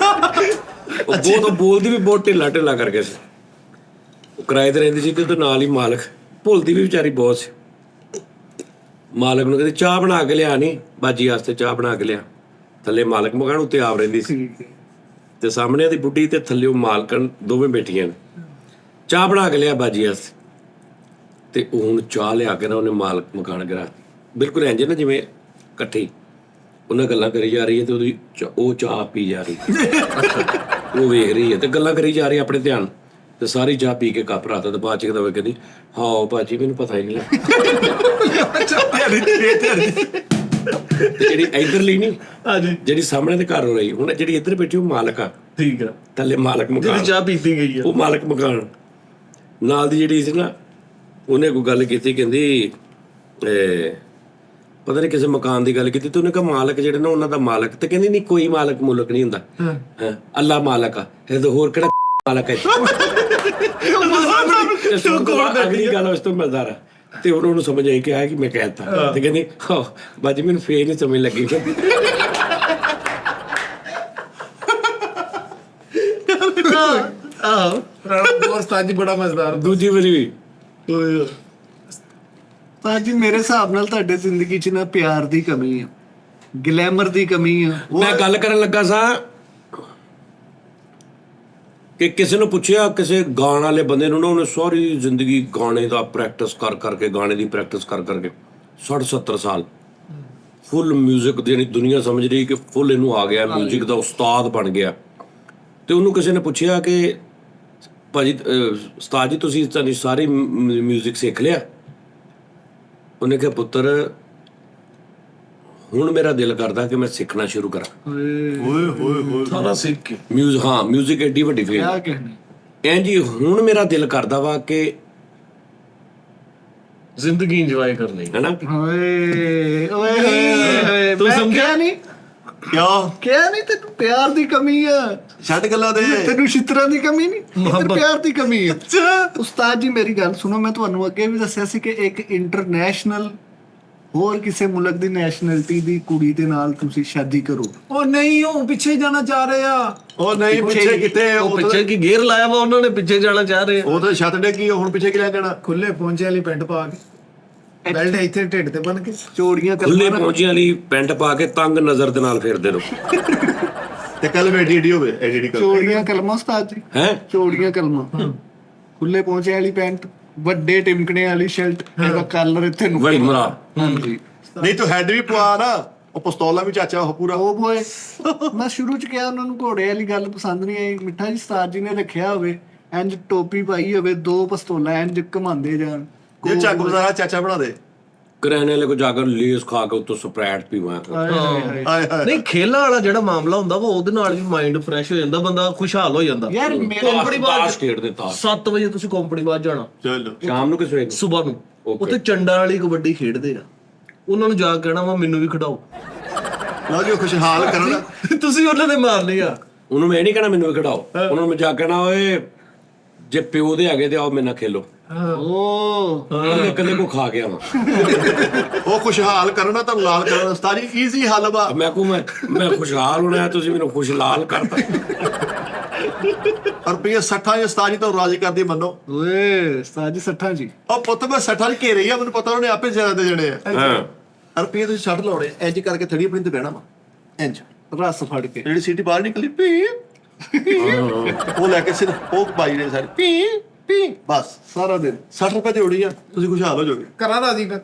ਉਹ ਬਹੁਤ ਬੋਲਦੀ ਵੀ ਬਹੁਤ ਢਿੱਲਾ ਢਿੱਲਾ ਕਰਕੇ ਸੀ। ਉਹ ਕਿਰਾਏ ਤੇ ਰਹਿੰਦੀ ਸੀ ਤੇ ਉਹਦੇ ਨਾਲ ਹੀ ਮਾਲਕ, ਭੁੱਲਦੀ ਵੀ ਵਿਚਾਰੀ ਬਹੁਤ ਸੀ। ਮਾਲਕ ਨੂੰ ਕਹਿੰਦੀ ਚਾਹ ਬਣਾ ਕੇ ਲਿਆ, ਨਹੀਂ ਬਾਜੀ ਵਾਸਤੇ ਚਾਹ ਬਣਾ ਕੇ ਲਿਆ। ਥੱਲੇ ਮਾਲਕ ਮਕਾਨ ਉੱਤੇ ਆਪ ਰਹਿੰਦੀ ਸੀ, ਤੇ ਸਾਹਮਣੇ ਦੀ ਬੁੱਢੀ ਤੇ ਥੱਲੇ ਉਹ ਮਾਲਕਣ ਦੋਵੇਂ ਬੈਠੀਆਂ ਨੇ। ਚਾਹ ਬਣਾ ਕੇ ਲਿਆ ਬਾਜੀ ਵਾਸਤੇ, ਤੇ ਉਹ ਹੁਣ ਚਾਹ ਲਿਆ ਕੇ ਨਾ ਉਹਨੇ ਮਾਲਕ ਮਕਾਨ ਕਰਾ ਬਿਲਕੁਲ ਇੰਜ ਨਾ ਜਿਵੇਂ ਇਕੱਠੀ ਉਹਨਾਂ ਗੱਲਾਂ ਕਰੀ ਜਾ ਰਹੀ ਹੈ, ਤੇ ਉਹਦੀ ਉਹ ਚਾਹ ਪੀ ਜਾ ਰਹੀ। ਉਹ ਵੇਖ ਰਹੀ ਹੈ ਤੇ ਗੱਲਾਂ ਕਰੀ ਜਾ ਰਹੀ ਆਪਣੇ ਧਿਆਨ, ਤੇ ਸਾਰੀ ਚਾਹ ਪੀ ਕੇ ਕੱਪ ਰਾਤਾ ਤੇ ਬਾਅਦ ਚ ਕਹਿੰਦੀ ਹਾਂ ਭਾਜੀ ਮੈਨੂੰ ਪਤਾ ਹੀ ਨਹੀਂ ਤੇ ਜਿਹੜੀ ਇਧਰਲੀ ਨਹੀਂ ਹਾਂਜੀ ਜਿਹੜੀ ਸਾਹਮਣੇ ਦੇ ਘਰ ਹੋ ਰਹੀ, ਹੁਣ ਜਿਹੜੀ ਇੱਧਰ ਬੈਠੀ ਉਹ ਮਾਲਕ ਆ, ਠੀਕ ਆ, ਥੱਲੇ ਮਾਲਕ ਮਕਾਨ, ਜਿਹੜੀ ਚਾਹ ਪੀਤੀ ਗਈ ਆ ਉਹ ਮਾਲਕ ਮਕਾਨ। ਨਾਲ ਦੀ ਜਿਹੜੀ ਸੀ ਨਾ, ਉਹਨੇ ਕੋਈ ਗੱਲ ਕੀਤੀ, ਕਹਿੰਦੀ ਪਤਾ ਨਹੀਂ ਕਿਸੇ ਮਕਾਨ ਦੀ ਗੱਲ ਕੀਤੀ, ਤੇ ਉਹਨੇ ਕਿਹਾ ਮਾਲਕ ਜਿਹੜੇ ਨਾ ਉਹਨਾਂ ਦਾ ਮਾਲਕ, ਤੇ ਕਹਿੰਦੀ ਨਹੀਂ ਕੋਈ ਮਾਲਕ ਮੁਲਕ ਨਹੀਂ ਹੁੰਦਾ, ਅੱਲਾ ਮਾਲਕ ਆ, ਇਹ ਤਾਂ ਹੋਰ ਕਿਹੜਾ ਮਾਲਕ ਹੈ। ਅਗਲੀ ਗੱਲ ਉਸ ਤੋਂ ਮਜ਼ੇਦਾਰ ਆ, ਤੇ ਉਹਨੂੰ ਸਮਝ ਆਈ ਕਿ ਆ ਕਿ ਮੈਂ ਕਹਿਤਾ, ਤੇ ਕਹਿੰਦੀ ਹਾਂ ਬਾਜੀ ਮੈਨੂੰ ਫੇਰ ਨਹੀਂ ਸਮਝ ਲੱਗੀ। ਆਹੋ ਦੋਸਤ ਅੱਜ ਬੜਾ ਮਜ਼ੇਦਾਰ। ਦੂਜੀ ਵਾਰੀ ਵੀ ਭਾਜੀ ਮੇਰੇ ਹਿਸਾਬ ਨਾਲ ਤੁਹਾਡੇ ਜ਼ਿੰਦਗੀ 'ਚ ਨਾ ਪਿਆਰ ਦੀ ਕਮੀ ਆ, ਗਲੈਮਰ ਦੀ ਕਮੀ ਆ। ਮੈਂ ਗੱਲ ਕਰਨ ਲੱਗਾ ਸਾਂ ਕਿ ਕਿਸੇ ਨੂੰ ਪੁੱਛਿਆ ਕਿਸੇ ਗਾਣ ਵਾਲੇ ਬੰਦੇ ਨੂੰ ਨਾ, ਉਹਨੇ ਸਾਰੀ ਜ਼ਿੰਦਗੀ ਗਾਣੇ ਦਾ ਪ੍ਰੈਕਟਿਸ ਕਰ ਕਰਕੇ, ਗਾਣੇ ਦੀ ਪ੍ਰੈਕਟਿਸ ਕਰ ਕਰਕੇ 60-70 ਸਾਲ ਫੁੱਲ ਮਿਊਜ਼ਿਕ ਦੀ ਦੁਨੀਆ ਸਮਝ ਰਹੀ ਕਿ ਫੁੱਲ ਇਹਨੂੰ ਆ ਗਿਆ, ਮਿਊਜ਼ਿਕ ਦਾ ਉਸਤਾਦ ਬਣ ਗਿਆ। ਤੇ ਉਹਨੂੰ ਕਿਸੇ ਨੇ ਪੁੱਛਿਆ ਕਿ ਭਾਜੀ ਉਸਤਾਦ ਜੀ ਤੁਸੀਂ ਤੁਹਾਡੀ ਸਾਰੀ ਮਿਊਜ਼ਿਕ ਸਿੱਖ ਲਿਆ? ਉਹਨੇ ਕਿਹਾ ਪੁੱਤਰ ਹੁਣ ਮੇਰਾ ਦਿਲ ਕਰਦਾ ਕਿ ਮੈਂ ਸਿੱਖਣਾ ਸ਼ੁਰੂ ਕਰਾਂ। ਓਏ ਹੋਏ ਹੋਏ ਸਾਰਾ ਸਿੱਖ ਕੇ ਮਿਊਜ਼ਿਕ ਐਡੀ ਵੱਡੀ ਫੀਲਡ ਕਿਆ ਕਹਿਣਾ। ਐਂ ਜੀ ਹੁਣ ਮੇਰਾ ਦਿਲ ਕਰਦਾ ਵਾ ਕਿ ਜ਼ਿੰਦਗੀ ਇੰਜੋਏ ਕਰ ਲਈ, ਹੈਨਾ। ਓਏ ਓਏ ਹੋਏ ਤੂੰ ਮੈਂ ਸਮਝਿਆ? ਕਿਹਾ ਨਹੀਂ ਕਿਹਾ ਨਹੀਂ ਤੈਨੂੰ ਪਿਆਰ ਦੀ ਕਮੀ ਆ, ਛੱਡ ਗੱਲਾਂ ਦੇ। ਤੈਨੂੰ ਛਿੱਤਰਾਂ ਦੀ ਕਮੀ ਨਹੀਂ, ਤੈਨੂੰ ਪਿਆਰ ਦੀ ਕਮੀ ਹੈ। ਉਸਤਾਦ ਜੀ ਮੇਰੀ ਗੱਲ ਸੁਣੋ, ਮੈਂ ਤੁਹਾਨੂੰ ਅੱਗੇ ਵੀ ਦੱਸਿਆ ਸੀ ਕਿ ਇੱਕ ਇੰਟਰਨੈਸ਼ਨਲ ਹੋਰ ਕਿਸੇ ਮੁਲਕ ਦੀ ਨੈਸ਼ਨੈਲਿਟੀ ਦੀ ਕੁੜੀ ਦੇ ਨਾਲ ਤੁਸੀਂ ਸ਼ਾਦੀ ਕਰੋ। ਉਹ ਨਹੀਂ, ਉਹ ਪਿੱਛੇ ਜਾਣਾ ਚਾਹ ਰਹੇ ਆ। ਉਹ ਨਹੀਂ ਪਿੱਛੇ ਕਿਤੇ, ਉਹ ਪਿੱਛੇ ਕੀ ਗੇਅਰ ਲਾਇਆ ਵਾ ਉਹਨਾਂ ਨੇ, ਪਿੱਛੇ ਜਾਣਾ ਚਾਹ ਰਹੇ ਆ। ਉਹ ਤਾਂ ਛੱਤ ਡੇ ਕੀ ਹੁਣ ਪਿੱਛੇ ਕੀ ਲੈ ਜਾਣਾ। ਖੁੱਲੇ ਪਹੁੰਚੇ ਵਾਲੀ ਪੈਂਟ ਪਾ ਕੇ, ਬੈਲਟ ਇੱਥੇ ਢਿੱਡ ਤੇ ਬੰਨ ਕੇ, ਚੋੜੀਆਂ ਖੁੱਲੇ ਕਲਮਾਂ ਪਹੁੰਚਿਆਂ ਵਾਲੀ ਪੈਂਟ ਪਾ ਕੇ ਤੰਗ ਨਜ਼ਰ ਦੇ ਨਾਲ ਫੇਰਦੇ ਰਹੋ। ਤੇ ਕੱਲ ਐਡੀ ਐਡੀ ਹੋਵੇ, ਐਡੀ ਐਡੀ ਕਰ ਚੋੜੀਆਂ ਕਲਮਾਂ ਉਸਤਾਦ ਜੀ, ਹੈ ਚੋੜੀਆਂ ਕਲਮਾਂ, ਖੁੱਲੇ ਪਹੁੰਚੇ ਵਾਲੀ ਪੈਂਟ, ਵੱਡੇ ਟਿਮਕਣੇ ਵਾਲੀ ਸ਼ਰਟ, ਇਹਦਾ ਕਲਰ ਇੱਥੇ ਨੂੰ ਬੜੀ ਮਰਾ। ਹਾਂਜੀ ਨਹੀਂ ਤੂੰ ਹੈਡ ਵੀ ਪਵਾ ਨਾ, ਉਹ ਪਿਸਤੌਲਾਂ ਵੀ ਚਾਚਾ ਉਹ ਪੂਰਾ। ਉਹ ਬੋਏ ਮੈਂ ਸ਼ੁਰੂ ਚ ਕਿਹਾ ਉਹਨਾਂ ਨੂੰ ਘੋੜੇ ਵਾਲੀ ਗੱਲ ਪਸੰਦ ਨਹੀਂ ਆਈ। ਮਿੱਠਾ ਜੀ ਉਸਤਾਦ ਜੀ ਨੇ ਰੱਖਿਆ ਹੋਵੇ ਇੰਜ ਟੋਪੀ ਪਾਈ ਹੋਵੇ, 2 ਪਿਸਤੌਲਾਂ ਇੰਜ ਘਮਾਉਂਦੇ ਜਾਣ। ਜੇ ਚੱਕ ਬਜ਼ਾਰਾ ਚਾਚਾ ਬਣਾ ਦੇ। ਕਰਿਆਨੇ ਵਾਲੇ ਕੋ ਜਾ ਕੇ ਲੇਸ ਖਾ ਕੇ ਉੱਤੋਂ ਸਪਰੈਟ ਪੀਵਾਂ। ਆਏ ਹਾਏ ਨਹੀਂ, ਖੇਲਾਂ ਵਾਲਾ ਜਿਹੜਾ ਮਾਮਲਾ ਹੁੰਦਾ ਵਾ ਉਹਦੇ ਨਾਲ ਵੀ ਮਾਈਂਡ ਫਰੈਸ਼ ਹੋ ਜਾਂਦਾ, ਬੰਦਾ ਖੁਸ਼ਹਾਲ ਹੋ ਜਾਂਦਾ। ਯਾਰ ਮੇਰੇ ਤਾਸ਼ ਖੇਡਦੇ ਤਾਸ਼ 7 ਵਜੇ ਤੁਸੀਂ ਕੰਪਨੀ ਬਾਅਦ ਜਾਣਾ, ਚਲੋ ਸ਼ਾਮ ਨੂੰ ਕਿਸ ਵੇਲੇ? ਸਵੇਰ ਨੂੰ ਉੱਥੇ ਚੰਡਾ ਵਾਲੀ ਕਬੱਡੀ ਖੇਡਦੇ ਆ, ਉਹਨਾਂ ਨੂੰ ਜਾ ਕੇ ਕਹਿਣਾ ਵਾ ਮੈਨੂੰ ਵੀ ਖਿਡਾਓ। ਲਓ ਜੀ ਉਹ ਖੁਸ਼ਹਾਲ ਕਰਨਾ। ਤੁਸੀਂ ਉਹਨਾਂ ਦੇ ਮਾਰਨੇ ਆ। ਉਹਨੂੰ ਮੈਂ ਨਹੀਂ ਕਹਿਣਾ ਮੈਨੂੰ ਵੀ ਖਿਡਾਓ, ਉਹਨਾਂ ਨੂੰ ਮੈਂ ਜਾ ਕੇ ਕਹਿਣਾ ਓਏ ਜੇ ਪਿਓ ਦੇ ਹੈਗੇ ਤੇ ਆਓ ਮੇਰੇ ਨਾਲ ਖੇਲੋ। ਉਹ ਕੱਲੇ ਕੱਲੇ ਕੋ ਖਾ ਗਿਆ ਵਾ। ਉਹ ਖੁਸ਼ਹਾਲ ਕਰਨਾ ਤਾਂ ਲਾਲ ਕਰਨਾ ਉਸਤਾਦ ਜੀ ਈਜ਼ੀ ਹੱਲ ਵਾ। ਮੈਂ ਖੁਸ਼ਹਾਲ ਹੋਣਾ, ਤੁਸੀਂ ਮੈਨੂੰ ਖੁਸ਼ਲਾਲ ਕਰਤਾ। ਰੁਪਈਆ 60 ਜਾਂ ਉਸਤਾਦ ਜੀ ਤਾਂ ਰਾਜੀ ਕਰਦੀ ਮੰਨੋ। ਓਏ ਉਸਤਾਦ ਜੀ 60 ਜੀ, ਉਹ ਪੁੱਤ ਮੈਂ 60 ਚ ਘੇਰੇ ਆ, ਮੈਨੂੰ ਪਤਾ ਉਹਨੇ ਆਪੇ ਜ਼ਿਆਦਾ ਦੇ ਜਣੇ ਆ। ਹਾਂ ਰੁਪਈਆ ਤੁਸੀਂ 60 ਲਾਉਣੇ, ਇੰਜ ਕਰਕੇ ਥੜੀ ਆਪਣੀ ਤੇ ਬਹਿਣਾ ਵਾ, ਇੰਜ ਰਸ ਫੜ ਕੇ ਜਿਹੜੀ ਸੀਟੀ ਬਾਹਰ ਨਿਕਲੀ ਪੀ ਉਹ ਲੈ ਕੇ ਸਿਰਫ ਉਹ ਪਾਈ ਨੇ ਸਾਰੇ ਪੀ ਪੀ ਬਸ ਸਾਰਾ ਦਿਨ 60 ਰੁਪਏ ਦੀ ਹੋੜੀ ਆ, ਤੁਸੀਂ ਖੁਸ਼ਹਾਲ ਹੋ ਜਾਓਗੇ। ਕਰਾਂ ਰਾਜੀ ਕਰ।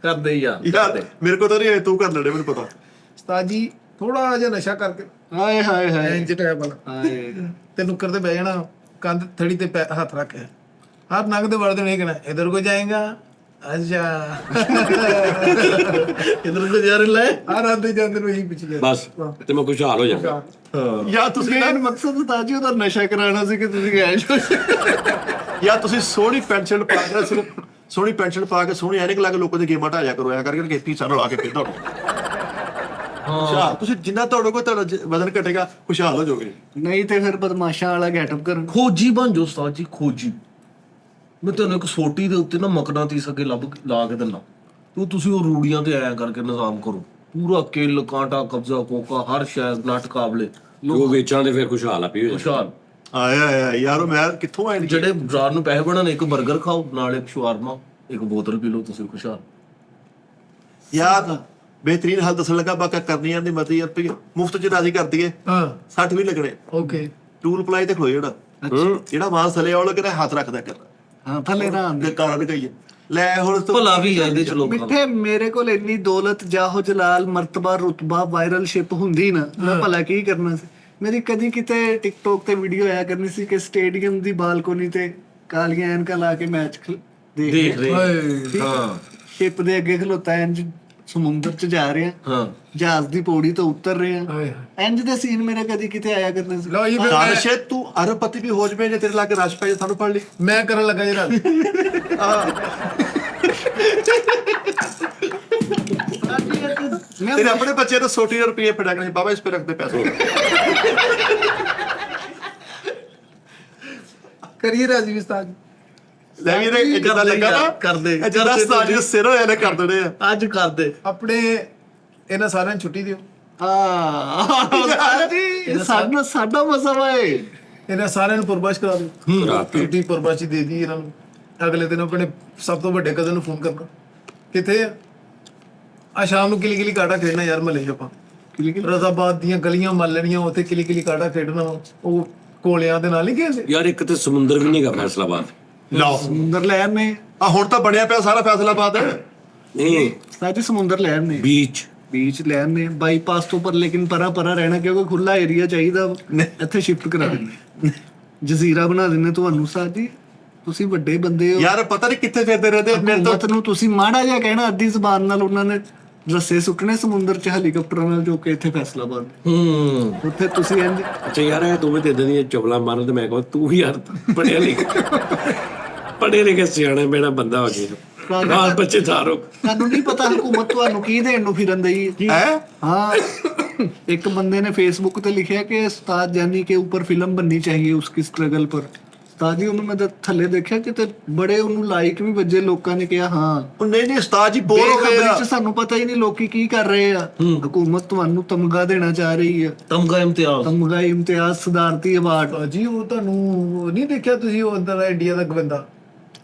ਕਰਦੇ ਹੀ ਆ। ਯਾਰ ਮੇਰੇ ਕੋਲ ਤਾਂ ਨਹੀਂ, ਤੂੰ ਕਰ ਲੈਣੇ ਮੈਨੂੰ ਪਤਾ। ਉਸਤਾਦ ਜੀ ਥੋੜਾ ਜਿਹਾ ਨਸ਼ਾ ਕਰਕੇ ਹਾਏ ਹਾਏ ਹਾਏ ਇੰਜ ਟੈਪ ਵਾਲਾ ਹਾਏ ਤੇ ਨੁੱਕਰ ਤੇ ਬਹਿ ਜਾਣਾ, ਕੰਧ ਥੜੀ ਤੇ ਹੱਥ ਰੱਖ ਕੇ ਹਰ ਨੰਗ ਦੇ ਵੜਦੇ ਨਹੀਂ ਕਹਿਣਾ ਇਧਰ ਕੋ ਜਾਏਗਾ। ਅੱਛਾ ਇਧਰ ਕੋ ਜਾ ਲੈ। ਹਰ ਆਂਦੇ ਜਾਂਦੇ ਨੂੰ ਇਹੀ ਪਿੱਛੇ ਜਾਂਦੇ। ਬਸ ਤੇ ਮੈਂ ਖੁਸ਼ਹਾਲ ਹੋ ਜਾਵਾਂ। ਯਾਰ ਤੁਸੀਂ ਮੇਨ ਮਕਸਦ ਉਸਤਾਦ ਜੀ ਉਹਦਾ ਨਸ਼ਾ ਕਰਾਉਣਾ ਸੀ ਕਿ ਤੁਸੀਂ ਗਏ ਯਾਰ ਤੁਸੀਂ ਸੋਹਣੀ ਪੈਨਸ਼ਨ ਪਾ ਕੇ ਸਿਰਫ ਸੋਹਣੀ ਪੈਨਸ਼ਨ ਪਾ ਕੇ ਸੋਹਣੀ ਐਨਕ ਲਾ ਕੇ ਲੋਕਾਂ ਦੀ ਗੇਮਾਂ ਢਾਇਆ ਕਰੋ, ਐ ਕਰਕੇ ਗੇਤੀ ਸਾਰਾ ਲਾ ਕੇ ਫਿਰ ਦੌੜੋ। ਖੁਸ਼ਹਾਲ ਤੁਸੀਂ ਜਿੰਨਾ ਤੁਹਾਡੇ ਕੋਲ ਤੁਹਾਡਾ ਵਜ਼ਨ ਘਟੇਗਾ ਖੁਸ਼ਹਾਲ ਹੋ ਜਾਓਗੇ। ਨਹੀਂ ਤੇ ਫਿਰ ਬਦਮਾਸ਼ਾਂ ਵਾਲਾ ਗੈਟਅਪ ਕਰਨ। ਖੋਜੀ ਬਣ ਜਾਓ ਉਸਤਾਦ ਜੀ, ਖੋਜੀ। ਮੈਂ ਤੁਹਾਨੂੰ ਇੱਕ ਸੋਟੀ ਦੇ ਉੱਤੇ ਨਾ ਮਕਨਾਤੀਸ ਅੱਗੇ ਲਾ ਕੇ ਦਿੰਦਾ, ਤੁਸੀਂ ਉਹ ਰੂੜੀਆਂ ਤੇ ਐਂ ਕਰਕੇ ਨਿਜ਼ਾਮ ਕਰੋ, ਪੂਰਾ ਕਿੱਲ ਕਾਂਟਾ ਕਬਜ਼ਾ ਕੋਕਾ ਹਰ ਸ਼ਾਇਦ ਨਟ ਕਾਬਲੇ ਜੋ ਵੇਚਾਂ ਤੇ ਫਿਰ ਖੁਸ਼ਹਾਲ ਆਪੀ ਹੋ ਜਾਏ। ਖੁਸ਼ਹਾਲ। ਆਇਆ ਯਾਰ ਮੈਂ ਕਿੱਥੋਂ ਆਏ ਜਿਹੜੇ ਰਾਤ ਨੂੰ ਪੈਸੇ ਬਣਾਉਣ, ਇੱਕ 버ਗਰ ਖਾਓ ਨਾਲ ਇੱਕ ਸ਼ਵਾਰਮਾ, ਇੱਕ ਬੋਤਲ ਪੀ ਲਓ, ਤੁਸੀਂ ਖੁਸ਼ਹਾਲ। ਯਾਰ ਬਿਹਤਰੀਨ ਹਾਲ ਦੱਸਣ ਲੱਗਾ, ਬਾਕਾ ਕਰਨੀਆਂ ਦੀ ਮਤੀ ਰੁਪਏ ਮੁਫਤ ਚ ਰਾਜੀ ਕਰ ਦਈਏ। ਹਾਂ 60 ਵੀ ਲੱਗਣੇ। ਓਕੇ ਟੂਲ ਪਲਾਈ ਤੇ ਖਲੋ ਜਿਹੜਾ ਮਾਲ ਥਲੇ ਆਉਣ ਲੱਗਾ ਹੱਥ ਰੱਖਦਾ ਕਰ ਹਾਂ ਥੱਲੇ ਨਾ ਆਉਂਦੇ। ਤੇ ਕਾਰਾਂ ਲਗਾਈਏ ਲੈ ਹੁਣ ਤੂੰ ਭਲਾ ਵੀ ਜਾਂਦੇ ਚ ਲੋਕਾਂ ਨੂੰ। ਮਿੱਠੇ ਮੇਰੇ ਕੋਲ ਇੰਨੀ ਦੌਲਤ ਜਾਹੋ ਜਲਾਲ ਮਰਤਬਾ ਰੁਤਬਾ ਵਾਇਰਲਸ਼ਿਪ ਹੁੰਦੀ ਨਾ, ਮੈਂ ਭਲਾ ਕੀ ਕਰਨਾ ਸੀ। ਮੇਰੀ ਕਦੀ ਕਿਤੇ ਟਿਕਟੋਕ ਤੇ ਵੀਡੀਓ ਆਇਆ ਕਰਨੀ ਸੀ ਕਿ ਸਟੇਡੀਅਮ ਦੀ ਬਾਲਕੋਨੀ ਤੇ ਕਾਲੀਆਂ ਐਨਕਾਂ ਲਾ ਕੇ ਮੈਚ ਦੇਖ ਰਹੇ ਹਾਂ, ਸ਼ਿਪ ਦੇ ਅੱਗੇ ਖਲੋਤਾ ਇੰਜ ਸਮੁੰਦਰ ਚ ਜਾ ਰਿਹਾ, ਹਾਂ, ਜਹਾਜ਼ ਦੀ ਪੌੜੀ ਤੋਂ ਉਤਰ ਰਿਹਾ, ਹਾਏ ਇੰਜ ਦੇ ਸੀਨ ਮੇਰੇ ਕਦੀ ਕਿਤੇ ਆਇਆ ਕਰਨੇ ਸੀ। ਲਓ ਜੀ ਫਿਰ ਕਾਰਸ਼ੇ ਤੂੰ ਅਰਬਪਤੀ ਵੀ ਹੋ ਜਵੇ ਜੇ ਤੇਰੇ ਲਾਗੇ ਰਸ਼ ਪੈ ਜਾ ਸਾਨੂੰ ਪੜ ਲਈ। ਮੈਂ ਕਰਨ ਲੱਗਾ ਜਰਾ ਮੈਂ ਤੇਰੇ ਆਪਣੇ ਬੱਚੇ ਨੂੰ 100 ਰੁਪਏ ਫੜਾ ਕੇ ਬਾਬਾ ਇਸ ਪੇ ਰੱਖ ਦੇ ਪੈਸੇ। ਕਰੀਏ ਰਾਜੀ ਉਸਤਾਦ। ਲੈ ਵੀ ਇਹ ਜਿੱਦਾਂ ਲੱਗਾ ਨਾ ਕਰਦੇ ਇਹ ਜਿੱਦਾਂ ਸਤਾਜ ਸਿਰ ਹੋਇਆ ਨੇ ਕਰ ਦੇਣੇ ਆ। ਅੱਜ ਕਰਦੇ। ਆਪਣੇ ਇਹਨਾਂ ਸਾਰਿਆਂ ਨੂੰ ਛੁੱਟੀ ਦਿਓ। ਇਹ ਸਾਡਾ ਮਸਾ ਵਾ ਇਹ। ਇਹਨਾਂ ਸਾਰਿਆਂ ਨੂੰ ਪੁਰਬਾਸ਼ ਕਰਾ ਦਿਓ। ਛੁੱਟੀ ਪੁਰਬਾਸ਼ੀ ਦੇ ਦੀ ਇਹਨਾਂ ਨੂੰ। ਅਗਲੇ ਦਿਨ ਆਪਣੇ ਸਭ ਤੋਂ ਵੱਡੇ ਕਜ਼ਨ ਨੂੰ ਫੋਨ ਕਰਨਾ, ਕਿੱਥੇ ਆ ਸ਼ਾਮ ਨੂੰ ਕਿਲੀ ਕਿਲੀ ਕਾਟਾ ਖੇਡਣਾ ਯਾਰ ਮਹੱਲੇ 'ਚ ਆਪਾਂ। ਰਜ਼ਾਬਾਦ ਦੀਆਂ ਗਲੀਆਂ ਮੱਲ ਲੈਣੀਆਂ, ਉੱਥੇ ਕਿਲੀ ਕਿਲੀ ਕਾਟਾ ਖੇਡਣਾ। ਉਹ ਕੋਲਿਆਂ ਦੇ ਨਾਲ ਹੀ ਖੇਡਦੇ। ਯਾਰ ਇੱਕ ਤੇ ਸਮੁੰਦਰ ਵੀ ਨਹੀਂਗਾ ਫੈਸਲਾਬਾਦ। ਲਓ ਸਮੁੰਦਰ ਲੈਣ ਨੇ ਆ ਹੁਣ ਤਾਂ ਬਣਿਆ ਪਿਆ ਸਾਰਾ ਫੈਸਲਾਬਾਦ। ਨਹੀਂ, ਉਸਤਾਦ ਜੀ ਸਮੁੰਦਰ ਲੈਣ ਨੇ ਬੀਚ ਲੈਣ ਨੇ ਬਾਈਪਾਸ ਤੋਂ ਪਰ ਲੇਕਿਨ ਪਰਾ ਰਹਿਣਾ ਕਿਉਂਕਿ ਖੁੱਲਾ ਏਰੀਆ ਚਾਹੀਦਾ ਵਾ। ਇੱਥੇ ਸ਼ਿਫਟ ਕਰਾ ਦਿੰਦੇ ਜਜ਼ੀਰਾ ਬਣਾ ਦਿੰਦੇ ਤੁਹਾਨੂੰ। ਉਸਤਾਦ ਜੀ ਤੁਸੀਂ ਵੱਡੇ ਬੰਦੇ ਹੋ ਯਾਰ ਪਤਾ ਨਹੀਂ ਕਿੱਥੇ ਫਿਰਦੇ ਰਹਿੰਦੇ ਮੇਰੇ ਤੋਂ। ਹਕੂਮਤ ਨੂੰ ਤੁਸੀਂ ਮਾੜਾ ਜਿਹਾ ਕਹਿਣਾ ਅੱਧੀ ਜ਼ਬਾਨ ਨਾਲ ਉਹਨਾਂ ਨੇ ਰੱਸੇ ਸੁੱਟਣੇ ਸਮੁੰਦਰ 'ਚ ਹੈਲੀਕਾਪਟਰਾਂ ਨਾਲ ਜੋ ਕਿ ਇੱਥੇ ਫੈਸਲਾਬਾਦ ਉੱਥੇ ਤੁਸੀਂ ਇੰਝ ਅੱਛਾ ਯਾਰ ਇਹ ਤੂੰ ਵੀ ਤੇ ਇਦਾਂ ਦੀਆਂ ਚੁਗਲਾਂ ਮਾਰਨ ਤੇ ਮੈਂ ਕਹਾਂ ਤੂੰ ਵੀ ਯਾਰ ਪੜ੍ਹੇ ਲਿਖੇ ਸਿਆਣਾ ਮੇਰਾ ਬੰਦਾ ਹੋ ਗਿਆ ਨਾਲ ਬੱਚੇ ਧਾਰੋ। ਤੁਹਾਨੂੰ ਨਹੀਂ ਪਤਾ ਹਕੂਮਤ ਤੁਹਾਨੂੰ ਕੀ ਦੇਣ ਨੂੰ ਫਿਰਨ ਦਈ ਹੈ हाँ एक बंदे ने फेसबुक पे लिखा कि उस्ताद जानी के ऊपर फिल्म बननी चाहिए उसकी स्ट्रगल पर। उस्ताद जी उन्होंने थल्ले देखा कि ते बड़े उन्होंने लाइक भी वजे लोगों ने कहा हाँ ਉਹ ਨਹੀਂ ਉਸਤਾਦ ਜੀ ਬੋਲ ਹੋ ਗਏ ਬੇਖਬਰੀ ਆ। ਚ ਸਾਨੂੰ ਪਤਾ ਹੀ ਨਹੀਂ ਲੋਕੀ ਕੀ ਕਰ ਰਹੇ ਆ। ਹਕੂਮਤ ਤੁਹਾਨੂੰ ਤਮਗਾ ਦੇਣਾ ਚਾਹ ਰਹੀ ਹੈ। ਤਮਗਾ ਇਮਤਿਆਜ਼। ਤਮਗਾ ਇਮਤਿਆਜ਼ ਸਦਾਰਤੀ ਅਵਾਰਡ। ਜੀ ਉਹ ਤੁਹਾਨੂੰ ਨਹੀਂ ਦੇਖਿਆ ਤੁਸੀਂ, ਉਹ ਅੰਦਰ ਇੰਡੀਆ ਦਾ ਗਵੰਦਾ,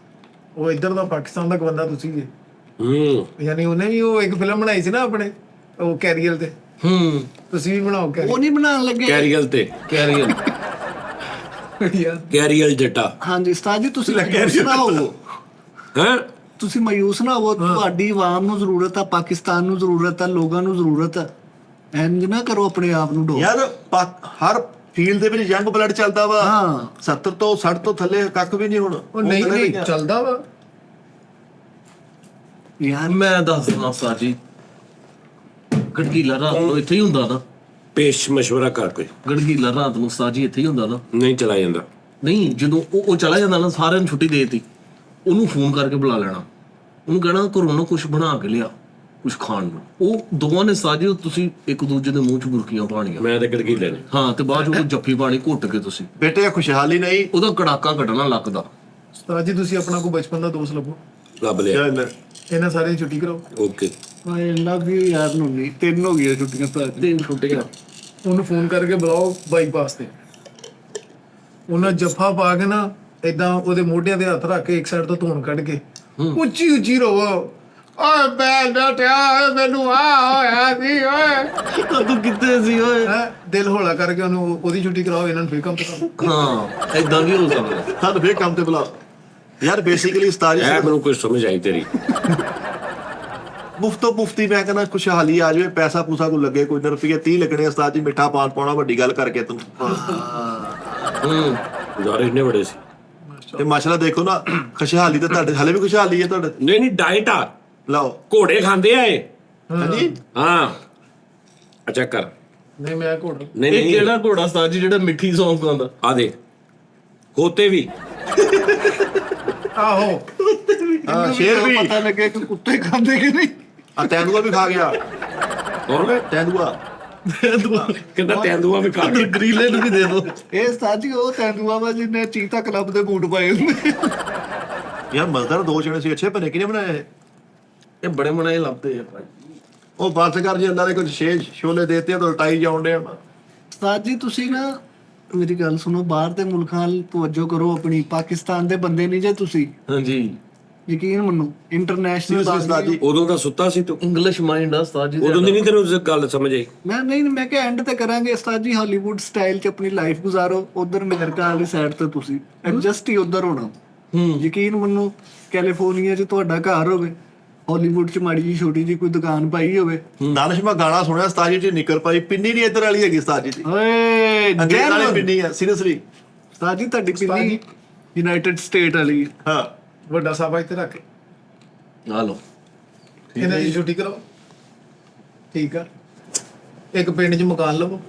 ਉਹ ਇੱਧਰ ਦਾ ਪਾਕਿਸਤਾਨ ਦਾ ਗਵੰਦਾ ਤੁਸੀਂ ਜੀ। ਯਾਨੀ ਉਹਨੇ ਵੀ ਉਹ ਇੱਕ ਫਿਲਮ ਬਣਾਈ ਸੀ ਨਾ ਆਪਣੇ ਉਹ ਕੈਰੀਅਰ ਤੇ। ਤੁਸੀਂ ਵੀ ਬਣਾਓ ਉਹ ਨਹੀਂ ਬਣਾਉਣ ਲੱਗੇ ਕੈਰੀਅਲ ਤੇ ਕੈਰੀਅਰ ਯਾਰ। ਕੈਰੀਅਲ ਜੱਟਾ ਹਾਂਜੀ ਉਸਤਾਦ ਜੀ ਤੁਸੀਂ ਮਾਯੂਸ ਨਾ ਹੋਵੋ। ਹੈ। ਤੁਸੀਂ ਮਾਯੂਸ ਨਾ ਹੋਵੋ। ਤੁਹਾਡੀ ਆਵਾਮ ਨੂੰ ਜ਼ਰੂਰਤ ਆ, ਪਾਕਿਸਤਾਨ ਨੂੰ ਜ਼ਰੂਰਤ ਆ, ਲੋਕਾਂ ਨੂੰ ਜ਼ਰੂਰਤ ਆ। ਇੰਜ ਨਾ ਕਰੋ ਆਪਣੇ ਆਪ ਨੂੰ ਡੋ। ਯਾਰ ਹਰ ਫੀਲਡ ਦੇ ਵਿੱਚ ਯੰਗ ਬਲੱਡ ਚੱਲਦਾ ਵਾ। ਹਾਂ 70 ਤੋਂ 60 ਤੋਂ ਥੱਲੇ ਕੱਖ ਵੀ ਨਹੀਂ ਹੁਣ। ਉਹ ਨਹੀਂ ਚੱਲਦਾ ਵਾ ਯਾਰ ਮੈਂ ਦੱਸ ਦਿੰਦਾ ਉਸਤਾਦ ਜੀ, ਗੜਗੀਲਾ ਰਾਤ ਨੂੰ ਇੱਥੇ ਹੀ ਹੁੰਦਾ ਨਾ। ਪੇਸ਼ ਮਸ਼ਵਰਾ ਕਰ ਕੋਈ ਗੜਗੀਲਾ ਰਾਤ ਨੂੰ ਉਸਤਾਦ ਜੀ ਇੱਥੇ ਹੀ ਹੁੰਦਾ ਨਾ। ਨਹੀਂ ਚਲਾ ਜਾਂਦਾ। ਨਹੀਂ ਜਦੋਂ ਉਹ ਚਲਾ ਜਾਂਦਾ ਨਾ, ਸਾਰਿਆਂ ਨੂੰ ਛੁੱਟੀ ਦੇ ਦਿੱਤੀ, ਉਹਨੂੰ ਫੋਨ ਕਰਕੇ ਬੁਲਾ ਲੈਣਾ, ਉਹਨੂੰ ਕਹਿਣਾ ਘਰੋਂ ਨਾ ਕੁਝ ਬਣਾ ਕੇ ਲਿਆ, ਕੁਝ ਖਾਣ ਨੂੰ। ਉਹ ਦੋਵਾਂ ਨੇ ਸਾਜੇ ਤੁਸੀਂ ਇੱਕ ਦੂਜੇ ਦੇ ਮੂੰਹ 'ਚ ਬੁਰਕੀਆਂ ਪਾਣੀਆਂ। ਮੈਂ ਤੇ ਗੜਗੀਲੇ ਨੇ ਹਾਂ ਤੇ ਬਾਅਦ 'ਚ ਉਹ ਜੱਫੀ ਪਾਣੀ ਘੁੱਟ ਕੇ ਤੁਸੀਂ ਬੇਟੇ ਖੁਸ਼ਹਾਲੀ ਨਹੀਂ। ਉਹਦਾ ਕੜਾਕਾ ਕੱਢਣਾ ਲੱਕ ਦਾ। ਉਸਤਾਦ ਜੀ ਤੁਸੀਂ ਆਪਣਾ ਕੋਈ ਬਚਪਨ ਦਾ ਦੋਸਤ ਲੱਭੋ, ਲੱਭ ਲਿਆ। ਚੱਲ ਇਹਨਾਂ ਸਾਰਿਆਂ ਦੀ ਛੁੱਟੀ ਕਰਾਓ। ਓਕੇ ਆਈ ਲਵ ਯੂ ਯਾਰ ਨੂੰ ਨਹੀਂ 3 ਹੋ ਗਈਆਂ ਛੁੱਟੀਆਂ ਤਾਂ 3 ਛੁੱਟੀਆਂ। ਉਹਨੂੰ ਫੋਨ ਕਰਕੇ ਬੁਲਾਓ ਬਾਈਪਾਸ ਤੇ। ਉਹਨਾਂ ਜੱਫਾ ਪਾ ਕੇ ਨਾ ਏਦਾਂ ਉਹਦੇ ਮੋਢਿਆਂ ਦੇ ਹੱਥ ਰੱਖ ਕੇ ਇੱਕ ਸਾਈਡ ਤੋਂ ਧੂਣ ਕੱਢ ਕੇ ਉੱਚੀ ਉੱਚੀ ਰੋਵੋ, ਓਏ ਮੈਂ ਡਟਿਆ ਮੈਨੂੰ ਆ ਹੋਇਆ ਸੀ ਓਏ। ਤੂੰ ਕਿੱਥੇ ਸੀ ਓਏ? ਹੈਂ? ਦਿਲ ਹੌਲਾ ਕਰਕੇ ਉਹਨੂੰ ਉਹਦੀ ਛੁੱਟੀ ਕਰਾਓ, ਇਹਨਾਂ ਨੂੰ ਫੇਰ ਕੰਮ ਤੇ ਹਾਂ ਏਦਾਂ ਵੀ ਹੋ ਸਕਦਾ। ਸਾਨੂੰ ਫੇਰ ਕੰਮ ਤੇ ਬੁਲਾ। ਯਾਰ ਬੇਸਿਕਲੀ ਉਸਤਾਦ ਜੀ ਇਹ ਮੈਨੂੰ ਕੁਝ ਸਮਝ ਆਈ ਤੇਰੀ। ਮੁਫਤੋ ਮੁਫਤੀ ਮੈਂ ਕਹਿੰਦਾ ਖੁਸ਼ਹਾਲੀ ਆ ਜਾਵੇ, ਪੈਸਾ ਪੂਸਾ ਕੋ ਲੱਗੇ, ਕੋਈ ਰੁਪਈਏ 30 ਲੱਗਣੇ ਉਸਤਾਦ ਜੀ, ਮਿੱਠਾ ਪਾਣ ਪਾਉਣਾ ਵੱਡੀ ਗੱਲ ਕਰਕੇ ਤੂੰ। ਯਾਰ ਇੰਨੇ ਬੜੇ ਸੀ। ਤੇ ਮਾਸ਼ਾਅੱਲਾ ਦੇਖੋ ਨਾ, ਖੁਸ਼ਹਾਲੀ ਤੇ ਤੁਹਾਡੇ ਹਲੇ ਵੀ ਖੁਸ਼ਹਾਲੀ ਹੈ ਤੁਹਾਡੇ। ਨਹੀਂ ਨਹੀਂ ਡਾਈਟ ਆ, ਲਓ ਘੋੜੇ ਖਾਂਦੇ ਆ ਇਹ। ਹਾਂਜੀ ਹਾਂ ਅੱਛਾ ਕਰ। ਨਹੀਂ ਮੈਂ ਘੋੜਾ ਨਹੀਂ ਇਹ ਨਹੀਂ ਕਿਹੜਾ ਘੋੜਾ ਉਸਤਾਦ ਜੀ ਜਿਹੜਾ ਮਿੱਠੀ ਸੌਂਫ ਖਾਂਦਾ? ਆ ਦੇ ਹੋਤੇ ਵੀ। ਆਹੋ ਹਾਂ ਸ਼ੇਰ ਵੀ ਪਤਾ ਲੱਗੇ ਕਿ ਕੁੱਤੇ ਖਾਂਦੇ ਕਿ ਨਹੀਂ। ਆ ਤੈਨੂਆ ਵੀ ਖਾ ਗਿਆ। ਕੌਣ ਤੈਨੂਆ ਕਹਿੰਦਾ ਤੈਂਦੂਆ ਵੀ ਖਾ ਕੇ। ਗਰੀਲੇ ਨੂੰ ਵੀ ਦੇ ਦੋ। ਇਹ ਸਾਜੀ ਉਹ ਤੈਨੂਆ ਵਾ ਜਿਹਨੇ ਚੀਤਾ ਕਲੱਬ ਦੇ ਬੂਟ ਪਾਏ ਹੁੰਦੇ। ਯਾਰ ਮਜ਼ਦਾਰ ਦੋ ਜਣੇ ਸੀ, ਅੱਛੇ ਬਣੇ। ਕਿਹਨੇ ਬਣਾਏ ਇਹ? ਇਹ ਬੜੇ ਬਣਾਏ ਲੱਭਦੇ ਆ ਭਾਈ। ਉਹ ਬਸ ਕਰ ਜੀ, ਅੱਲਾ ਨੇ ਕੁਝ ਛੋਲੇ ਦੇਤੇ ਆ ਤਾਂ ਉਲਟਾਈ ਜਾਉਂਦੇ ਆ। ਸਾਜੀ ਤੁਸੀਂ ਨਾ ਮੇਰੀ ਗੱਲ ਸੁਣੋ, ਬਾਹਰ ਦੇ ਮੁਲਕਾਂ ਵੱਲ ਤਵੱਜੋ ਕਰੋ ਆਪਣੀ। ਪਾਕਿਸਤਾਨ ਦੇ ਬੰਦੇ ਨਹੀਂ ਜੇ ਤੁਸੀਂ, ਹਾਂਜੀ ਯਕੀਨ ਮੰਨੋ। ਇੰਟਰਨੈਸ਼ਨਲ ਉਸਤਾਦ ਜੀ ਉਦੋਂ ਤਾਂ ਸੁੱਤਾ ਸੀ ਤੂੰ। ਇੰਗਲਿਸ਼ ਮਾਈਂਡ ਆ ਉਸਤਾਦ ਜੀ। ਉਦੋਂ ਦੀ ਨਹੀਂ ਤੈਨੂੰ ਗੱਲ ਸਮਝ ਆਈ। ਮੈਂ ਕਿਹਾ ਐਂਡ ਤੇ ਕਰਾਂਗੇ ਉਸਤਾਦ ਜੀ, ਹਾਲੀਵੁੱਡ ਸਟਾਈਲ 'ਚ ਆਪਣੀ ਲਾਈਫ ਗੁਜ਼ਾਰੋ। ਉਧਰ ਅਮਰੀਕਾ ਵਾਲੀ ਸਾਈਡ ਤੇ ਤੁਸੀਂ ਐਡਜਸਟ ਹੀ ਉਧਰ ਹੋਣਾ। ਯਕੀਨ ਮੰਨੋ, ਕੈਲੀਫੋਰਨੀਆ 'ਚ ਤੁਹਾਡਾ ਘਰ ਹੋਵੇ, ਹਾਲੀਵੁੱਡ 'ਚ ਮਾੜੀ ਜੀ ਛੋਟੀ ਜੀ ਕੋਈ ਦੁਕਾਨ ਪਾਈ ਹੋਵੇ। ਦਾਨਿਸ਼ ਮੈਂ ਗਾਣਾ ਸੁਣਿਆ ਉਸਤਾਦ ਜੀ, ਨਿਕਰ ਪਾਈ ਪਿੰਨੀ ਨਹੀਂ ਇੱਧਰ ਵਾਲੀ ਹੈਗੀ ਉਸਤਾਦ ਜੀ। ਓਏ ਅੰਗਰੇਜ਼ ਵਾਲੀ ਪਿੰਨੀ ਆ ਸੀਰੀਅਸਲੀ। ਉਸਤਾਦ ਜੀ ਤੁਹਾਡੀ ਪਿੰਨੀ ਯੂਨਾਈਟਿਡ ਸਟੇਟ ਵਾਲੀ ਹੈ। ਹਾਂ ਵੱਡਾ ਸਾਬਾ ਇੱਥੇ ਰੱਖ ਕੇ ਆ ਲੋ ਇਹਨਾਂ ਦੀ ਛੁੱਟੀ ਕਰਾਓ। ਠੀਕ ਆ, ਇੱਕ ਪਿੰਡ 'ਚ ਮਕਾਨ ਲਵੋ,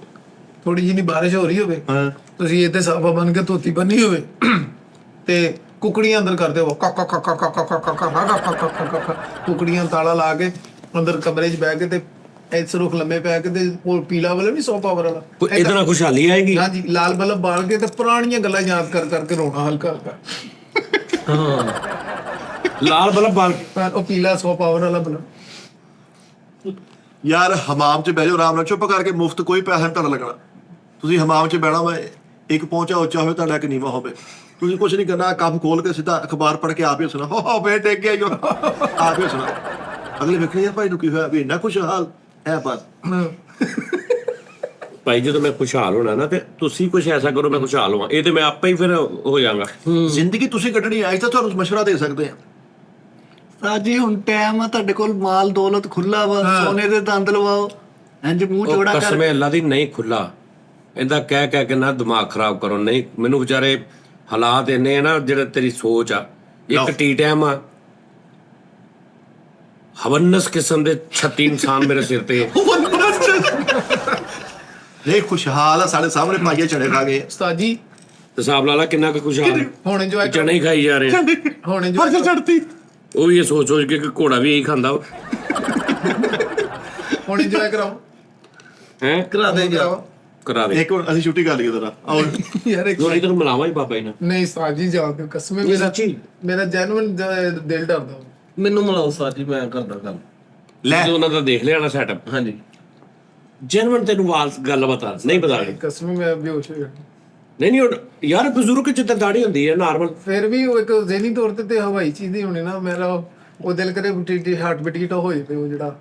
ਥੋੜੀ ਜਿਹੀ ਬਾਰਿਸ਼ ਹੋ ਰਹੀ ਹੋਵੇ, ਹਾਂ ਤੁਸੀਂ ਇੱਥੇ ਸਾਬਾ ਬਣ ਕੇ ਧੋਤੀ ਬੰਨੀ ਹੋਵੇ ਤੇ ਕੁਕੜੀਆਂ ਅੰਦਰ ਕਰਦੇ ਹੋ, ਕਾ ਕਾ ਕਾ ਕਾ ਕਾ ਕਾ ਕਾ ਕਾ ਕਾ ਕਾ ਕਾ। ਕੁਕੜੀਆਂ ਤਾਲਾ ਲਾ ਕੇ ਅੰਦਰ ਕਮਰੇ 'ਚ ਬਹਿ ਕੇ ਤੇ ਇਸ ਰੁੱਖ ਲੰਮੇ ਪੈ ਕੇ ਤੇ ਉਹ ਪੀਲਾ ਵਾਲਾ ਨਹੀਂ 100 ਪਾਵਰ ਵਾਲਾ, ਇਹਦੇ ਨਾਲ ਖੁਸ਼ਹਾਲੀ ਆਏਗੀ। ਹਾਂਜੀ ਲਾਲ ਬਲਬ ਬਾਲ ਕੇ ਤੇ ਪੁਰਾਣੀਆਂ ਗੱਲਾਂ ਯਾਦ ਕਰ ਕਰਕੇ ਰੋਣਾ ਹਲਕਾ ਹਲਕਾ। ਲਾਲ ਬਲਬ ਬਾਲ। ਉਹ ਪੀਲਾ 100 ਪਾਵਰ ਵਾਲਾ ਬਲਬ। ਯਾਰ ਹਮਾਮ 'ਚ ਬਹਿ ਜਾਓ ਆਰਾਮ ਨਾਲ, ਚੁੱਪ ਕਰਕੇ, ਮੁਫਤ ਕੋਈ ਪੈਸਾ ਨਹੀਂ ਤੁਹਾਡਾ ਲੱਗਣਾ। ਤੁਸੀਂ ਹਮਾਮ 'ਚ ਬਹਿਣਾ ਵਾ, ਇੱਕ ਪਹੁੰਚਾ ਉੱਚਾ ਹੋਵੇ ਤੁਹਾਡਾ, ਇੱਕ ਨੀਵਾਂ ਹੋਵੇ। ਤੁਸੀਂ ਕੁਝ ਨਹੀਂ ਕਰਨਾ, ਕੰਮ ਖੋਲ ਕੇ ਸਿੱਧਾ ਅਖਬਾਰ ਪੜ੍ਹ ਕੇ ਆਪ ਹੀ ਸੁਣਾ, ਹੋ ਬੇਟੇ ਕੇ ਜੋ ਆਪ ਹੀ ਸੁਣਾ। ਅਗਲੇ ਵੇਖਣੇ ਯਾਰ ਭਾਈ ਨੂੰ ਕੀ ਹੋਇਆ ਵੀ ਇੰਨਾ ਖੁਸ਼ਹਾਲ ਹੈ। ਬਸ ਭਾਈ ਜਦੋਂ ਮੈਂ ਖੁਸ਼ਹਾਲ ਹੋਣਾ ਨਾ ਤੇ ਤੁਸੀਂ ਕੁਝ ਐਸਾ ਕਰੋ ਮੈਂ ਖੁਸ਼ਹਾਲ ਹੋਵਾਂ, ਇਹ ਤੇ ਮੈਂ ਆਪੇ ਹੀ ਫਿਰ ਹੋ ਜਾਵਾਂਗਾ। ਜ਼ਿੰਦਗੀ ਤੁਸੀਂ ਕੱਢਣੀ ਆਈ ਤਾਂ ਤੁਹਾਨੂੰ ਮਸ਼ਵਰਾ ਦੇ ਸਕਦੇ ਆ। ਸਾਜੀ ਹੁਣ ਟਾਈਮ ਆ ਤੁਹਾਡੇ ਕੋਲ, ਮਾਲ ਦੌਲਤ ਖੁੱਲਾ ਵਾ, ਸੋਨੇ ਦੇ ਦੰਦ ਲਵਾਓ, ਇੰਜ ਮੂੰਹ ਉਹ ਚੌੜਾ ਕਰ। ਕਸਮੇ ਅੱਲਾ ਦੀ ਨਹੀਂ ਖੁੱਲਾ, ਇਹਦਾ ਕਹਿ ਕੇ ਨਾ ਦਿਮਾਗ ਖਰਾਬ ਕਰੋ। ਨਹੀਂ ਮੈਨੂੰ ਵਿਚਾਰੇ ਹਾਲਾਤ ਇੰਨੇ ਆ ਨਾ, ਜਿਹੜਾ ਤੇਰੀ ਸੋਚ ਆ ਇੱਕ ਟੀ ਟਾਈਮ ਆ, ਹਵਨਸ ਕਿਸਮ ਦੇ 36 ਇਨਸਾਨ ਮੇਰੇ ਸਿਰ ਤੇ। ਨਹੀਂ ਖੁਸ਼ਹਾਲ ਆ, ਸਾਡੇ ਸਾਹਮਣੇ ਪਾਈਏ ਚੜੇ ਖਾ ਗਏ। ਉਸਤਾਦ ਜੀ ਤੇ ਹਿਸਾਬ ਲਾ ਲਾ ਕਿੰਨਾ ਕੁ ਖੁਸ਼ਹਾਲ ਹੁਣ ਇੰਜੋਏ ਚਣੇ ਹੀ ਖਾਈ ਜਾ ਰਹੇ ਆ। ਹੁਣ ਇੰਜੋਏ ਚੜਤੀ ਉਹ ਵੀ ਇਹ ਸੋਚ ਕੇ ਕਿ ਘੋੜਾ ਵੀ ਇਹੀ ਖਾਂਦਾ ਵਾ ਹੁਣ ਇੰਜੋਏ ਕਰਾਓ ਹੈ। ਕਰਾ ਦੇ ਜਾ। ਕਰਾ ਦੇ ਇੱਕ ਅਸੀਂ ਛੁੱਟੀ ਕਰ ਲਈਏ ਜ਼ਰਾ। ਆਓ ਯਾਰ ਇੱਕ ਦੋਰੀ ਤੈਨੂੰ ਮਿਲਾਵਾਂ ਹੀ ਬਾਬਾ ਜੀ ਨਾਲ। ਨਹੀਂ ਉਸਤਾਦ ਜੀ ਜਾਓ ਕਿ ਕਸਮੇ ਇਹ ਸੱਚੀ ਮੇਰਾ ਜੈਨੂਇਨ ਦਿਲ ਡਰਦਾ। ਮੈਨੂੰ ਮਿਲਾਓ ਸਾਜੀ, ਮੈਂ ਕਰਦਾ ਗੱਲ। ਲੈ ਜਦੋਂ ਉਹਨਾਂ ਦਾ ਦੇਖ ਲਿਆ ਨਾ ਸੈਟਅਪ, ਹਾਂਜੀ ਜਨਮਨ ਤੈਨੂੰ ਗੱਲ ਬਤਾ ਨਹੀਂ ਬਤਾ ਰਹੀ। ਕਸਮੇ ਮੈਂ ਬੇਹੋਸ਼ ਹੋ ਗਿਆ। ਨਹੀਂ ਉਹ ਯਾਰ ਬਜ਼ੁਰਗ ਚ ਤਾਂ ਦਾੜੀ ਹੁੰਦੀ ਹੈ ਨਾਰਮਲ। ਫਿਰ ਵੀ ਉਹ ਇੱਕ ਜ਼ਹਿਨੀ ਤੌਰ ਤੇ ਹਵਾਈ ਚੀਜ਼ ਦੀ ਹੋਣੀ ਨਾ, ਮੇਰਾ ਉਹ ਦਿਲ ਕਰੇ ਹਾਰਟ ਬੀਟ ਹੋ ਜਾਵੇ, ਉਹ ਜਿਹੜਾ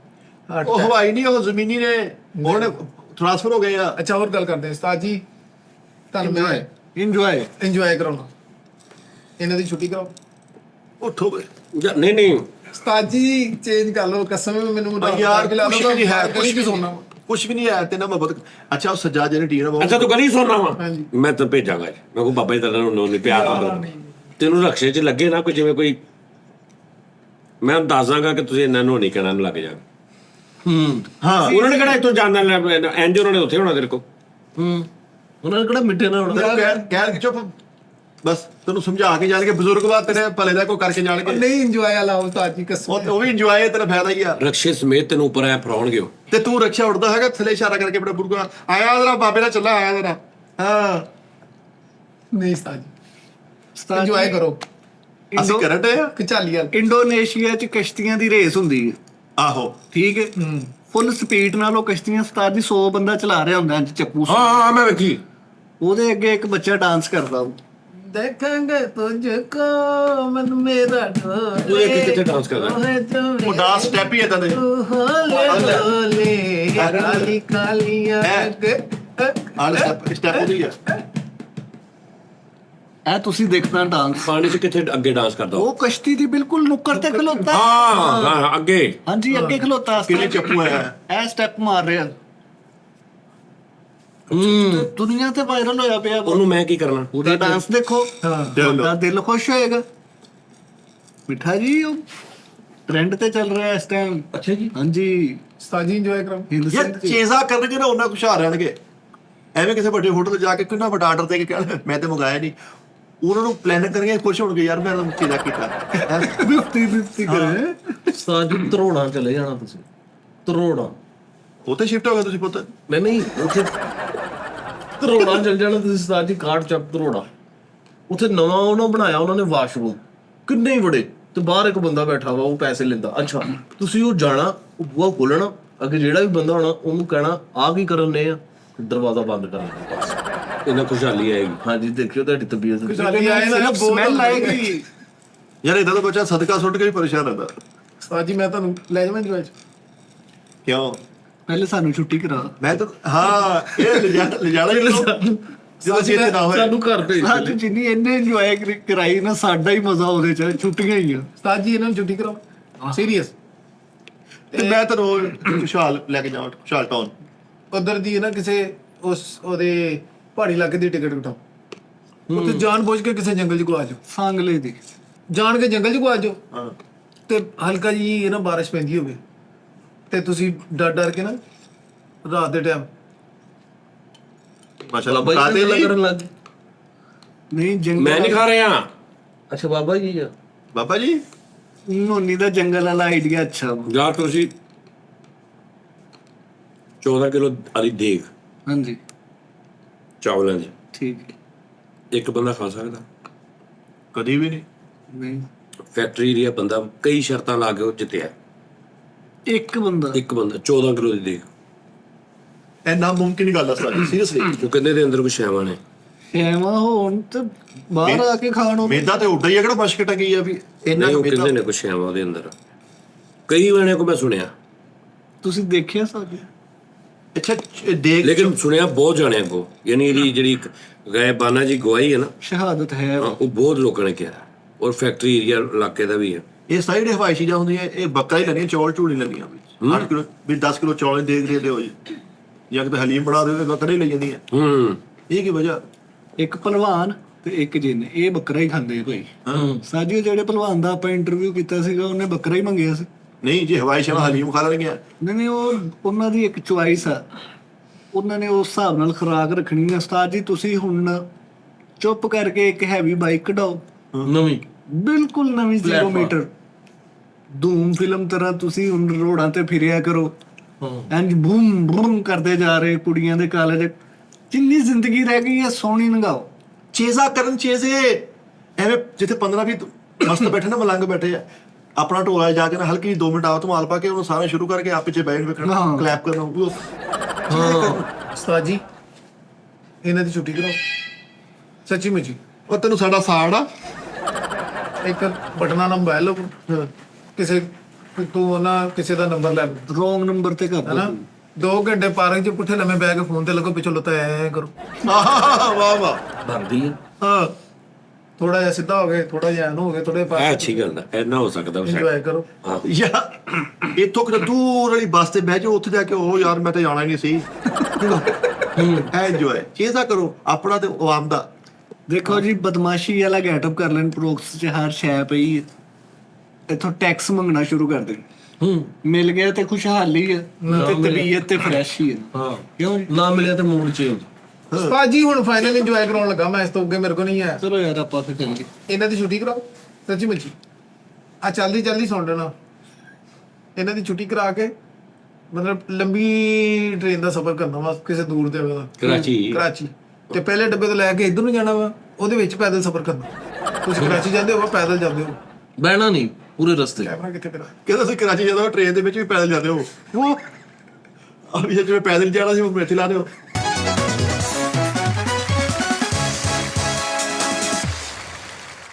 heart ਉਹ ਹਵਾਈ ਨਹੀਂ, ਉਹ ਜ਼ਮੀਨੀ ਨੇ ਹੁਣ ਟ੍ਰਾਂਸਫਰ ਹੋ ਗਏ ਆ। ਅੱਛਾ ਹੋਰ ਗੱਲ ਕਰਦੇ ਹਾਂ ਉਸਤਾਦ ਜੀ, ਤੁਹਾਨੂੰ ਮੈਂ ਇੰਜੋਏ ਇੰਜੋਏ ਕਰਾਉਣਾ, ਇਹਨਾਂ ਦੀ ਛੁੱਟੀ ਕਰਾਓ। ਉੱਠੋ ਬਈ। ਨਹੀਂ ਉਸਤਾਦ ਜੀ ਚੇਂਜ ਕਰ ਲਓ, ਕਸਮ ਮੈਨੂੰ ਯਾਰ ਕੁਛ ਵੀ ਨਹੀਂ ਹੈ, ਕੁਝ ਵੀ ਸੋਣਾ। ਕੁਛ ਵੀ ਨਹੀਂ ਹੈ ਤੇ ਨਾ ਮੁਹੱਬਤ। ਅੱਛਾ ਉਹ ਸੱਜਾ ਜਿਹਨੇ ਟੀਨ ਬਹੁਤ ਅੱਛਾ ਤੂੰ ਕਰੀ ਸੋਨਾ ਵਾ, ਹਾਂਜੀ। ਮੈਂ ਤਾਂ ਭੇਜਾਂਗਾ ਜੀ। ਮੈਂ ਕੋ ਬਾਬਾ ਜੀ ਤੇਰਾ ਨੂੰ ਨਹੀਂ ਪਿਆਰ ਕਰਦਾ ਤੈਨੂੰ ਰਕਸ਼ੇ 'ਚ ਲੱਗੇ ਨਾ ਕੋਈ, ਜਿਵੇਂ ਕੋਈ ਮੈਂ ਦੱਸ ਦਾਂਗਾ ਕਿ ਤੁਸੀਂ ਇਹਨਾਂ ਨੂੰ ਨਹੀਂ ਕਹਿਣਾ ਨੂੰ ਲੱਗ ਜਾ। ਹਾਂ ਉਹਨਾਂ ਨੇ ਕਿਹੜਾ ਇੱਥੋਂ ਜਾਣਨਾ ਐਂਜ ਉਹਨਾਂ ਨੇ ਉੱਥੇ ਹੋਣਾ ਤੇਰੇ ਕੋ। ਉਹਨਾਂ ਨੇ ਕਿਹੜਾ ਮਿੱਠੇ ਨਾਲ ਹੋਣਾ। ਤੈਨੂੰ ਕਹਿ ਕੇ ਚੁੱਪ ਬਸ, ਤੈਨੂੰ ਸਮਝਾ ਕੇ ਜਾਣਗੇ ਬਜ਼ੁਰਗ ਬਾਤ ਤੇਰੇ ਭਲੇ ਦਾ ਕੋਈ ਕਰਕੇ ਜਾਣਗੇ। ਨਹੀਂ ਇੰਜੋਏ ਆਲਾ ਉਸਤਾਦ ਜੀ ਕਸਮ। ਉਹ ਵੀ ਇੰਜੋਏ ਹੈ, ਤੇਰਾ ਫਾਇਦਾ ਹੀ ਆ। ਰਕਸ਼ੇ ਸਮੇਤ ਤੈਨੂੰ ਉੱਪਰ ਆਇਆ ਫਰਾਉਣਗੇ ਉਹ। ਤੇ ਤੂੰ ਰਕਸ਼ਾ ਉੜਦਾ ਹੈਗਾ ਥੱਲੇ ਇਸ਼ਾਰਾ ਕਰਕੇ ਬੜਾ ਬੁਰਗਾ ਆਇਆ ਜਰਾ ਬਾਬੇ ਨਾਲ ਚੱਲਾ ਆਇਆ ਜਰਾ। ਹਾਂ ਨਹੀਂ ਉਸਤਾਦ ਜੀ ਉਸਤਾਦ ਇੰਜੋਏ ਜੀ, ਕਰੋ ਅਸੀਂ ਕਰਨ ਡਏ ਆ। ਕਿ ਚੱਲ ਯਾਰ। ਇੰਡੋਨੇਸ਼ੀਆ 'ਚ ਕਸ਼ਤੀਆਂ ਦੀ ਰੇਸ ਹੁੰਦੀ ਹੈ, ਆਹੋ ਠੀਕ ਹੈ। ਫੁੱਲ ਸਪੀਡ ਨਾਲ ਉਹ ਕਸ਼ਤੀਆਂ ਉਸਤਾਦ ਦੀ 100 ਬੰਦਾ ਚਲਾ ਰਿਹਾ ਹੁੰਦਾ ਇੰਜ ਚੱਪੂ। ਹਾਂ ਮੈਂ ਵੇਖੀ। ਉਹਦੇ ਅੱਗੇ ਇੱਕ ਬੱਚਾ ਡਾਂਸ ਕਰਦਾ ਉਹ। ਦੇਖਾਂਗੇ ਤੁਝਕੋ ਮਨ ਮੇਰਾ ਉਹ ਦੇਖ ਕਿੱਥੇ ਡਾਂਸ ਕਰਦਾ। ਉਹ ਡਾਂਸ ਸਟੈਪ ਹੀ ਇਦਾਂ ਦੇ। ਹੋਲੇ ਕਾਲੀ ਕਾਲੀਆਂ ਆਲੇ ਸਟੈਪ ਉਹਦੀ ਆ। ਇਹ ਤੁਸੀਂ ਦੇਖਣਾ ਡਾਂਸ, ਪਾਣੀ 'ਚ ਕਿੱਥੇ ਅੱਗੇ ਡਾਂਸ ਕਰਦਾ ਉਹ ਕਸ਼ਤੀ ਦੀ ਬਿਲਕੁਲ ਨੁੱਕਰ ਤੇ ਖਲੋਤਾ। ਹਾਂ ਅੱਗੇ। ਹਾਂਜੀ ਅੱਗੇ ਖਲੋਤਾ। ਕਿੰਨੇ ਚੱਪੂ ਹੈ। ਇਹ ਸਟੈਪ ਮਾਰ ਰਿਹਾ। ਦੁਨੀਆ ਤੇ ਵਾਇਰਲ ਹੋਇਆ ਪਿਆ ਵਾ। ਉਹਨੂੰ ਮੈਂ ਕੀ ਕਰਨਾ। ਉਹਦਾ ਡਾਂਸ ਦੇਖੋ, ਤੁਹਾਡਾ ਦਿਲ ਖੁਸ਼ ਹੋਏਗਾ। ਮਿੱਠਾ ਜੀ ਉਹ ਟ੍ਰੈਂਡ ਤੇ ਚੱਲ ਰਿਹਾ ਇਸ ਟਾਈਮ। ਅੱਛਾ ਜੀ। ਹਾਂਜੀ ਸਾਜੀ ਇੰਜੋਏ ਕਰੋ। ਯਾਰ ਹਿੰਦੁਸਤਾਨ ਚ ਚੇਜ਼ਾ ਕਰਨਗੇ ਨਾ ਉਹਨਾਂ ਖੁਸ਼ਹਾਲ ਰਹਿਣਗੇ। ਐਵੇਂ ਕਿਸੇ ਵੱਡੇ ਹੋਟਲ ਤੇ ਜਾ ਕੇ ਕਿੰਨਾ ਵੱਡਾ ਆਰਡਰ ਦੇ ਕੇ ਕਹਿਣਾ ਮੈਂ ਤੇ ਮੰਗਾਇਆ ਨਹੀਂ, ਉਹਨਾਂ ਨੂੰ ਪਲਾਨ ਕਰਨਗੇ ਖੁਸ਼ ਹੋਣਗੇ ਯਾਰ ਮੈਂ ਤਾਂ ਚੇਜ਼ਾ ਕੀਤਾ। ਬਿਫਤੀ ਕਰੇ। ਉਸਤਾਦ ਜੀ ਧਰੋੜਾ ਚਲੇ ਜਾਣਾ ਤੁਸੀਂ, ਧਰੋੜਾ। ਉੱਥੇ ਸ਼ਿਫਟ ਹੋ ਗਏ ਤੁਸੀਂ ਪੁੱਤ। ਨਹੀਂ ਉੱਥੇ ਧਰੋੜਾ ਚਲ ਜਾਣਾ ਤੁਸੀਂ ਉਸਤਾਦ ਜੀ, ਕਾਟ ਚੱਕ ਧਰੋੜਾ। ਉੱਥੇ ਨਵਾਂ ਉਹਨਾਂ ਬਣਾਇਆ ਉਹਨਾਂ ਨੇ ਵਾਸ਼ਰੂਮ, ਕਿੰਨੇ ਹੀ ਬੜੇ, ਤੇ ਬਾਹਰ ਇੱਕ ਬੰਦਾ ਬੈਠਾ ਵਾ ਉਹ ਪੈਸੇ ਲੈਂਦਾ। ਅੱਛਾ ਤੁਸੀਂ ਉਹ ਜਾਣਾ, ਉਹ ਬੂਹਾ ਖੋਲਣਾ, ਅੱਗੇ ਜਿਹੜਾ ਵੀ ਬੰਦਾ ਹੋਣਾ ਉਹਨੂੰ ਕਹਿਣਾ ਆ ਕੀ ਕਰਨ ਨੇ ਆ, ਦਰਵਾਜ਼ਾ ਬੰਦ ਕਰਨਾ ਬਸ। ਇਹਨਾਂ ਖੁਸ਼ਹਾਲੀ ਆਏਗੀ। ਹਾਂਜੀ ਦੇਖਿਓ ਤੁਹਾਡੀ ਤਬੀਅਤ ਖੁਸ਼ਹਾਲੀ ਆਏ ਨਾ ਸਮੈਲ ਆਏਗੀ। ਯਾਰ ਇਦਾਂ ਦਾ ਬੱਚਾ ਸਦਕਾ ਸੁੱਟ ਕੇ ਵੀ ਪਰੇਸ਼ਾਨ ਰਹਿੰਦਾ। ਸਾਜੀ ਮੈਂ ਤੁਹਾਨੂੰ ਲੈ ਜਾਵਾਂ ਇੰਜੋਏ ਚ। ਕਿਉਂ? ਪਹਿਲੇ ਸਾਨੂੰ ਛੁੱਟੀ ਕਰਾ। ਮੈਂ ਤਾਂ ਹਾਂ ਇਹ ਲਿਜਾਣਾ ਹੀ ਜਦੋਂ ਅਸੀਂ ਇੱਥੇ ਨਾ ਹੋਏ। ਸਾਨੂੰ ਘਰ ਭੇਜ ਸਾਡੀ ਜਿੰਨੀ ਇਹਨੇ ਇੰਜੋਏ ਕਰਾਈ ਨਾ, ਸਾਡਾ ਹੀ ਮਜ਼ਾ ਉਹਦੇ ਚ। ਛੁੱਟੀਆਂ ਹੀ ਆ। ਸਾਜੀ ਇਹਨਾਂ ਨੂੰ ਛੁੱਟੀ ਕਰਾਓ ਸੀਰੀਅਸ। ਤੇ ਮੈਂ ਤੈਨੂੰ ਖੁਸ਼ਹਾਲ ਲੈ ਕੇ ਜਾਵਾਂ, ਖੁਸ਼ਹਾਲ ਟਾਊਨ। ਉਧਰ ਦੀ ਨਾ ਕਿਸੇ ਉਹਦੇ ਪਹਾੜੀ ਇਲਾਕੇ ਦੀ ਟਿਕਟ ਕਟਾਓ। ਉੱਥੇ ਜਾਣ ਬੁੱਝ ਕੇ ਕਿਸੇ ਜੰਗਲ 'ਚ ਗੁਆ ਜਾਓ, ਸਾਂਗਲੇ ਦੀ ਜਾਣ ਕੇ ਜੰਗਲ 'ਚ ਗੁਆ ਜਾਓ। ਹਾਂ ਤੇ ਹਲਕਾ ਜੀ ਇਹ ਨਾ ਬਾਰਿਸ਼ ਪੈਂਦੀ ਹੋਵੇ ਤੇ ਤੁਸੀਂ ਡਰ ਕੇ ਨਾ ਰਾਤ ਦੇ ਟਾਈਮ ਮਾਸ਼ਾਅੱਲਾ ਬਾਬਾ ਕਾਤੇ ਜੀ ਲਈ ਕਰਨ ਲੱਗ ਗਏ। ਨਹੀਂ ਜੰਗਲ। ਮੈਂ ਨਹੀਂ ਖਾ ਰਿਹਾ। ਅੱਛਾ ਬਾਬਾ ਜੀ ਆ। ਬਾਬਾ ਜੀ ਨੋਨੀ ਦਾ ਜੰਗਲ ਵਾਲਾ ਆਈਡੀਆ ਅੱਛਾ ਵਾ। ਯਾਰ ਤੁਸੀਂ 14 ਕਿਲੋ ਵਾਲੀ ਦੇਗ ਹਾਂਜੀ ਚਾਵਲਾਂ ਦੀ ਠੀਕ ਹੈ। ਇੱਕ ਬੰਦਾ ਖਾ ਸਕਦਾ? ਕਦੀ ਵੀ ਨਹੀਂ। ਨਹੀਂ ਫੈਕਟਰੀ ਏਰੀਆ ਬੰਦਾ ਕਈ ਸ਼ਰਤਾਂ ਲਾ ਕੇ ਉਹ ਜਿੱਤਿਆ। ਇੱਕ ਬੰਦਾ। ਇੱਕ ਬੰਦਾ 14 ਕਿਲੋ ਦੀ ਦੇਗ। ਇਹ ਨਾ ਮੁਮਕਿਨ ਗੱਲ ਆ ਸਾਡੀ ਸੀਰੀਅਸਲੀ। ਉਹ ਕਹਿੰਦੇ ਦੇ ਅੰਦਰ ਕੁਛ ਐਵਾਂ ਨੇ। ਐਵਾਂ ਹੋਣ ਤੇ ਬਾਹਰ ਆ ਕੇ ਖਾਣ ਉਹ। ਮੇਦਾ ਤੇ ਉੱਡਾ ਹੀ ਆ, ਕਿਹੜਾ ਮਸ਼ਕਟ ਗਈ ਆ ਵੀ ਇੰਨਾ ਨਹੀਂ ਉਹ ਕਹਿੰਦੇ ਨੇ ਕੁਛ ਐਵਾਂ ਉਹਦੇ ਅੰਦਰ। ਕਈ ਵਾਣੇ ਕੋ ਮੈਂ ਸੁਣਿਆ। ਤੁਸੀਂ ਦੇਖਿਆ ਸਾਡੀ? ਅੱਛਾ ਦੇਖ ਲੇਕਿਨ ਸੁਣਿਆ ਬਹੁਤ ਜਾਣਿਆਂ ਕੋ, ਯਾਨੀ ਇਹਦੀ ਜਿਹੜੀ ਇੱਕ ਗਾਇਬਾਨਾ ਜੀ ਗਵਾਹੀ ਹੈ ਨਾ, ਸ਼ਹਾਦਤ ਹੈ ਹਾਂ, ਉਹ ਬਹੁਤ ਲੋਕਾਂ ਨੇ ਕਿਹਾ, ਔਰ ਫੈਕਟਰੀ ਏਰੀਆ ਇਲਾਕੇ ਦਾ ਵੀ ਹੈ। ਇਹ ਸਾਰੀ ਜਿਹੜੀ ਹਵਾਈ ਚੀਜ਼ਾਂ ਹੁੰਦੀਆਂ ਇਹ ਬੱਕਰਾ ਹੀ ਲੈਣੀਆਂ, ਚੌਲ ਝੂਲ ਨਹੀਂ ਲੈਣੀਆਂ ਵੀ 8 ਕਿਲੋ ਵੀ 10 ਕਿਲੋ ਚੌਲ ਦੇਖ ਰਹੇ ਹੋ ਜੀ, ਜਾਂ ਕਿਤੇ ਹਲੀਮ ਬਣਾ ਦਿਓ ਬੱਕਰਾ ਹੀ ਲਈ ਜਾਂਦੀਆਂ। ਇਹ ਕੀ ਵਜ੍ਹਾ? ਇੱਕ ਭਲਵਾਨ ਤੇ ਇੱਕ ਜਿੰਨ, ਇਹ ਬੱਕਰਾ ਹੀ ਖਾਂਦੇ ਕੋਈ। ਸਾਜੀਓ ਜਿਹੜੇ ਭਲਵਾਨ ਦਾ ਆਪਾਂ ਇੰਟਰਵਿਊ ਕੀਤਾ ਸੀਗਾ ਉਹਨੇ ਬੱਕਰਾ ਹੀ ਮੰਗਿਆ ਸੀ। ਨਹੀਂ ਜੇ ਹਵਾਈ ਸ਼ਾਲਾ ਹਲੀਮ ਖਾ ਲੈਣਗੇ। ਨਹੀਂ ਉਹ ਉਹਨਾਂ ਦੀ ਇੱਕ ਚੁਆਇਸ ਆ, ਉਹਨਾਂ ਨੇ ਉਸ ਹਿਸਾਬ ਨਾਲ ਖੁਰਾਕ ਰੱਖਣੀ ਹੈ। ਉਸਤਾਦ ਜੀ ਤੁਸੀਂ ਹੁਣ ਚੁੱਪ ਕਰਕੇ ਇੱਕ ਹੈਵੀ ਬਾਈਕ ਕਢਾਓ, ਨਵੀਂ ਬਿਲਕੁਲ ਨਵੀਂ 0 ਮੀਟਰ ਧੂਮ ਫਿਲਮ ਤਰ੍ਹਾਂ ਤੁਸੀਂ ਹੁਣ ਰੋਡਾਂ ਤੇ ਫਿਰਿਆ ਕਰੋ, ਇੰਜ ਬੂਮ ਬੂਮ ਕਰਦੇ ਜਾ ਰਹੇ ਕੁੜੀਆਂ ਦੇ ਕਾਲਜ। ਜਿੰਨੀ ਜ਼ਿੰਦਗੀ ਰਹਿ ਗਈ ਹੈ ਸੋਹਣੀ ਲੰਘਾਓ। ਚੇਜ਼ਾ ਕਰਨ ਚੇਜ਼ੇ, ਐਵੇਂ ਜਿੱਥੇ 15-20 ਮਸਤ ਬੈਠੇ ਨਾ ਮਲੰਗ ਬੈਠੇ ਆ, ਆਪਣਾ ਢੋਲਾ ਜਾ ਕੇ ਨਾ ਹਲਕੀ 2 ਮਿੰਟ ਆਪ ਧਮਾਲ ਪਾ ਕੇ ਉਹਨੂੰ ਸਾਰਾ ਸ਼ੁਰੂ ਕਰਕੇ ਆਪ ਪਿੱਛੇ ਬੈਠ ਵੇਖਣਾ, ਕਲੈਪ ਕਰਨਾ। ਉਸਤਾਦ ਜੀ ਇਹਨਾਂ ਦੀ ਛੁੱਟੀ ਕਰਾਓ ਸੱਚੀ ਮੁੱਚੀ। ਉਹ ਤੈਨੂੰ ਸਾਡਾ ਸਾੜ ਆ। ਇੱਕ ਬਟਨਾ ਨੰਬਰ ਹੈ ਲੋ ਕਿਸੇ ਤੂੰ ਨਾ ਕਿਸੇ ਦਾ ਨੰਬਰ ਲੈ ਲਓ ਰੋਂਗ ਨੰਬਰ ਤੇ ਕਰ ਹੈਨਾ, 2 ਘੰਟੇ ਪਾਰਕ 'ਚ ਪੁੱਠੇ ਲੰਮੇ ਬਹਿ ਕੇ ਫੋਨ ਤੇ ਲੱਗੋ, ਪਿੱਛੋਂ ਲੱਤਾਂ ਐ ਕਰੋ, ਵਾਹ ਵਾਹ। ਬਣਦੀ ਹੈ। ਹਾਂ ਥੋੜਾ ਜਿਹਾ ਸਿੱਧਾ ਹੋ ਗਏ, ਥੋੜਾ ਜਿਹਾ ਐਨ ਹੋ ਗਏ, ਥੋੜੇ ਇਹ ਅੱਛੀ ਗੱਲ ਹੈ, ਇੰਨਾ ਹੋ ਸਕਦਾ ਉਹ ਇੰਜੋਏ ਕਰੋ। ਯਾਰ ਇੱਥੋਂ ਕਿਤੇ ਦੂਰ ਵਾਲੀ ਬੱਸ ਤੇ ਬਹਿ ਜਾਓ, ਉੱਥੇ ਜਾ ਕੇ ਉਹ ਯਾਰ ਮੈਂ ਤਾਂ ਜਾਣਾ ਹੀ ਨਹੀਂ ਸੀ। ਐਂਜੋਏ ਚੇਜ਼ਾ ਕਰੋ ਆਪਣਾ ਤੇ ਆਵਾਮ ਦਾ। ਦੇਖੋ ਜੀ ਬਦਮਾਸ਼ੀ ਵਾਲਾ ਗੈਟਅਪ ਕਰ ਲੈਣ, ਪ੍ਰੋਕਸ 'ਚ ਹਰ ਸ਼ੈ ਪਈ ਹੈ, ਇੱਥੋਂ ਟੈਕਸ ਮੰਗਣਾ ਸ਼ੁਰੂ ਕਰ ਦੇਣ। ਮਿਲ ਗਿਆ ਤੇ ਖੁਸ਼ਹਾਲੀ ਹੈ, ਤੇ ਤਬੀਅਤ ਤੇ ਫਰੈਸ਼ ਹੀ ਹੈ। ਹਾਂ ਕਿਉਂ ਜੀ? ਨਾ ਮਿਲਿਆ ਤੇ ਮੂਡ ਚੇਂਜ। ਉਸਤਾਦ ਜੀ ਹੁਣ ਫਾਈਨਲ ਇੰਜੋਏ ਕਰਾਉਣ ਲੱਗਾ ਮੈਂ, ਇਸ ਤੋਂ ਅੱਗੇ ਮੇਰੇ ਕੋਲ ਨਹੀਂ ਹੈ। ਚਲੋ ਯਾਰ ਆਪਾਂ ਫਿਰ ਚੱਲੀਏ। ਇਹਨਾਂ ਦੀ ਛੁੱਟੀ ਕਰਾਓ ਸੱਚੀ ਮੁੱਚੀ। ਆ ਜਲਦੀ ਸੁਣ ਲੈਣਾ, ਇਹਨਾਂ ਦੀ ਛੁੱਟੀ ਕਰਾ ਕੇ ਮਤਲਬ ਲੰਬੀ ਟ੍ਰੇਨ ਦਾ ਸਫ਼ਰ ਕਰਨਾ ਵਾ ਕਿਸੇ ਦੂਰ ਦੇ ਦਾ ਕਰਾਚੀ, ਤੇ ਪਹਿਲੇ ਡੱਬੇ ਤੋਂ ਲੈ ਕੇ ਇੱਧਰ ਨੂੰ ਜਾਣਾ ਵਾ, ਉਹਦੇ ਵਿੱਚ ਪੈਦਲ ਸਫ਼ਰ ਕਰਨਾ। ਤੁਸੀਂ ਕਰਾਚੀ ਜਾਂਦੇ ਹੋ ਪੈਦਲ ਜਾਂਦੇ ਹੋ, ਬਹਿਣਾ ਨਹੀਂ ਪੂਰੇ ਰਸਤੇ। ਕੈਮਰਾ ਕਿੱਥੇ ਤੇਰਾ? ਕਹਿੰਦਾ ਤੁਸੀਂ ਕਰਾਚੀ ਜਦੋਂ ਟ੍ਰੇਨ ਦੇ ਵਿੱਚ ਵੀ ਪੈਦਲ ਜਾਂਦੇ ਹੋ। ਆ ਵੀ ਜਿਵੇਂ ਪੈਦਲ ਜਾਣਾ ਸੀ ਉਹ ਮੇਥੇ ਲਾ ਦਿਓ।